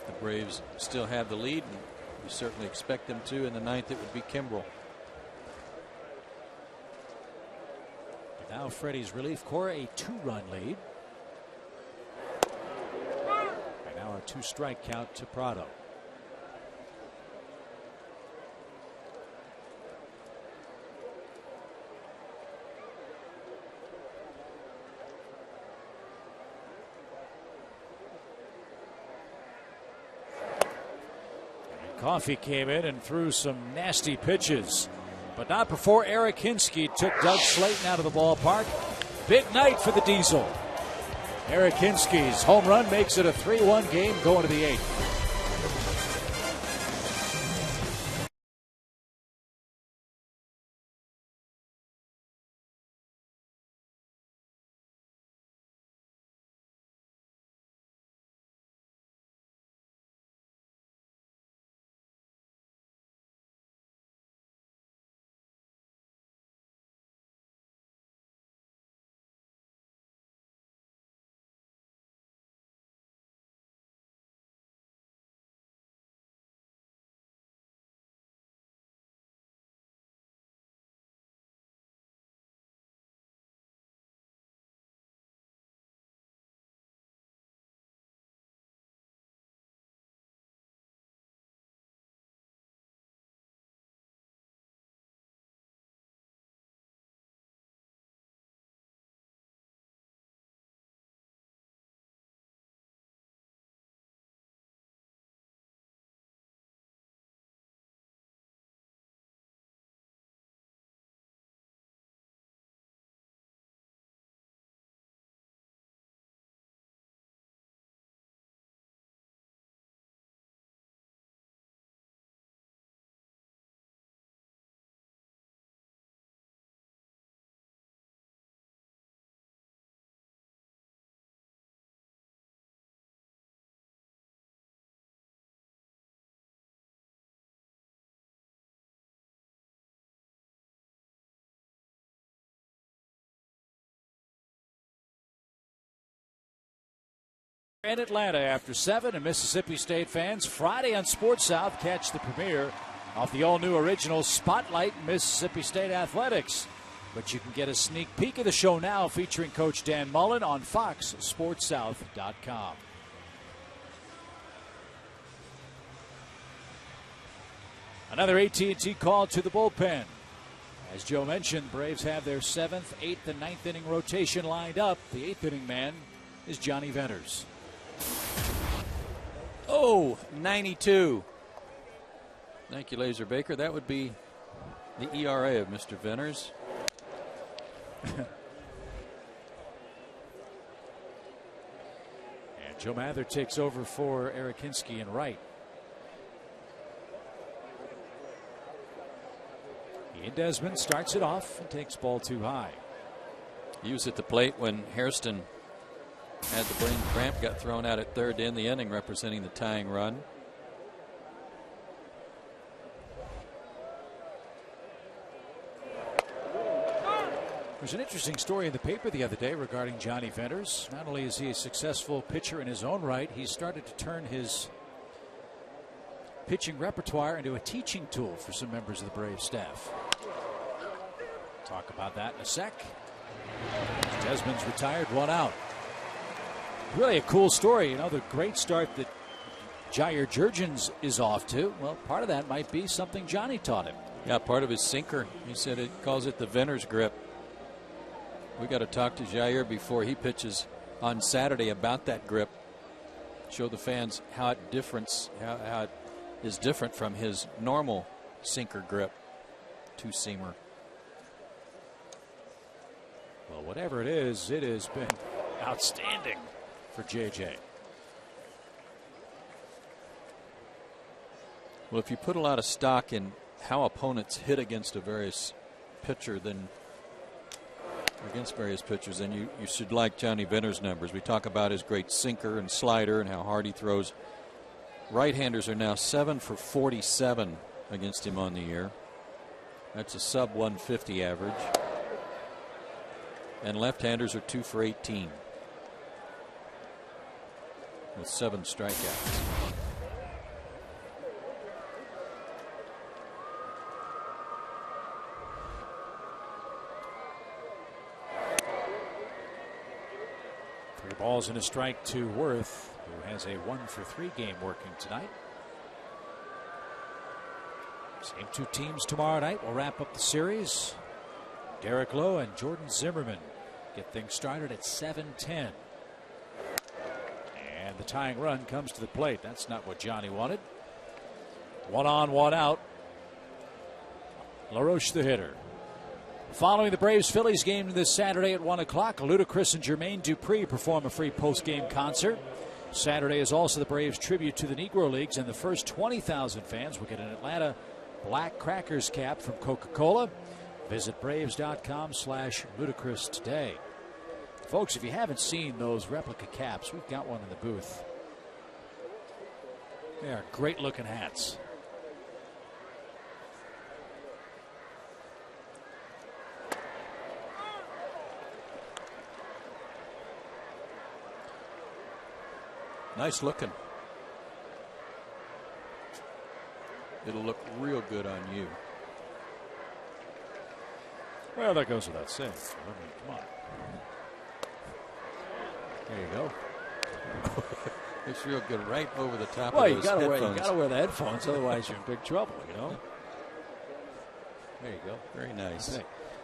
The Braves still have the lead, and we certainly expect them to. In the 9th, it would be Kimbrel. Now Freddie's relief corps a 2-run lead. And now a 2-strike count to Prado. Coffey came in and threw some nasty pitches, but not before Eric Hinske took Doug Slayton out of the ballpark. Big night for the Diesel. Eric Hinske's home run makes it a 3-1 game going to the 8th. In Atlanta after 7, and Mississippi State fans, Friday on Sports South, catch the premiere of the all-new original Spotlight Mississippi State Athletics. But you can get a sneak peek of the show now, featuring Coach Dan Mullen on FoxSportsSouth.com. Another AT call to the bullpen. As Joe mentioned, Braves have their 7th, 8th, and 9th inning rotation lined up. The 8th inning man is Johnny Venters. Oh, 92. Thank you, Laser Baker. That would be the ERA of Mr. Venters. And Joe Mather takes over for Eric Hinsky in right. Ian Desmond starts it off and takes ball 2 high. He was at the plate when Hairston had the brain cramp, got thrown out at third to end the inning, representing the tying run. There's an interesting story in the paper the other day regarding Johnny Venters. Not only is he a successful pitcher in his own right, he started to turn his pitching repertoire into a teaching tool for some members of the Braves staff. Talk about that in a sec. Desmond's retired, 1 out. Really a cool story, you know, the great start that Jair Jurgens is off to. Well, part of that might be something Johnny taught him. Yeah, part of his sinker. He said it calls it the Venters grip. We got to talk to Jair before he pitches on Saturday about that grip. Show the fans how it is different from his normal sinker grip, 2-seamer. Well, whatever it is, it has been outstanding for JJ. Well, if you put a lot of stock in how opponents hit against a various pitcher, then you should like Johnny Venters' numbers. We talk about his great sinker and slider and how hard he throws. Right-handers are now 7 for 47 against him on the year. That's a sub 150 average. And left-handers are 2 for 18 with 7 strikeouts. Balls and a strike to Worth, who has a 1 for 3 game working tonight. Same 2 teams tomorrow night. We'll wrap up the series. Derek Lowe and Jordan Zimmerman get things started at 7:10. And the tying run comes to the plate. That's not what Johnny wanted. 1 on, 1 out. LaRoche the hitter. Following the Braves-Phillies game this Saturday at 1 o'clock, Ludacris and Jermaine Dupri perform a free post-game concert. Saturday is also the Braves' tribute to the Negro Leagues, and the first 20,000 fans will get an Atlanta Black Crackers cap from Coca-Cola. Visit Braves.com/Ludacris today. Folks, if you haven't seen those replica caps, we've got one in the booth. They are great-looking hats. Nice looking. It'll look real good on you. Well, that goes without saying. I mean, come on. There you go. It's real good right over the top well, of those headphones. You got to wear the headphones, otherwise you're in big trouble, you know. There you go. Very nice.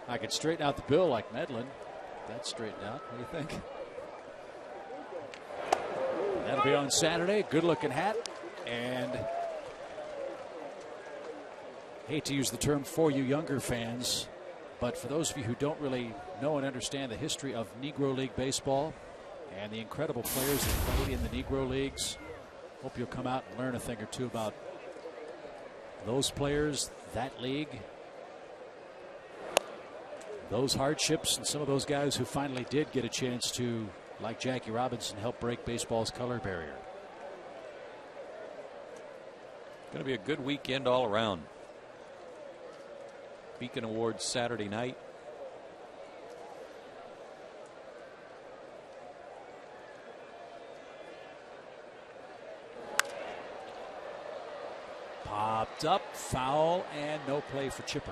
I could straighten out the bill like Medlin. That's straightened out. What do you think? That'll be on Saturday. Good-looking hat. And hate to use the term for you younger fans, but for those of you who don't really know and understand the history of Negro League baseball and the incredible players that played in the Negro Leagues, hope you'll come out and learn a thing or two about those players, that league, those hardships, and some of those guys who finally did get a chance to, like Jackie Robinson, help break baseball's color barrier. Going to be a good weekend all around. Beacon Awards Saturday night. popped up, foul, and no play for Chipper.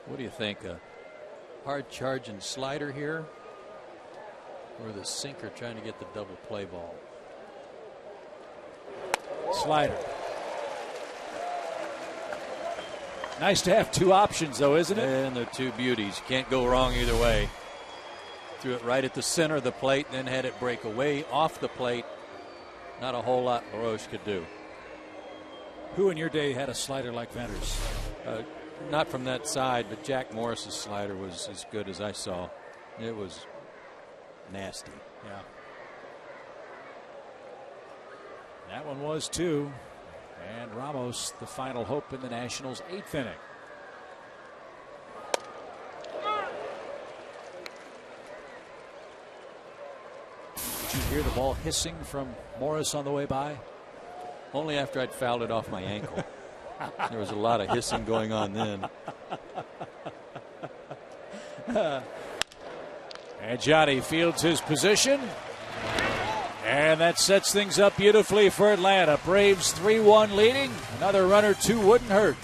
What do you think? A hard charging slider here, or the sinker trying to get the double play ball? Slider. Nice to have two options, though, isn't it? And they're two beauties. Can't go wrong either way. Threw it right at the center of the plate, then had it break away off the plate. Not a whole lot LaRoche could do. Who in your day had a slider like Venter's? Not from that side, but Jack Morris's slider was as good as I saw. It was nasty. Yeah. That one was too. And Ramos, the final hope in the Nationals' 8th inning. Did you hear the ball hissing from Morris on the way by? Only after I'd fouled it off my ankle. There was a lot of hissing going on then. And Johnny fields his position. And that sets things up beautifully for Atlanta. Braves 3-1 leading. Another run or two wouldn't hurt.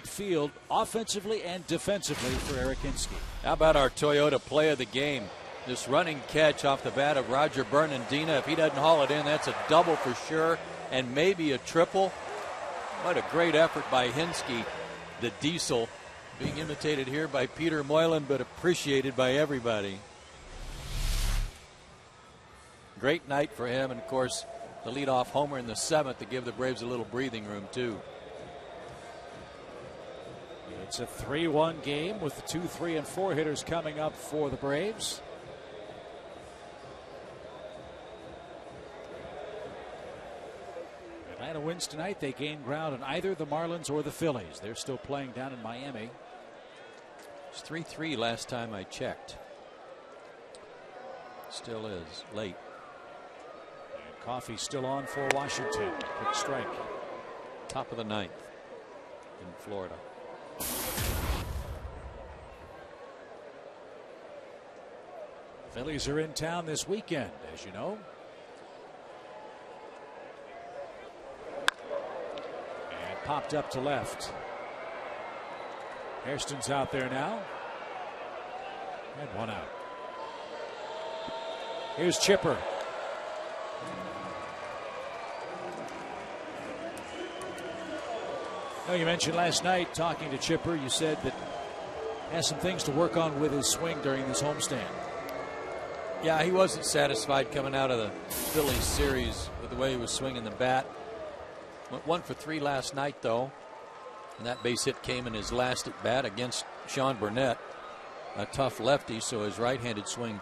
Field offensively and defensively for Eric Hinske. How about our Toyota play of the game? This running catch off the bat of Roger Bernardina. If he doesn't haul it in, that's a double for sure, and maybe a triple. What a great effort by Hinske, the diesel, being imitated here by Peter Moylan, but appreciated by everybody. Great night for him, and of course the leadoff homer in the 7th to give the Braves a little breathing room too. It's a 3-1 game with the 2, 3, and 4 hitters coming up for the Braves. Atlanta wins tonight. They gain ground on either the Marlins or the Phillies. They're still playing down in Miami. It's 3-3 last time I checked. Still is late. And Coffey still on for Washington. Quick strike. Top of the 9th in Florida. Phillies are in town this weekend, as you know. And popped up to left. Hairston's out there now. And one out. Here's Chipper. You mentioned last night talking to Chipper, you said that has some things to work on with his swing during this homestand. Yeah, he wasn't satisfied coming out of the Phillies series with the way he was swinging the bat. Went 1 for 3 last night, though. And that base hit came in his last at bat against Sean Burnett, a tough lefty, so his right-handed swing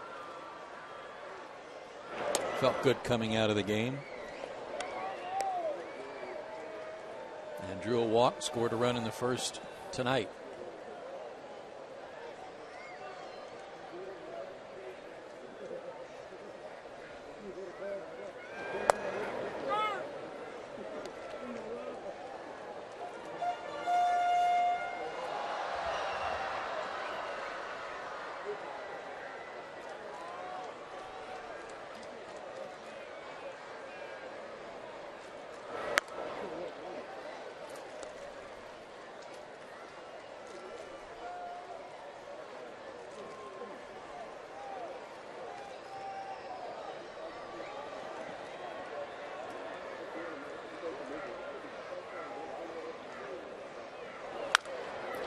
felt good coming out of the game. And drew a walk, scored a run in the first tonight.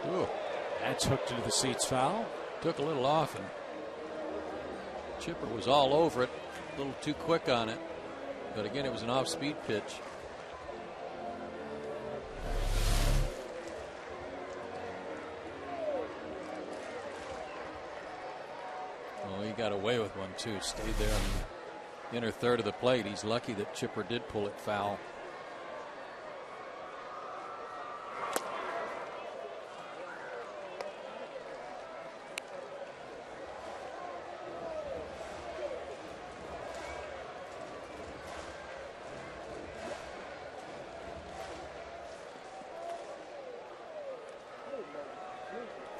Ooh, that's hooked into the seats, foul. Took a little off, and Chipper was all over it, a little too quick on it. But again, it was an off-speed pitch. Oh, he got away with one, too. Stayed there on the inner third of the plate. He's lucky that Chipper did pull it foul.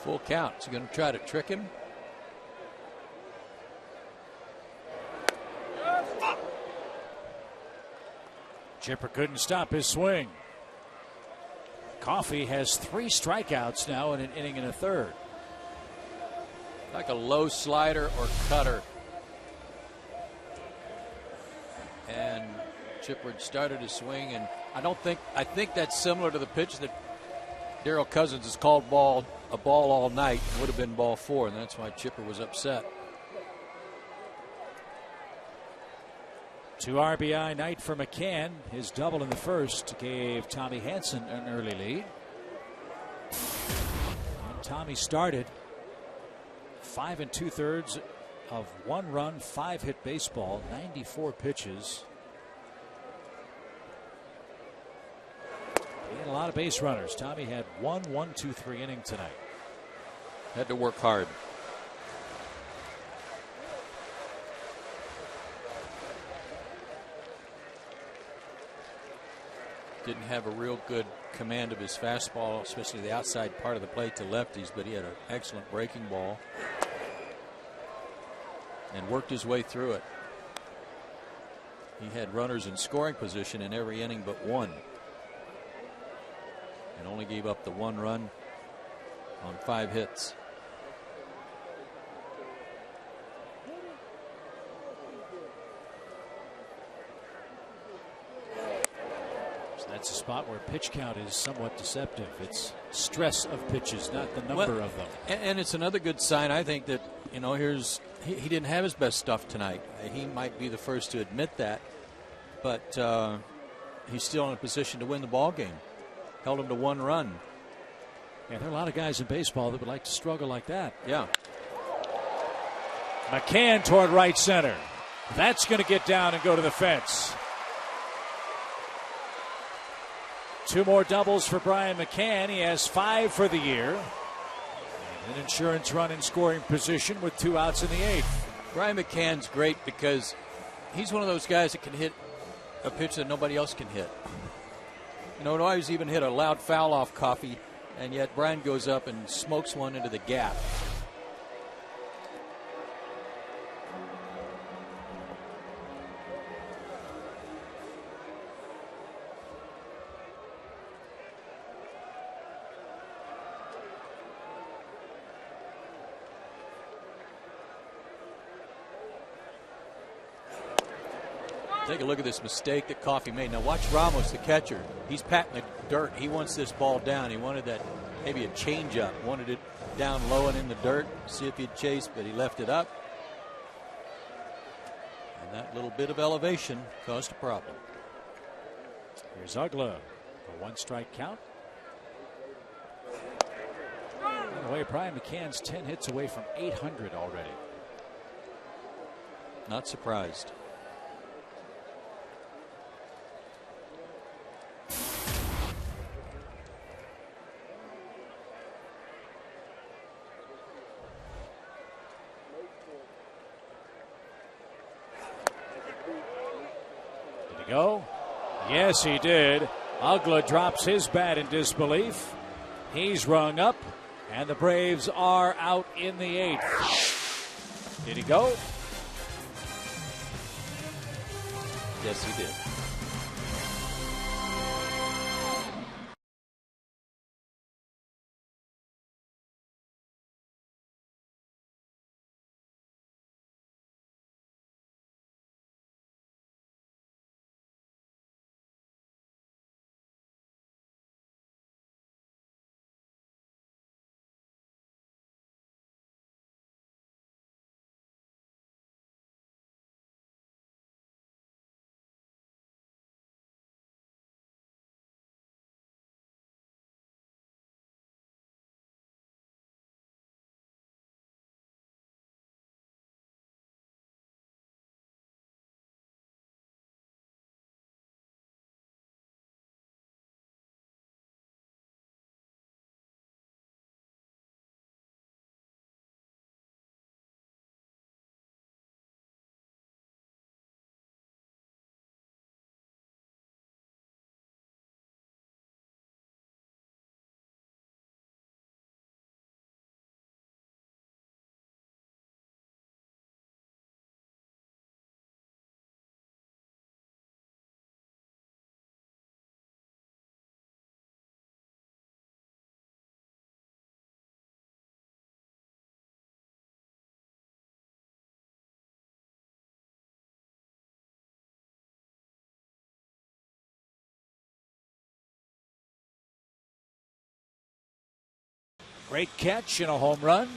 Full count. Is he going to try to trick him? Chipper couldn't stop his swing. Coffey has 3 strikeouts now in an inning and a third. Like a low slider or cutter. And Chipper started his swing, and I think that's similar to the pitch that Darryl Cousins has called a ball all night. It would have been ball 4, and that's why Chipper was upset. 2 RBI night for McCann. His double in the first gave Tommy Hanson an early lead. And Tommy started 5 2/3 of 1 run, 5 hit baseball, 94 pitches. He had a lot of base runners. Tommy had 1-1-2-3 inning tonight. Had to work hard. Didn't have a real good command of his fastball, especially the outside part of the plate to lefties, but he had an excellent breaking ball and worked his way through it. He had runners in scoring position in every inning but one, and only gave up the 1 run on 5 hits. That's a spot where pitch count is somewhat deceptive. It's stress of pitches, not the number of them. And it's another good sign, I think, that, you know, he didn't have his best stuff tonight. He might be the first to admit that, but he's still in a position to win the ball game. Held him to 1 run. Yeah, there are a lot of guys in baseball that would like to struggle like that. Yeah. McCann toward right center. That's going to get down and go to the fence. 2 more doubles for Brian McCann. He has 5 for the year. And an insurance run in scoring position with 2 outs in the 8th. Brian McCann's great because he's one of those guys that can hit a pitch that nobody else can hit. You know, nobody's even hit a loud foul off Coffey, and yet Brian goes up and smokes one into the gap. Take a look at this mistake that Coffey made. Now watch Ramos, the catcher. He's patting the dirt. He wants this ball down. He wanted that, maybe a changeup. Wanted it down low and in the dirt, see if he'd chase, but he left it up. And that little bit of elevation caused a problem. Here's Ugla. A 1-strike count. By the way, Brian McCann's 10 hits away from 800 already. Not surprised. Did he go? Yes, he did. Ugla drops his bat in disbelief. He's rung up, and the Braves are out in the 8th. Did he go? Yes, he did. Great catch and a home run.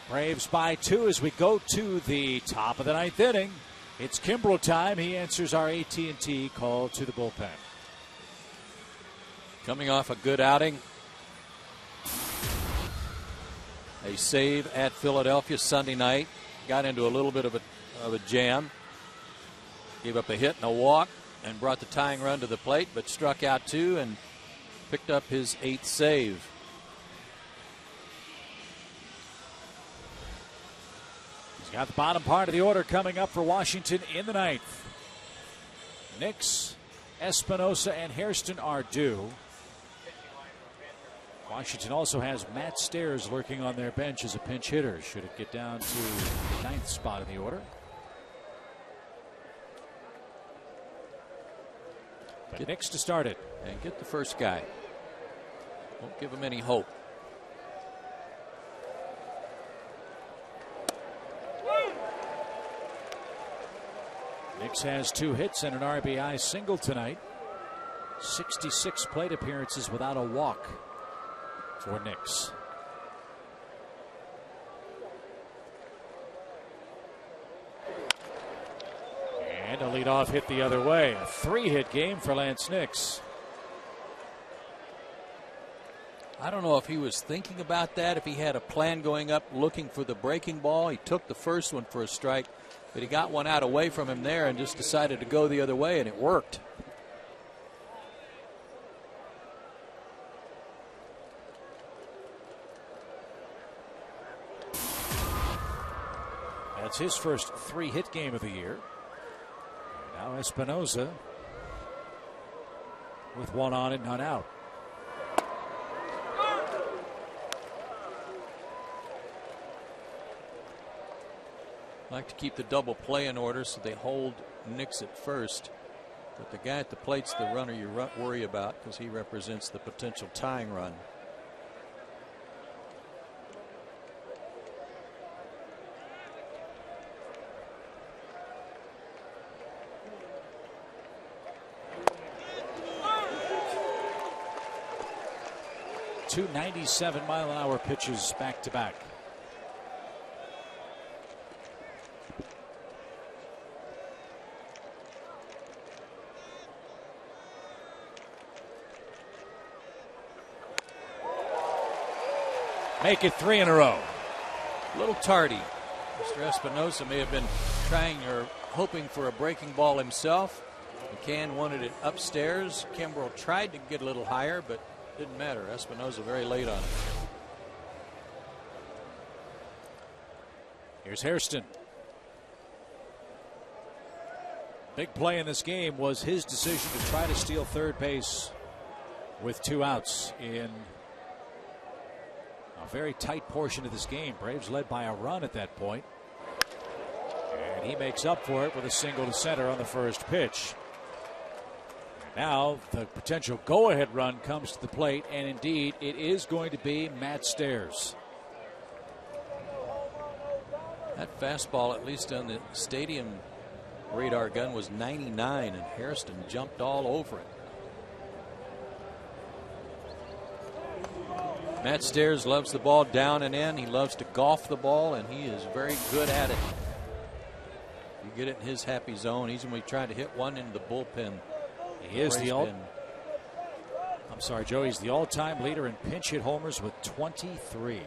Braves by 2 as we go to the top of the 9th inning. It's Kimbrel time. He answers our AT call to the bullpen. Coming off a good outing. A save at Philadelphia Sunday night. Got into a little bit of a jam. Gave up a hit and a walk and brought the tying run to the plate, but struck out 2 and picked up his 8th save. Got the bottom part of the order coming up for Washington in the 9th. Nix, Espinosa, and Hairston are due. Washington also has Matt Stairs lurking on their bench as a pinch hitter. Should it get down to the 9th spot in the order. But Nix to start it. And get the first guy. Won't give him any hope. Nix has 2 hits and an RBI single tonight. 66 plate appearances without a walk for Nix. And a leadoff hit the other way. A 3-hit game for Lance Nix. I don't know if he was thinking about that, if he had a plan going up looking for the breaking ball. He took the first one for a strike, but he got one out away from him there and just decided to go the other way, and it worked. That's his first 3-hit game of the year. Now Espinosa with 1 on and none out. Like to keep the double play in order so they hold Nix at first. But the guy at the plate's the runner you worry about because he represents the potential tying run. 2 97-mile-an-hour pitches back to back. Make it 3 in a row. A little tardy. Mr. Espinosa may have been trying or hoping for a breaking ball himself. McCann wanted it upstairs. Kimbrell tried to get a little higher, but didn't matter. Espinosa very late on it. Here's Hairston. Big play in this game was his decision to try to steal third base with 2 outs in a very tight portion of this game. Braves led by a run at that point. And he makes up for it with a single to center on the first pitch. Now the potential go-ahead run comes to the plate, and indeed it is going to be Matt Stairs. That fastball, at least on the stadium radar gun, was 99, and Hairston jumped all over it. Matt Stairs loves the ball down and in. He loves to golf the ball, and he is very good at it. You get it in his happy zone. He's going to be trying to hit one into the bullpen. He is the he's the all-time leader in pinch hit homers with 23.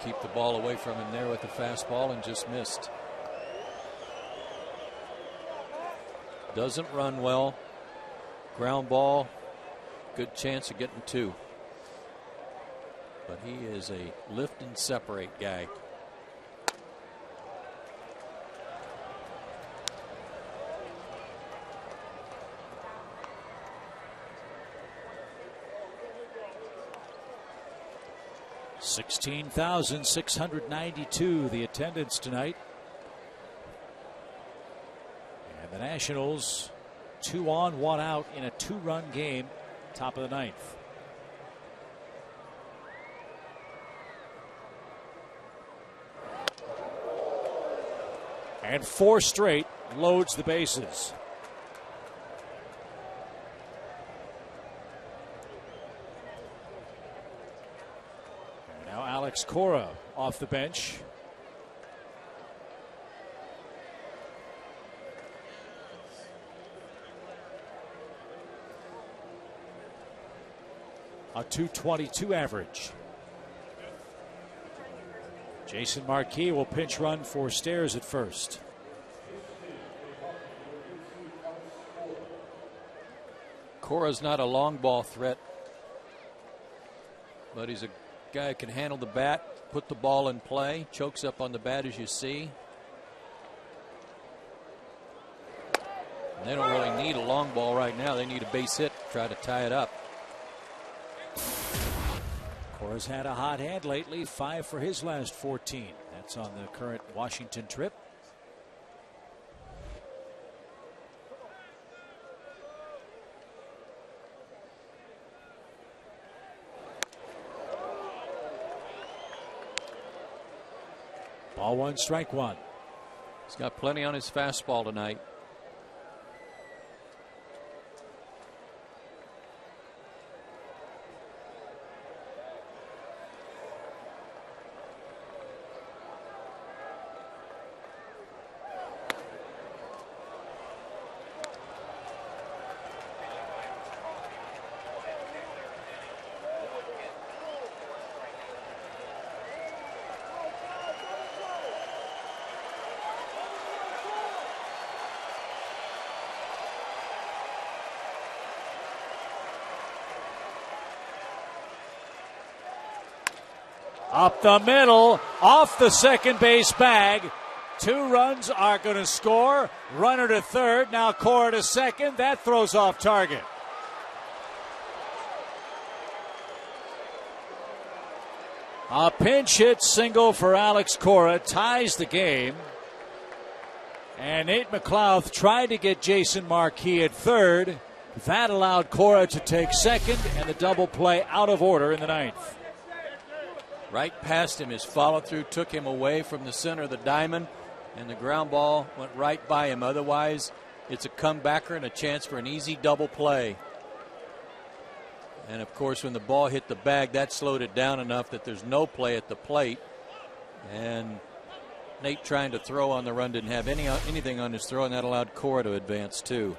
Keep the ball away from him there with the fastball, and just missed. Doesn't run well. Ground ball. Good chance of getting 2. But he is a lift and separate guy. $16,692 the attendance tonight. And the Nationals 2 on, 1 out in a 2-run game, top of the 9th. And 4 straight loads the bases. Alex Cora off the bench. A .222 average. Jason Marquis will pinch run for Stairs at first. Cora's not a long ball threat, but he's a guy can handle the bat, put the ball in play, chokes up on the bat as you see. And they don't really need a long ball right now. They need a base hit to try to tie it up. Cora's had a hot hand lately, 5 for his last 14. That's on the current Washington trip. Ball 1, strike 1. He's got plenty on his fastball tonight. Up the middle, off the second base bag. 2 runs are going to score. Runner to third. Now Cora to second. That throws off target. A pinch hit single for Alex Cora ties the game. And Nate McLeod tried to get Jason Marquis at third. That allowed Cora to take second, and the double play out of order in the ninth. Right past him, his follow-through took him away from the center of the diamond, and the ground ball went right by him. Otherwise, it's a comebacker and a chance for an easy double play. And, of course, when the ball hit the bag, that slowed it down enough that there's no play at the plate. And Nate trying to throw on the run didn't have anything on his throw, and that allowed Cora to advance, too.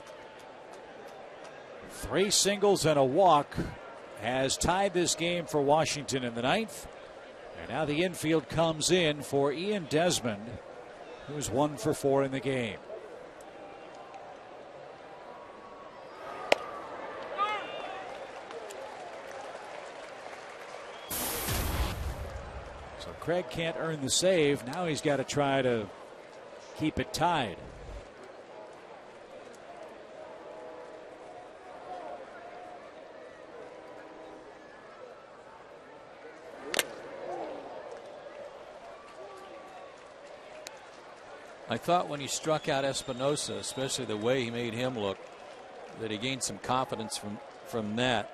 3 singles and a walk has tied this game for Washington in the ninth. And now the infield comes in for Ian Desmond, who's 1 for 4 in the game. So Craig can't earn the save. Now he's got to try to keep it tied. I thought when he struck out Espinosa, especially the way he made him look, that he gained some confidence from that.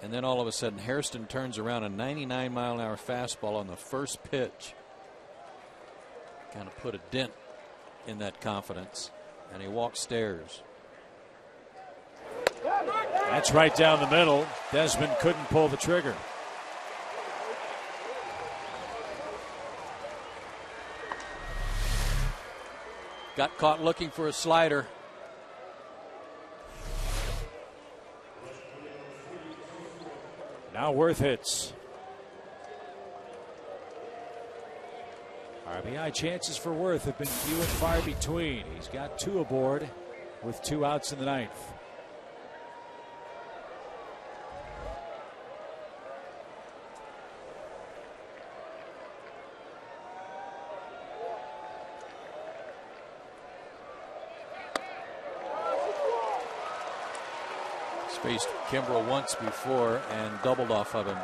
And then all of a sudden, Hairston turns around a 99-mile-an-hour fastball on the first pitch. Kind of put a dent in that confidence, and he walked stairs. That's right down the middle. Desmond couldn't pull the trigger. Got caught looking for a slider. Now Worth hits. RBI chances for Worth have been few and far between. He's got 2 aboard with 2 outs in the ninth. Faced Kimbrel once before and doubled off of him.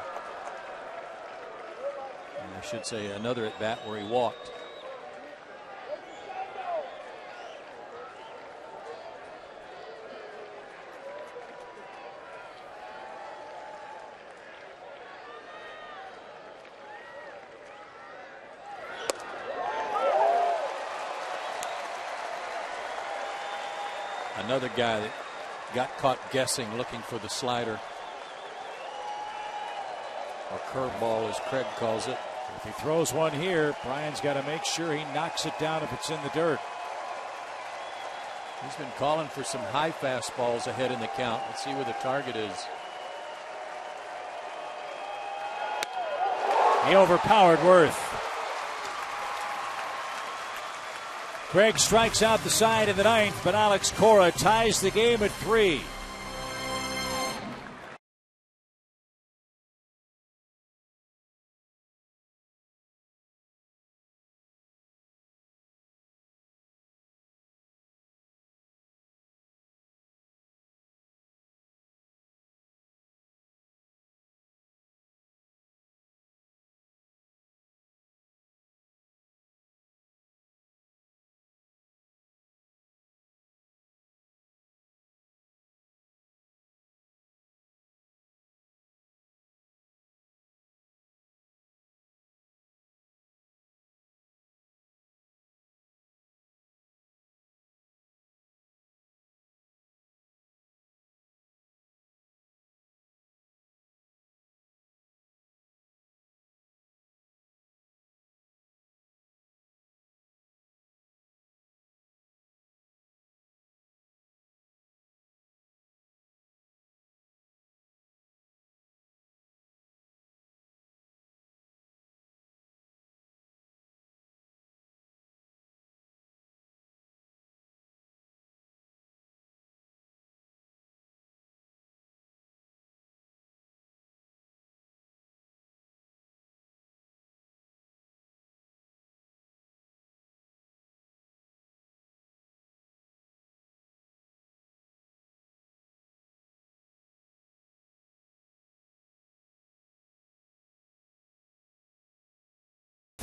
And I should say another at bat where he walked. Another guy that got caught guessing, looking for the slider, or curveball as Craig calls it. If he throws one here, Brian's got to make sure he knocks it down if it's in the dirt. He's been calling for some high fastballs ahead in the count. Let's see where the target is. He overpowered Worth. Craig strikes out the side in the ninth, but Alex Cora ties the game at 3.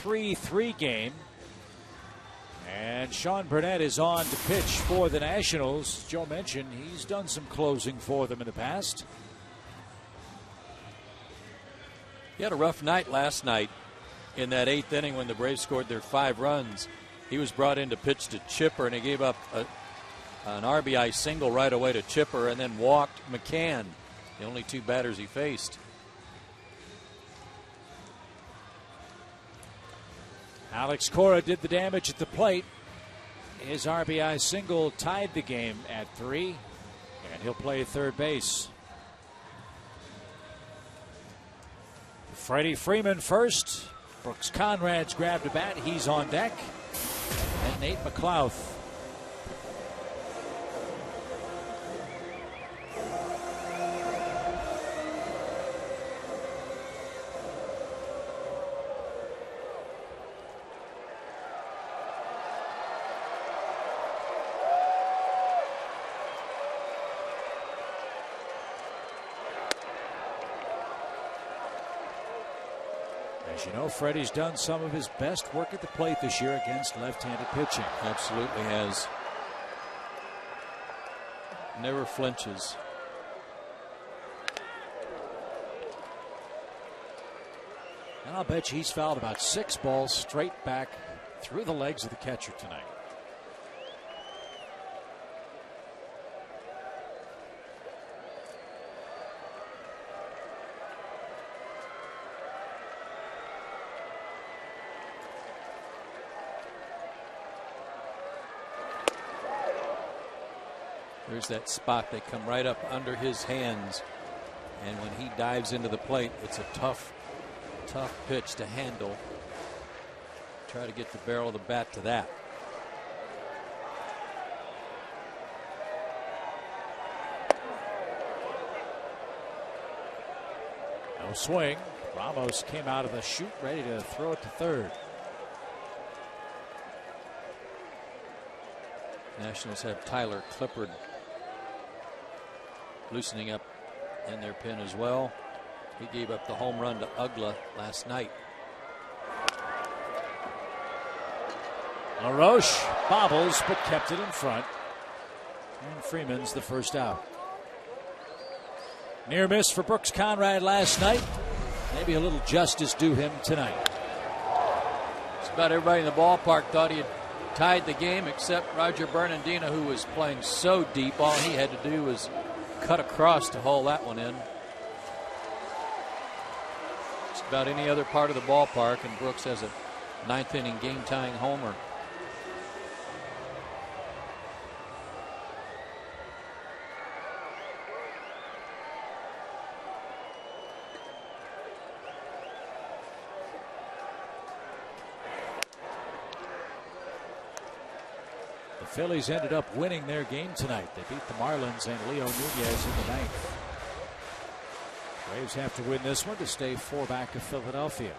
A 3-3 game. And Sean Burnett is on to pitch for the Nationals. Joe mentioned he's done some closing for them in the past. He had a rough night last night in that 8th inning when the Braves scored their 5 runs. He was brought in to pitch to Chipper, and he gave up an RBI single right away to Chipper and then walked McCann, the only 2 batters he faced. Alex Cora did the damage at the plate. His RBI single tied the game at 3, and he'll play third base. Freddie Freeman first. Brooks Conrad's grabbed a bat. He's on deck. And Nate McLouth. As you know, Freddie's done some of his best work at the plate this year against left-handed pitching. Absolutely has. Never flinches. And I'll bet you he's fouled about 6 balls straight back through the legs of the catcher tonight. There's that spot. They come right up under his hands. And when he dives into the plate, it's a tough pitch to handle. Try to get the barrel of the bat to that. No swing. Ramos came out of the chute ready to throw it to third. Nationals have Tyler Clippard loosening up in their pen as well. He gave up the home run to Ugla last night. LaRoche bobbles but kept it in front. And Freeman's the first out. Near miss for Brooks Conrad last night. Maybe a little justice due him tonight. Just about everybody in the ballpark thought he had tied the game except Roger Bernardino, who was playing so deep. All he had to do was cut across to haul that one in. Just about any other part of the ballpark, and Brooks has a 9th inning game-tying homer. The Phillies ended up winning their game tonight. They beat the Marlins and Leo Nunez in the 9th. Braves have to win this one to stay 4 back of Philadelphia.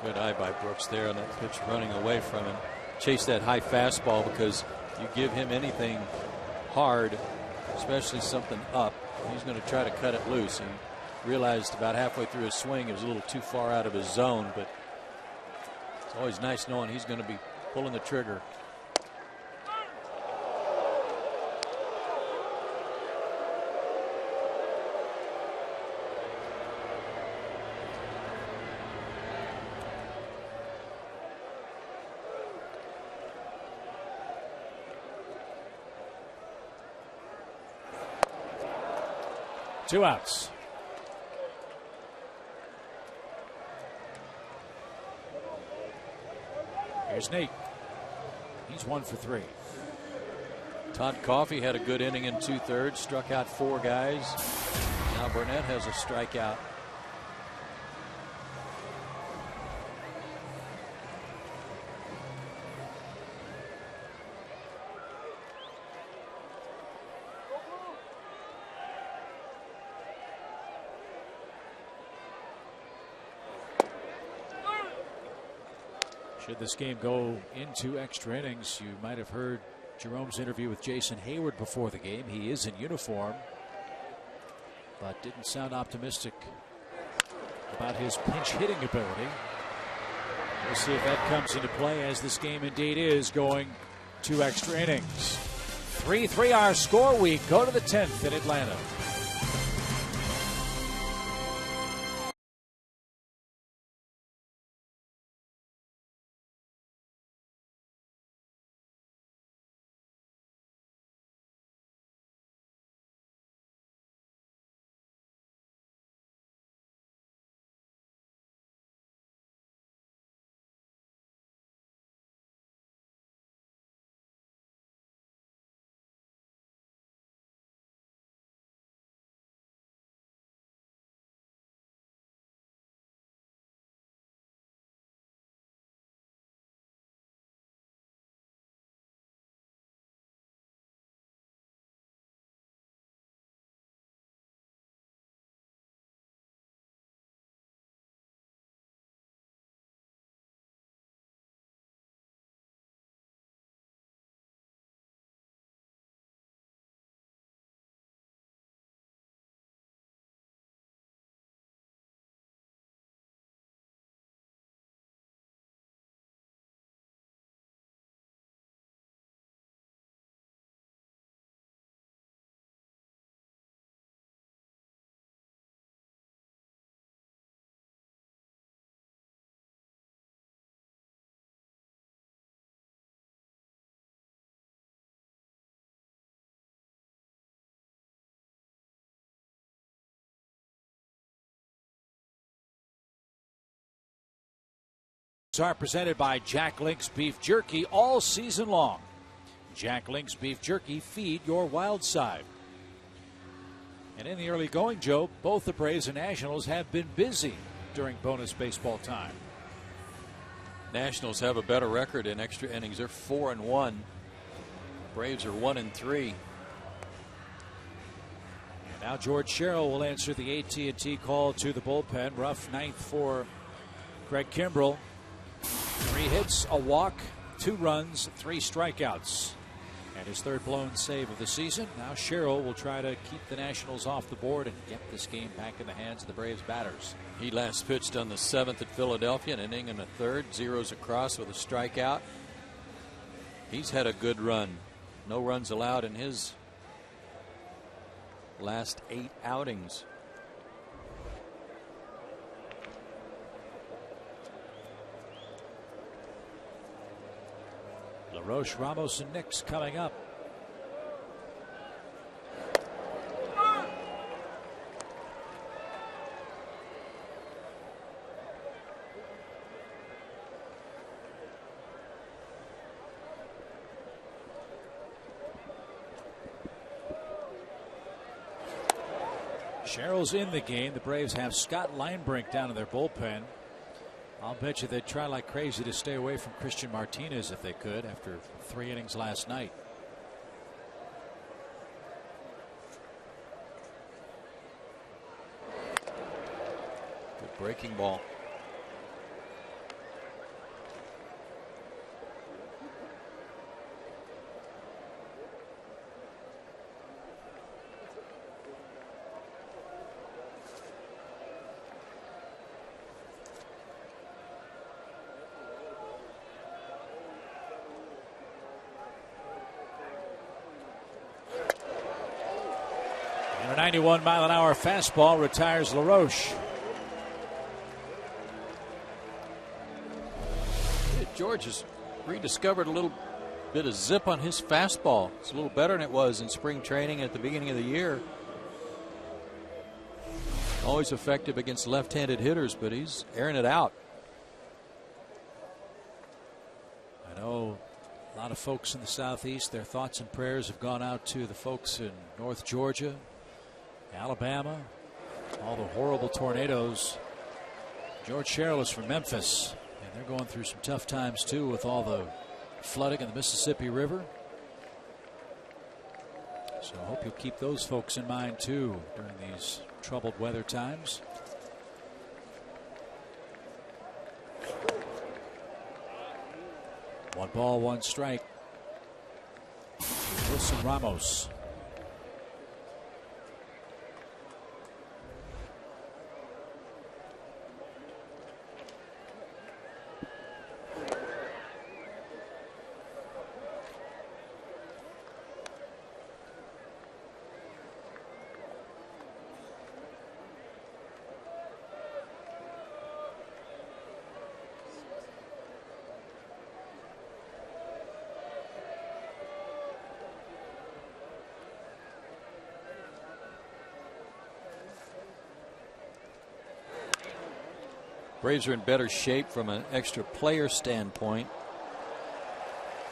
Good eye by Brooks there on that pitch running away from him. Chase that high fastball, because you give him anything hard, especially something up, he's going to try to cut it loose. He realized about halfway through his swing it was a little too far out of his zone, but it's always nice knowing he's going to be pulling the trigger. Two outs. Here's Nate. He's 1 for 3. Todd Coffey had a good inning in 2/3, struck out 4 guys. Now Burnett has a strikeout. Should this game go into extra innings, you might have heard Jerome's interview with Jason Hayward before the game. He is in uniform, but didn't sound optimistic about his pinch hitting ability. We'll see if that comes into play, as this game indeed is going to extra innings. 3-3 our score. We go to the 10th in Atlanta. Are presented by Jack Link's Beef Jerky all season long. Jack Link's Beef Jerky, feed your wild side. And in the early going, Joe, both the Braves and Nationals have been busy during bonus baseball time. Nationals have a better record in extra innings. They're 4-1. Braves are 1-3. Now George Sherrill will answer the AT call to the bullpen. Rough ninth for Craig Kimbrell. 3 hits, a walk, 2 runs, 3 strikeouts. And his third blown save of the season. Now Sherrill will try to keep the Nationals off the board and get this game back in the hands of the Braves batters. He last pitched on the 7th at Philadelphia, an inning and a third, zeros across with a strikeout. He's had a good run. No runs allowed in his last 8 outings. LaRoche, Ramos, and Nix coming up. Sherrill's in the game. The Braves have Scott Linebrink down in their bullpen. I'll bet you they'd try like crazy to stay away from Christian Martinez if they could after 3 innings last night. Good breaking ball. And a 91-mile-an-hour fastball retires LaRoche. George has rediscovered a little bit of zip on his fastball. It's a little better than it was in spring training at the beginning of the year. Always effective against left-handed hitters, but he's airing it out. I know a lot of folks in the Southeast, their thoughts and prayers have gone out to the folks in North Georgia, Alabama, all the horrible tornadoes. George Sherrill is from Memphis, and they're going through some tough times too with all the flooding in the Mississippi River. So I hope you'll keep those folks in mind too during these troubled weather times. ball, one strike. Wilson Ramos. Braves are in better shape from an extra player standpoint.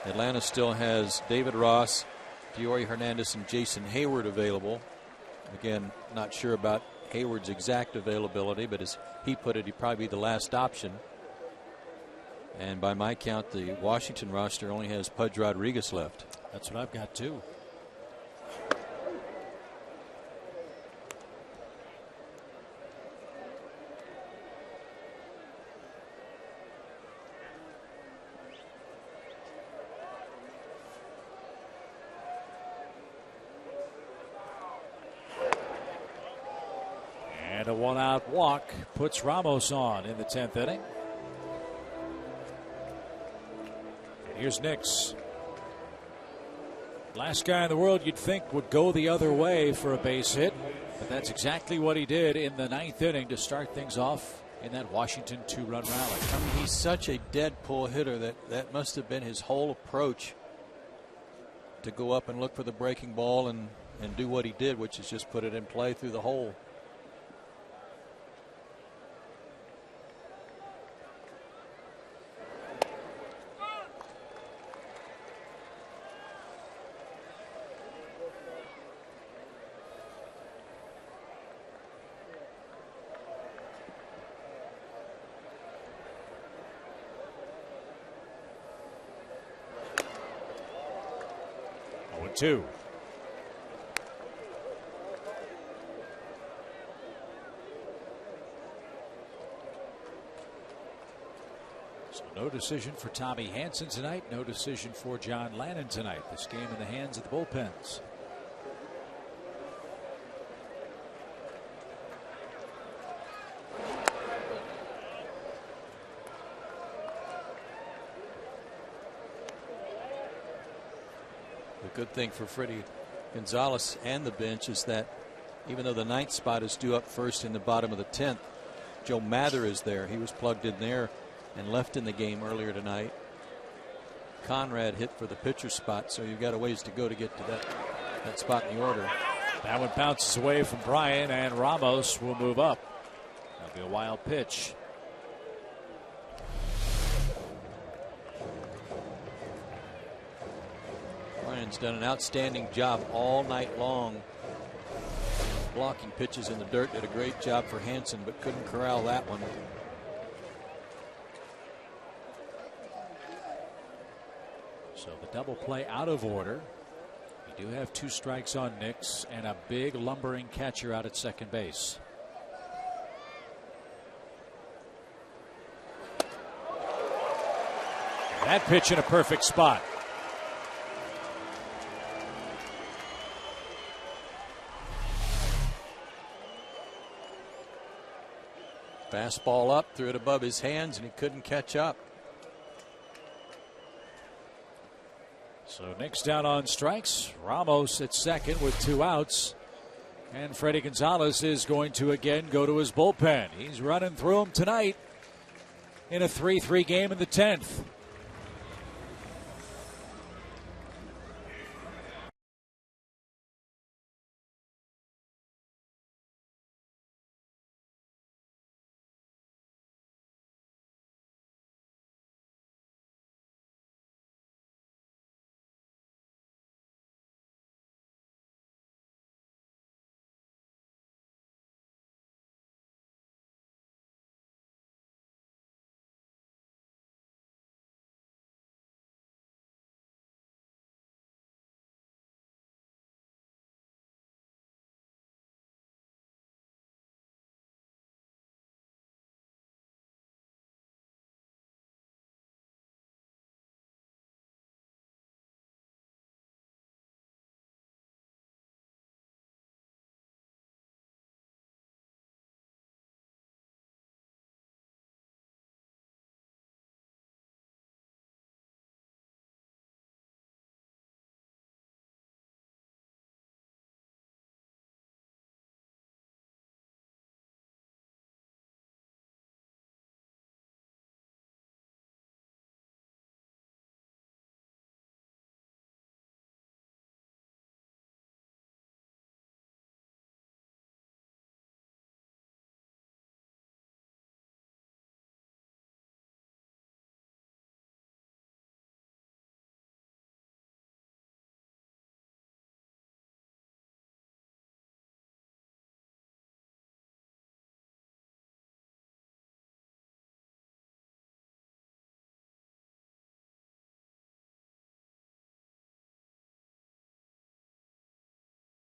Atlanta still has David Ross, Diori Hernandez, and Jason Hayward available. Again, not sure about Hayward's exact availability, but as he put it, he'd probably be the last option. And by my count, the Washington roster only has Pudge Rodriguez left. That's what I've got too. And a one-out walk puts Ramos on in the 10th inning. And here's Nix. Last guy in the world you'd think would go the other way for a base hit, but that's exactly what he did in the 9th inning to start things off in that Washington 2-run rally. I mean, he's such a dead pull hitter that must have been his whole approach to go up and look for the breaking ball and do what he did, which is just put it in play through the hole. Two. So no decision for Tommy Hanson tonight. No decision for John Lannon tonight. This game in the hands of the bullpens. The good thing for Freddie Gonzalez and the bench is that even though the 9th spot is due up first in the bottom of the 10th, Joe Mather is there. He was plugged in there and left in the game earlier tonight. Conrad hit for the pitcher spot, so you've got a ways to go to get to that spot in the order. That one bounces away from Bryan, and Ramos will move up. That'll be a wild pitch. Bryan's done an outstanding job all night long blocking pitches in the dirt. Did a great job for Hanson, but couldn't corral that one. So the double play out of order. You do have 2 strikes on Nix and a big lumbering catcher out at second base. That pitch in a perfect spot. Fastball up, threw it above his hands, and he couldn't catch up. So Nix down on strikes. Ramos at second with 2 outs. And Freddie Gonzalez is going to again go to his bullpen. He's running through them tonight in a 3-3 game in the 10th.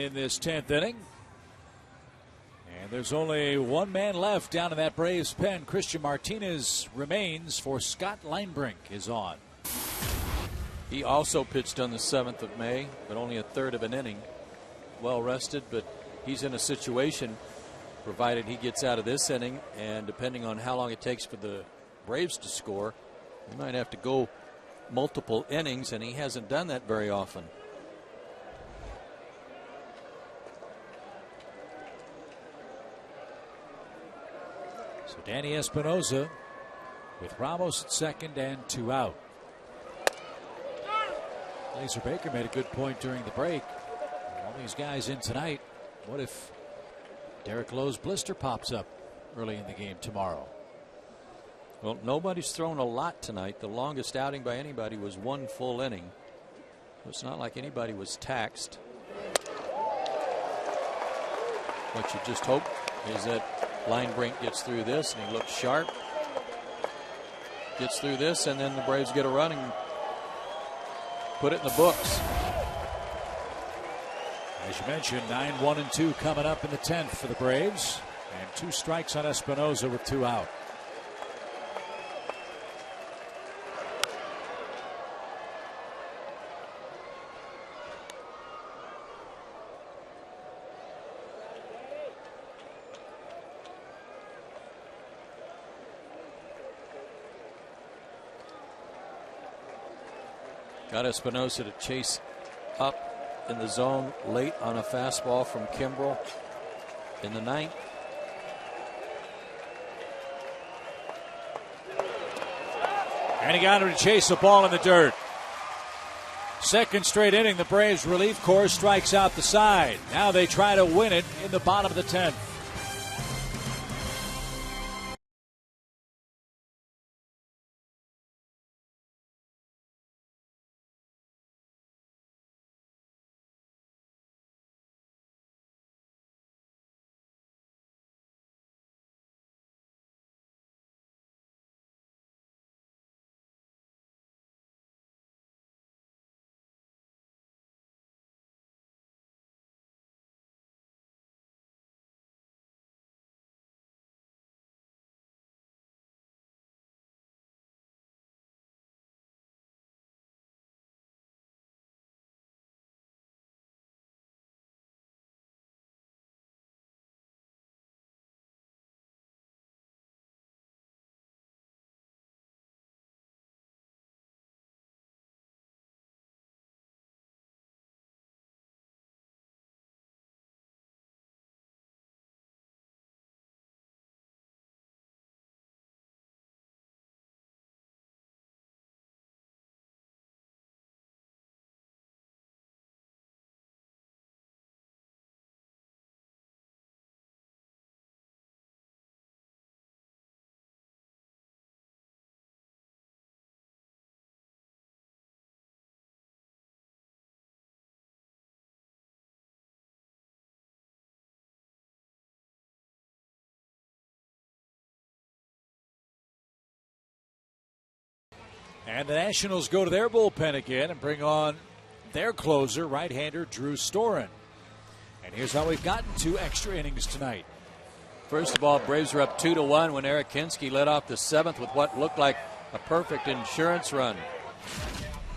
in this 10th inning. And there's only one man left down in that Braves pen. Christian Martinez remains for Scott Linebrink is on. He also pitched on the 7th of May, but only a third of an inning. Well rested, but he's in a situation, provided he gets out of this inning, and depending on how long it takes for the Braves to score, he might have to go multiple innings, and he hasn't done that very often. So Danny Espinosa with Ramos at second and 2 out. Laser Baker made a good point during the break. All these guys in tonight. What if Derek Lowe's blister pops up early in the game tomorrow? Well, nobody's thrown a lot tonight. The longest outing by anybody was 1 full inning. It's not like anybody was taxed. What you just hope is that Linebrink gets through this and he looks sharp. Gets through this, and then the Braves get a run and put it in the books. As you mentioned, 9-1-2 coming up in the 10th for the Braves, and 2 strikes on Espinosa with 2 out. Got Espinosa to chase up in the zone late on a fastball from Kimbrel in the 9th. And he got him to chase the ball in the dirt. Second straight inning, the Braves relief corps strikes out the side. Now they try to win it in the bottom of the 10th. And the Nationals go to their bullpen again and bring on their closer, right-hander Drew Storen. And here's how we've gotten 2 extra innings tonight. First of all, Braves are up 2-1 when Eric Kinske led off the 7th with what looked like a perfect insurance run.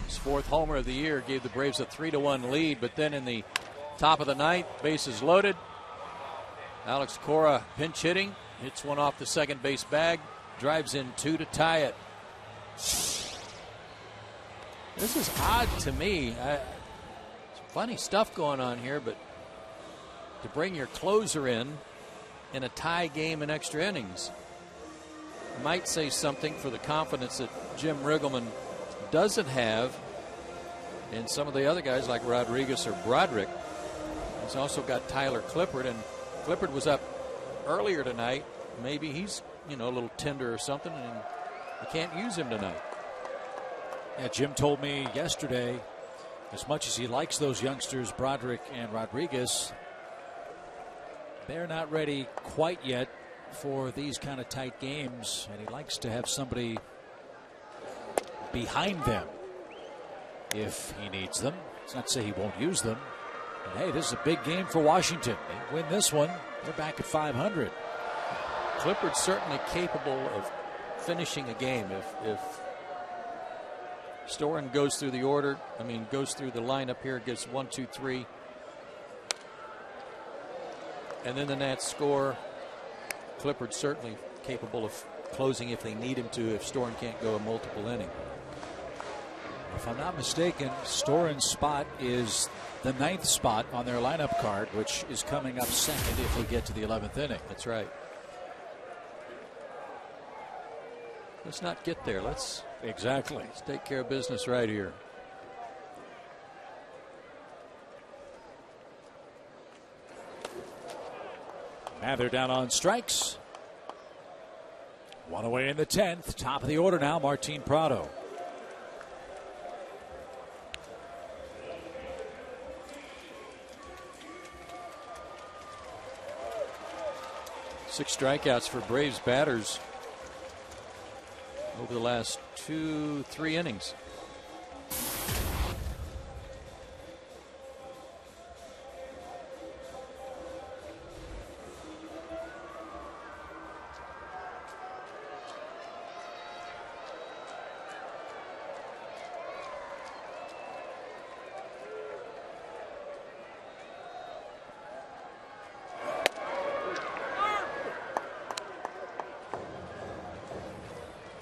His 4th homer of the year gave the Braves a 3-1 lead, but then in the top of the 9th, bases loaded. Alex Cora pinch hitting, hits one off the second base bag, drives in 2 to tie it. This is odd to me. Some funny stuff going on here, but to bring your closer in a tie game in extra innings might say something for the confidence that Jim Riggleman doesn't have in some of the other guys like Rodriguez or Broderick. He's also got Tyler Clippard, and Clippard was up earlier tonight. Maybe he's, a little tender or something, and you can't use him tonight. Yeah, Jim told me yesterday, as much as he likes those youngsters, Broderick and Rodriguez, they're not ready quite yet for these kind of tight games, and he likes to have somebody behind them if he needs them. It's not to say he won't use them, And hey, this is a big game for Washington. They win this one, they're back at 500. Clippard's certainly capable of finishing a game if Storen goes through the order. I mean, goes through the lineup here, gets 1, 2, 3, and then the Nats score. Clippard's certainly capable of closing if they need him to, if Storen can't go a multiple inning. If I'm not mistaken, Storen's spot is the 9th spot on their lineup card, which is coming up second if we get to the 11th inning. That's right. Let's not get there. Let's take care of business right here. Mather down on strikes. One away in the 10th. Top of the order now, Martin Prado. Six strikeouts for Braves batters over the last 2-3 innings.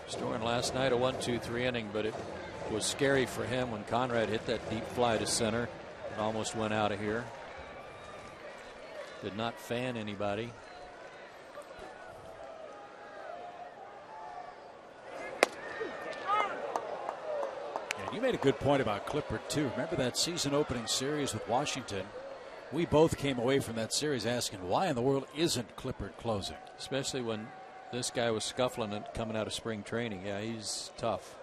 Storen last night a 1-2-3 inning, but it was scary for him when Conrad hit that deep fly to center. It almost went out of here. Did not fan anybody. And you made a good point about Clippard too. Remember that season opening series with Washington? We both came away from that series asking, why in the world isn't Clippard closing? Especially when this guy was scuffling and coming out of spring training. Yeah, he's tough.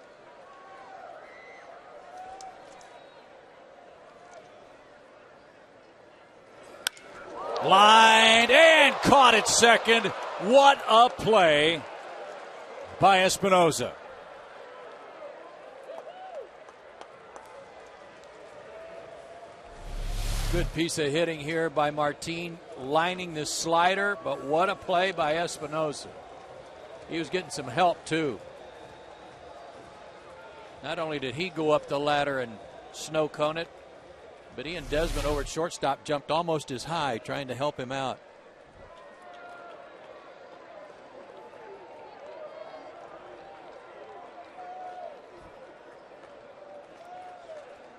Lined and caught at second. What a play by Espinoza. Good piece of hitting here by Martin, lining this slider, but what a play by Espinoza. He was getting some help too. Not only did he go up the ladder and snow cone it, but he and Desmond over at shortstop jumped almost as high trying to help him out.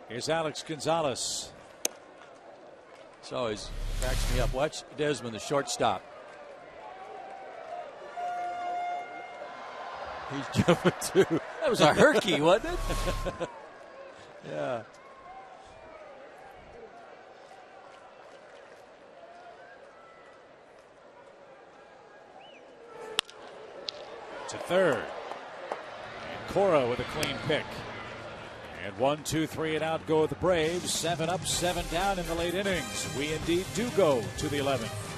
Here's Alex Gonzalez. This always cracks me up. Watch Desmond, the shortstop. He's jumping too. That was a herky, wasn't it? Yeah. To third. And Cora with a clean pick. And 1, 2, 3 and out go the Braves. 7 up, 7 down in the late innings. We indeed do go to the 11th.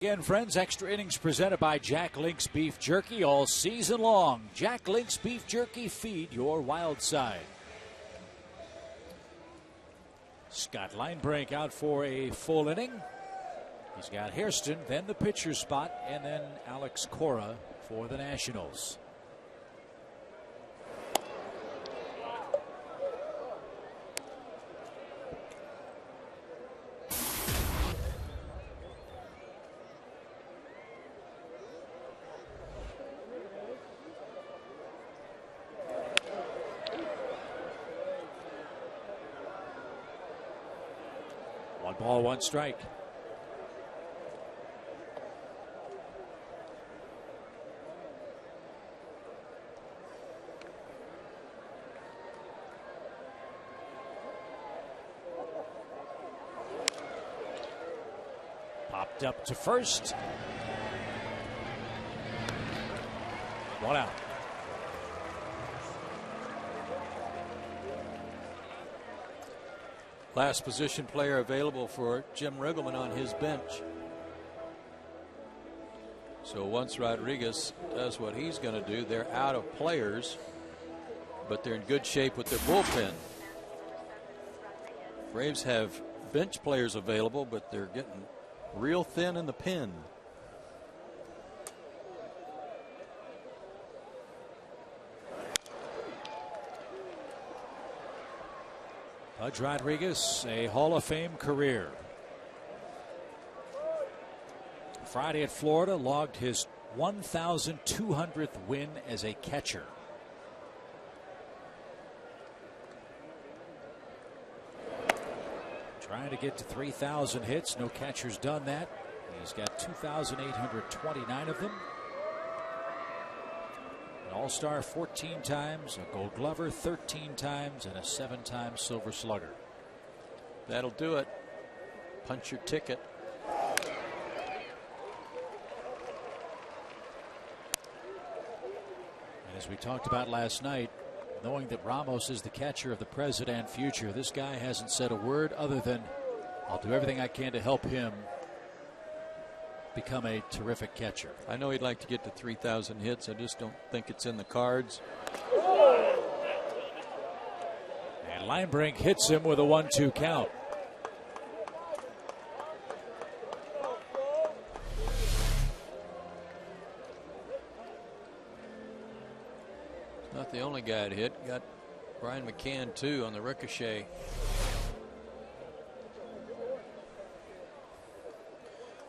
Again, friends, extra innings presented by Jack Link's Beef Jerky all season long. Jack Link's Beef Jerky, feed your wild side. Scott Linebrink out for a full inning. He's got Hairston, then the pitcher spot, and then Alex Cora for the Nationals. One ball, one strike. Popped up to first. One out. Last position player available for Jim Riggleman on his bench. So once Rodriguez does what he's going to do, they're out of players, but they're in good shape with their bullpen. Braves have bench players available, but they're getting real thin in the pen. Pudge Rodriguez, a Hall of Fame career. Friday at Florida, logged his 1,200th win as a catcher. Trying to get to 3,000 hits. No catcher's done that. He's got 2,829 of them. An All-Star 14 times, a Gold Glover 13 times, and a 7-time Silver Slugger. That'll do it. Punch your ticket. And as we talked about last night, knowing that Ramos is the catcher of the present and future, this guy hasn't said a word other than, I'll do everything I can to help him become a terrific catcher. I know he'd like to get to 3,000 hits. I just don't think it's in the cards. And Linebrink hits him with a 1-2 count. Not the only guy to hit. Got Brian McCann too on the ricochet.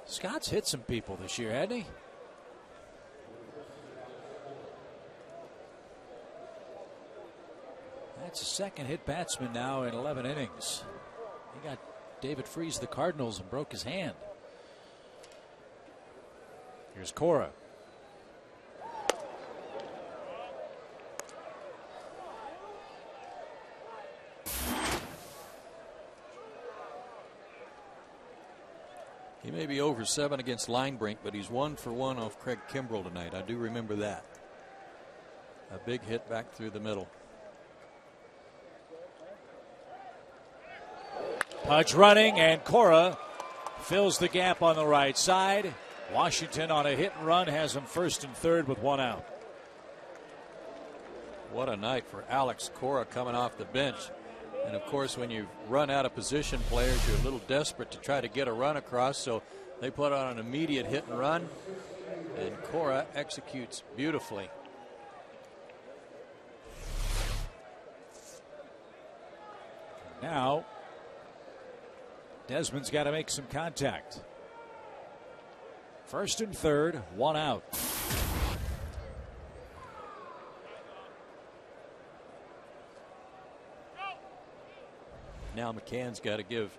Scott's hit some people this year, hasn't he? That's a second hit batsman now in 11 innings. He got David Freese of the Cardinals and broke his hand. Here's Cora. He may be over 7 against Linebrink, but he's 1 for 1 off Craig Kimbrell tonight. I do remember that. A big hit back through the middle. Pudge running, and Cora fills the gap on the right side. Washington on a hit and run has him first and third with 1 out. What a night for Alex Cora coming off the bench. And of course, when you run out of position players, you're a little desperate to try to get a run across. So they put on an immediate hit and run, and Cora executes beautifully. Now, Desmond's got to make some contact. First and third, 1 out. Now McCann's got to give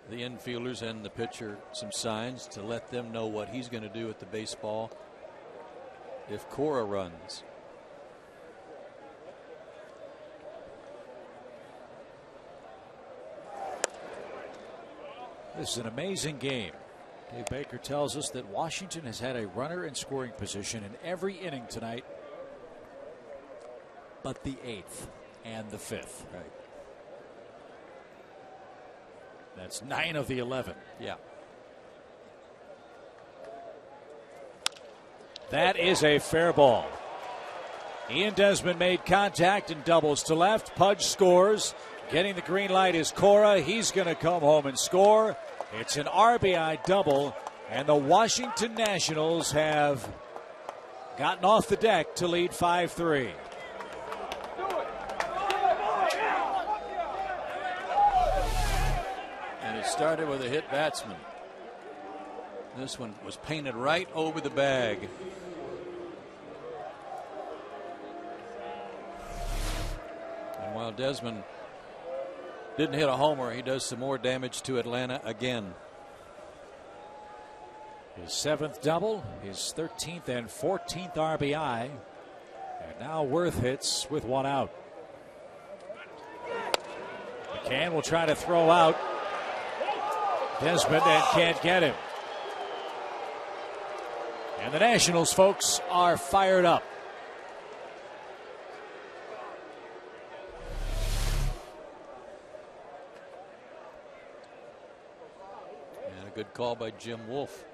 the infielders and the pitcher some signs to let them know what he's going to do at the baseball if Cora runs. This is an amazing game. Dave Baker tells us that Washington has had a runner in scoring position in every inning tonight, but the 8th and the 5th. Right. That's 9 of the 11. Yeah. That is a fair ball. Ian Desmond made contact and doubles to left. Pudge scores. Getting the green light is Cora. He's going to come home and score. It's an RBI double, and the Washington Nationals have gotten off the deck to lead 5-3. And it started with a hit batsman. This one was painted right over the bag. And while Desmond didn't hit a homer, he does some more damage to Atlanta again. His 7th double, his 13th and 14th RBI. And now Worth hits with 1 out. McCann will try to throw out Desmond and can't get him. And the Nationals folks are fired up. And a good call by Jim Wolf.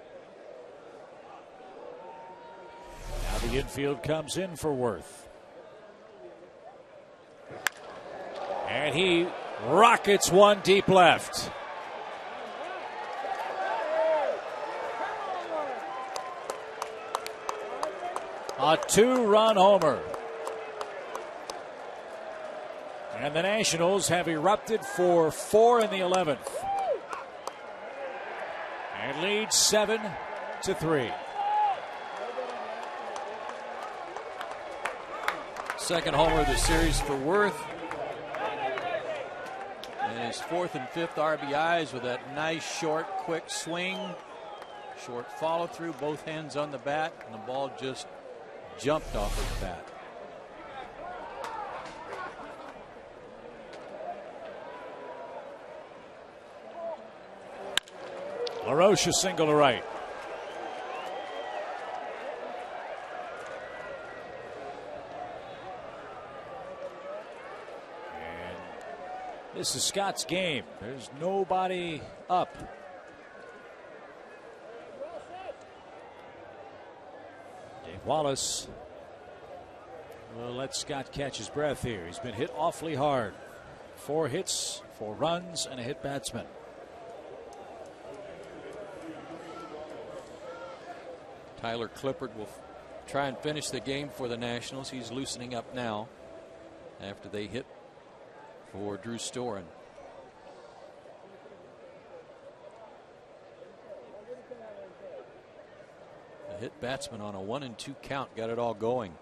Now the infield comes in for Worth. And he rockets one deep left. A 2-run homer. And the Nationals have erupted for 4 in the 11th. And lead 7-3. Second homer of the series for Worth. And his 4th and 5th RBIs with that nice short quick swing. Short follow through, both hands on the bat, and the ball just jumped off his bat. LaRoche single to right. And this is Scott's game. There's nobody up. Dave Wallace will let Scott catch his breath here. He's been hit awfully hard. 4 hits, 4 runs, and a hit batsman. Tyler Clippard will try and finish the game for the Nationals. He's loosening up now after they hit for Drew Storen. A hit batsman on a 1-2 count got it all going.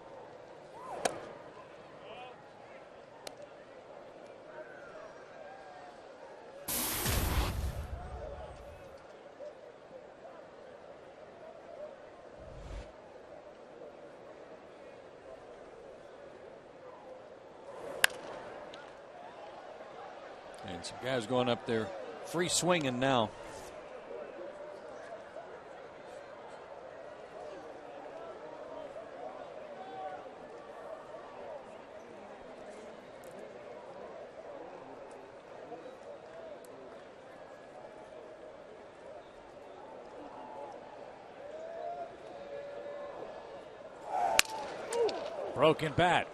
And some guys going up there free swinging now. Broken bat.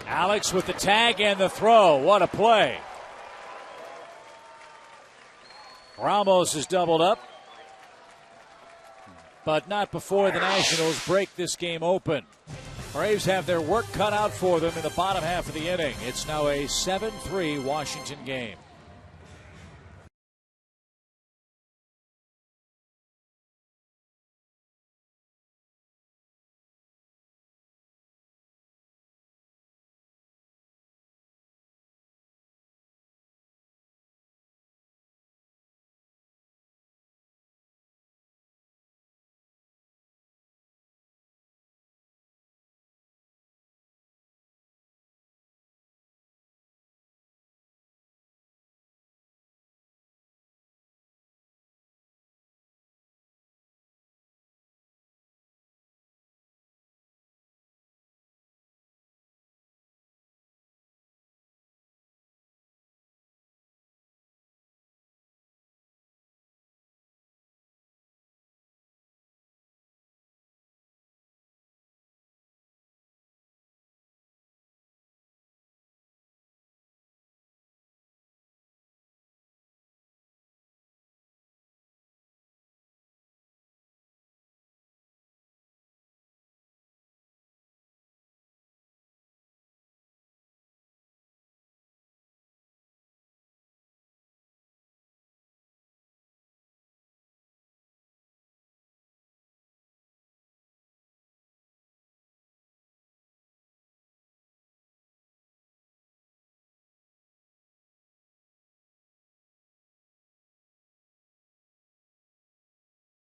Alex with the tag and the throw. What a play. Ramos is doubled up, but not before the Nationals break this game open. Braves have their work cut out for them in the bottom half of the inning. It's now a 7-3 Washington game.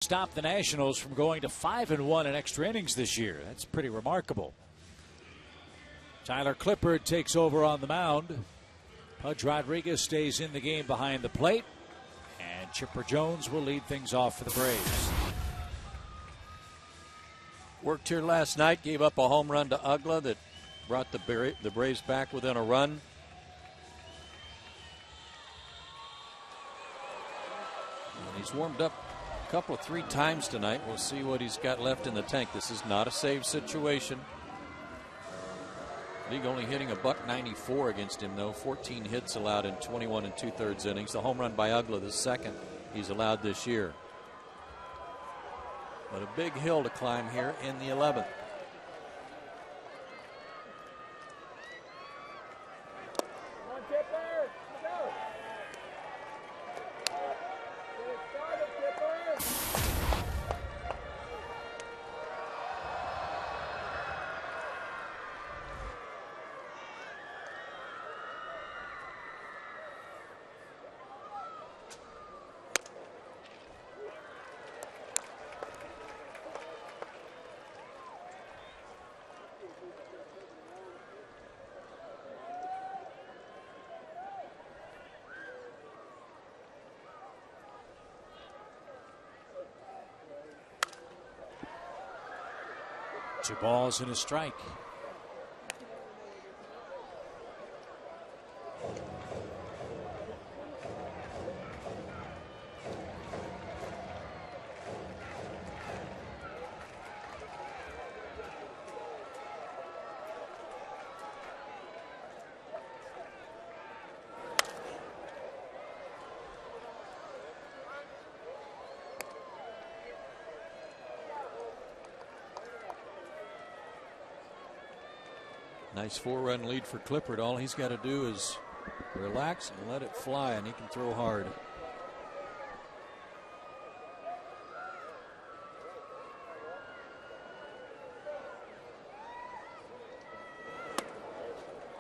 stopped the Nationals from going to 5-1 in extra innings this year. That's pretty remarkable. Tyler Clippard takes over on the mound. Pudge Rodriguez stays in the game behind the plate. And Chipper Jones will lead things off for the Braves. Worked here last night, gave up a home run to Ugla that brought the Braves back within a run. And he's warmed up a couple of 3 times tonight. We'll see what he's got left in the tank. This is not a save situation. League only hitting a .194 against him, though. 14 hits allowed in 21 2/3 innings. The home run by Ugla, the second he's allowed this year. But a big hill to climb here in the 11th. Two balls and a strike. Nice 4-run lead for Clippard. All he's got to do is relax and let it fly, and he can throw hard.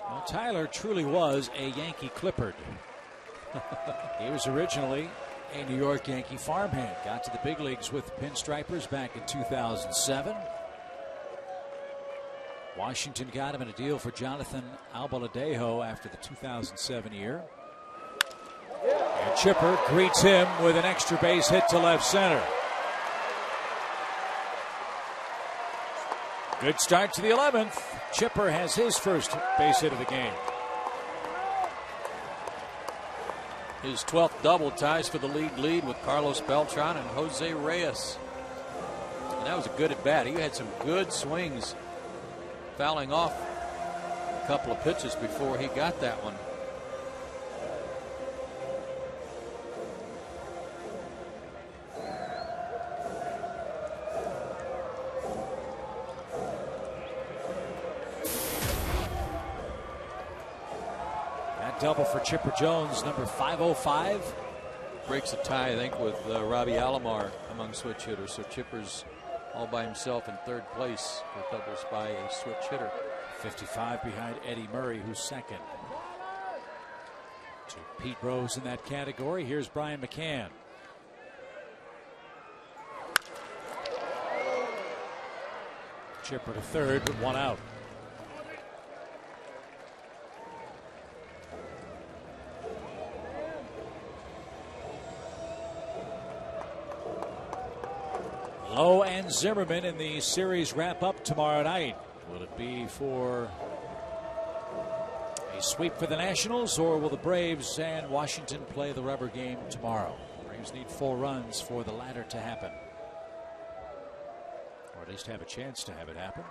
Well, Tyler truly was a Yankee Clippard. He was originally a New York Yankee farmhand. Got to the big leagues with the Pinstripers back in 2007. Washington got him in a deal for Jonathan Albaladejo after the 2007 year. And Chipper greets him with an extra base hit to left center. Good start to the 11th. Chipper has his first base hit of the game. His 12th double ties for the lead with Carlos Beltran and Jose Reyes. And that was a good at bat. He had some good swings, fouling off a couple of pitches before he got that one. That double for Chipper Jones, number 505. Breaks a tie, I think, with Robbie Alomar among switch hitters. So Chipper's all by himself in third place for doubles by a switch hitter. 55 behind Eddie Murray, who's second. To Pete Rose in that category. Here's Brian McCann. Chipper to third, but one out. Lowe and Zimmerman in the series wrap up tomorrow night. Will it be for a sweep for the Nationals, or will the Braves and Washington play the rubber game tomorrow? Braves need 4 runs for the latter to happen, or at least have a chance to have it happen.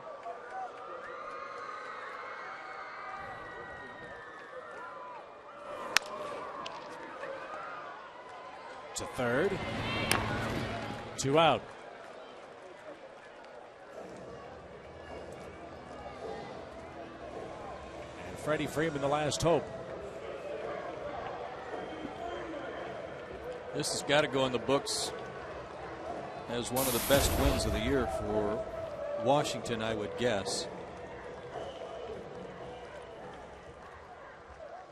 To third. 2 out. Freddie Freeman, the last hope. This has got to go in the books as one of the best wins of the year for Washington, I would guess.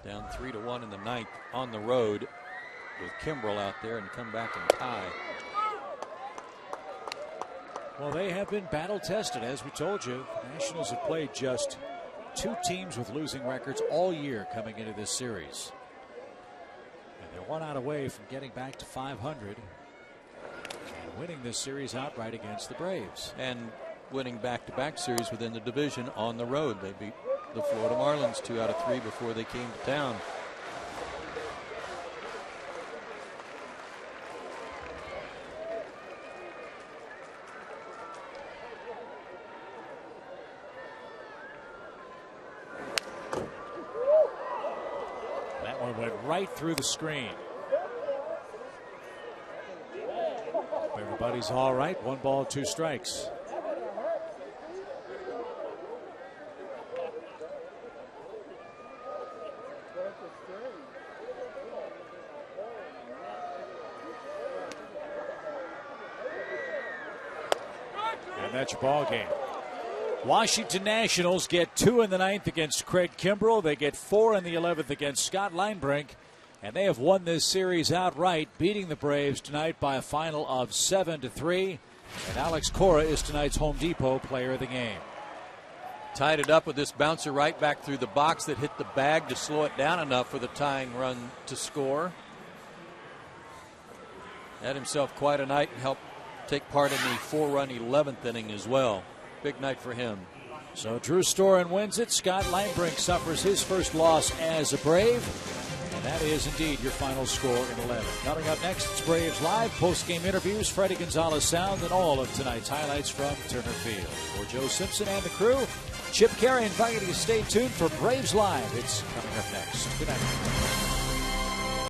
Down 3-1 in the 9th on the road with Kimbrel out there, and come back and tie. Well, they have been battle tested, as we told you. The Nationals have played just 2 teams with losing records all year coming into this series. And they're 1 out away from getting back to 500 and winning this series outright against the Braves. And winning back-to-back series within the division on the road. They beat the Florida Marlins 2 out of 3 before they came to town. That one went right through the screen. Everybody's all right. 1 ball, 2 strikes. And that's your ball game. Washington Nationals get 2 in the 9th against Craig Kimbrell. They get 4 in the 11th against Scott Linebrink. And they have won this series outright, beating the Braves tonight by a final of 7-3. And Alex Cora is tonight's Home Depot player of the game. Tied it up with this bouncer right back through the box that hit the bag to slow it down enough for the tying run to score. Had himself quite a night and helped take part in the 4-run 11th inning as well. Big night for him. So Drew Storen wins it. Scott Linebrink suffers his first loss as a Brave. And that is indeed your final score in 11. Coming up next, it's Braves Live. Post-game interviews, Freddie Gonzalez sound, and all of tonight's highlights from Turner Field. For Joe Simpson and the crew, Chip Carey inviting you to stay tuned for Braves Live. It's coming up next. Good night.